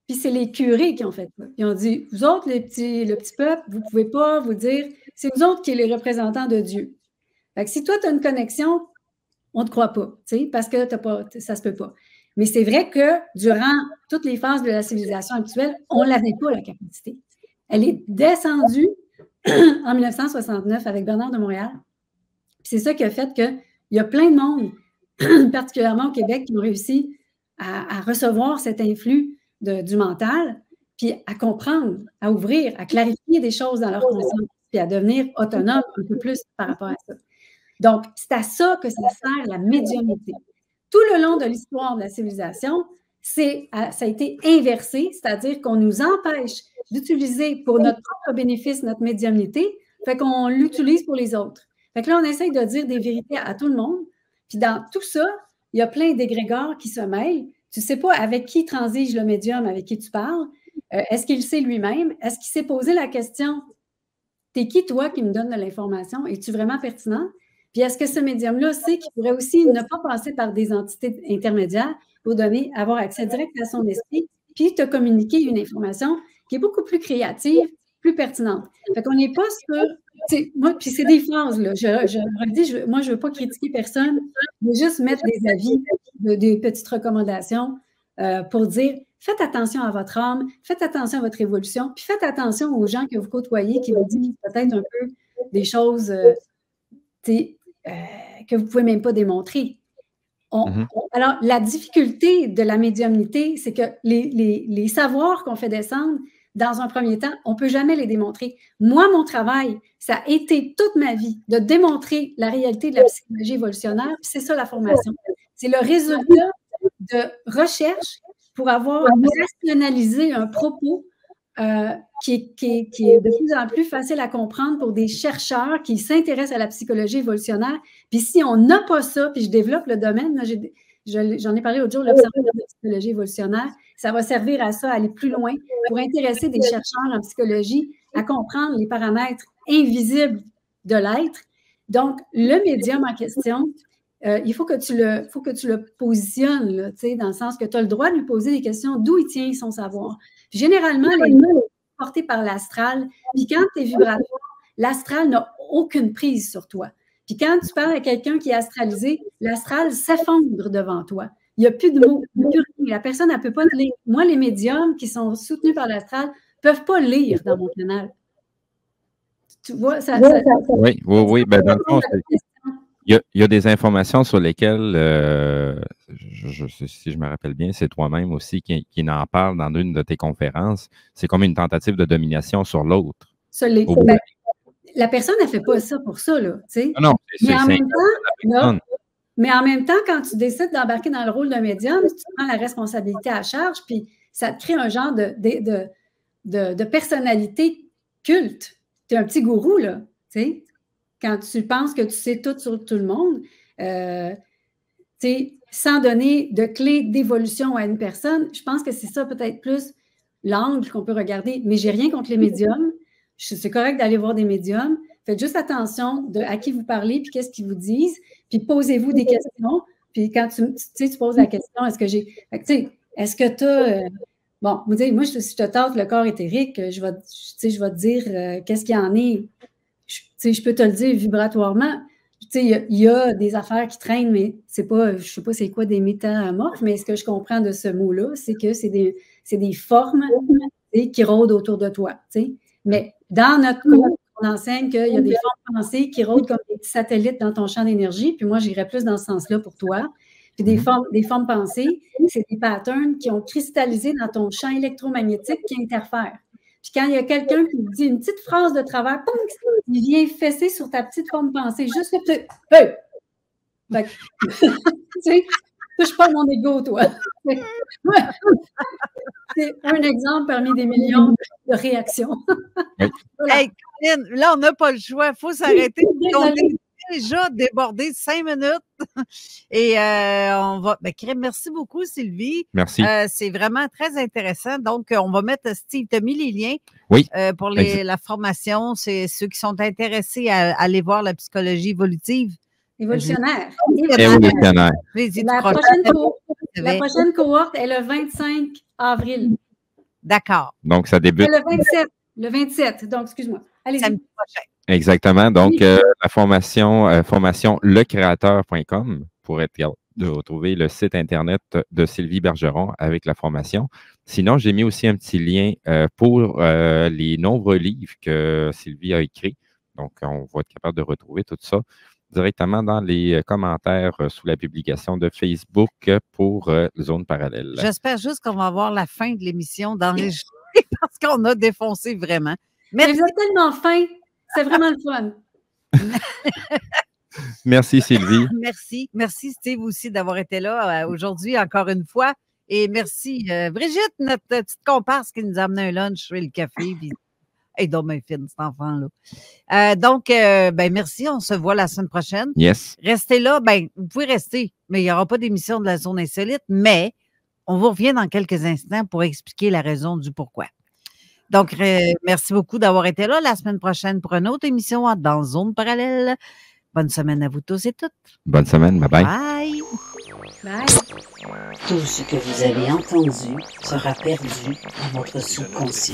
Puis c'est les curés qui ont fait ça. Ils ont dit, vous autres, le petit peuple, vous ne pouvez pas vous dire, c'est nous autres qui sommes les représentants de Dieu. Fait que si toi, tu as une connexion, on ne te croit pas, parce que ça ne se peut pas. Mais c'est vrai que durant toutes les phases de la civilisation actuelle, on n'avait pas la capacité. Elle est descendue en 1969 avec Bernard de Montréal. C'est ça qui a fait qu'il y a plein de monde, particulièrement au Québec, qui ont réussi à recevoir cet influx du mental, puis à comprendre, à ouvrir, à clarifier des choses dans leur conscience, puis à devenir autonome un peu plus par rapport à ça. Donc, c'est à ça que ça sert la médiumnité. Tout le long de l'histoire de la civilisation, ça a été inversé, c'est-à-dire qu'on nous empêche d'utiliser pour notre propre bénéfice notre médiumnité, fait qu'on l'utilise pour les autres. Fait que là, on essaye de dire des vérités à tout le monde, puis dans tout ça, il y a plein d'égrégores qui se mêlent. Tu ne sais pas avec qui transige le médium, avec qui tu parles. Est-ce qu'il sait lui-même? Est-ce qu'il s'est posé la question, t'es qui toi qui me donne de l'information? Es-tu vraiment pertinent? Puis est-ce que ce médium-là sait qu'il pourrait aussi ne pas passer par des entités intermédiaires pour avoir accès direct à son esprit, puis te communiquer une information qui est beaucoup plus créative, plus pertinente. Fait qu'on n'est pas sur... Moi, puis c'est des phrases, là. Moi, je ne veux pas critiquer personne, mais juste mettre des avis, des petites recommandations pour dire faites attention à votre âme, faites attention à votre évolution, puis faites attention aux gens que vous côtoyez qui vous disent peut-être un peu des choses que vous ne pouvez même pas démontrer. Alors, la difficulté de la médiumnité, c'est que les savoirs qu'on fait descendre, dans un premier temps, on ne peut jamais les démontrer. Moi, mon travail, ça a été toute ma vie de démontrer la réalité de la psychologie évolutionnaire, puis c'est ça la formation. C'est le résultat de recherche pour avoir rationalisé un propos qui est de plus en plus facile à comprendre pour des chercheurs qui s'intéressent à la psychologie évolutionnaire. Puis si on n'a pas ça, puis je développe le domaine, là, j'en ai parlé l'autre jour, l'observatoire de la psychologie évolutionnaire, ça va servir à ça, à aller plus loin, pour intéresser des chercheurs en psychologie à comprendre les paramètres invisibles de l'être. Donc, le médium en question, il faut que tu le positionnes, là, dans le sens que tu as le droit de lui poser des questions d'où il tient son savoir. Généralement, les mots sont portés par l'astral, puis quand tu es vibratoire, l'astral n'a aucune prise sur toi. Puis quand tu parles à quelqu'un qui est astralisé, l'astral s'effondre devant toi. Il n'y a plus de mots, plus rien. La personne, elle ne peut pas te lire. Moi, les médiums qui sont soutenus par l'astral ne peuvent pas lire dans mon canal. Tu vois, ça Oui. Ben, dans le fond, il y a des informations sur lesquelles, si je me rappelle bien, c'est toi-même aussi qui en parle dans une de tes conférences. C'est comme une tentative de domination sur l'autre. La personne, elle ne fait pas ça pour ça, là. Non, mais en même temps, quand tu décides d'embarquer dans le rôle d'un médium, tu prends la responsabilité à charge, puis ça te crée un genre de personnalité culte. Tu es un petit gourou, là, tu sais. Quand tu penses que tu sais tout sur tout le monde, sans donner de clé d'évolution à une personne, je pense que c'est ça peut-être plus l'angle qu'on peut regarder. Mais j'ai rien contre les médiums. C'est correct d'aller voir des médiums. Faites juste attention à qui vous parlez, puis qu'est-ce qu'ils vous disent, puis posez-vous des questions. Puis quand tu poses la question, est-ce que tu as... bon, moi, si je te tâte le corps éthérique, je vais te dire qu'est-ce qu'il y en est. Je peux te le dire vibratoirement. Il y a des affaires qui traînent, mais c'est pas, je ne sais pas c'est quoi des métamorphes, mais ce que je comprends de ce mot-là, c'est que c'est des formes qui rôdent autour de toi. Mais dans notre cours, on enseigne qu'il y a des formes pensées qui rôdent comme des petits satellites dans ton champ d'énergie, puis moi, j'irais plus dans ce sens-là pour toi. Puis des formes pensées, c'est des patterns qui ont cristallisé dans ton champ électromagnétique qui interfèrent. Puis quand il y a quelqu'un qui dit une petite phrase de travers, poum, il vient fesser sur ta petite forme pensée, juste que tu... Hey! Fait que, tu sais, touche pas mon ego, toi. C'est un exemple parmi des millions de réactions. Voilà. Hey, Colline, là, on n'a pas le choix. Il faut s'arrêter. On est déjà débordé 5 minutes. Et on va... merci beaucoup, Sylvie. Merci. C'est vraiment très intéressant. Donc, on va mettre... Steve, tu as mis les liens pour la formation. C'est ceux qui sont intéressés à aller voir la psychologie évolutive. Évolutionnaire. Évolutionnaire. La prochaine cohorte est le 25 avril. D'accord. Donc, ça débute. Le 27, donc, excuse-moi. Allez-y. Samedi prochain. Exactement. Donc, la formation lecréateur.com pour être de retrouver le site Internet de Sylvie Bergeron avec la formation. Sinon, j'ai mis aussi un petit lien pour les nombreux livres que Sylvie a écrits. Donc, on va être capable de retrouver tout ça directement dans les commentaires sous la publication de Facebook pour Zone Parallèle. J'espère juste qu'on va avoir la fin de l'émission d'enregistrer parce qu'on a défoncé vraiment. Mais vous êtes tellement fin. C'est vraiment le fun. Merci, Sylvie. Merci. Merci, Steve, aussi, d'avoir été là aujourd'hui, encore une fois. Et merci, Brigitte, notre petite comparse qui nous a amené un lunch et le café. Puis... Elle est donc bien fine, cet enfant-là. Donc, merci. On se voit la semaine prochaine. Yes. Restez là. Vous pouvez rester, mais il n'y aura pas d'émission de la Zone Insolite. Mais on vous revient dans quelques instants pour expliquer la raison du pourquoi. Donc, merci beaucoup d'avoir été là la semaine prochaine pour une autre émission dans Zone Parallèle. Bonne semaine à vous tous et toutes. Bonne semaine. Bye-bye. Bye. Bye. Tout ce que vous avez entendu sera perdu dans votre subconscient.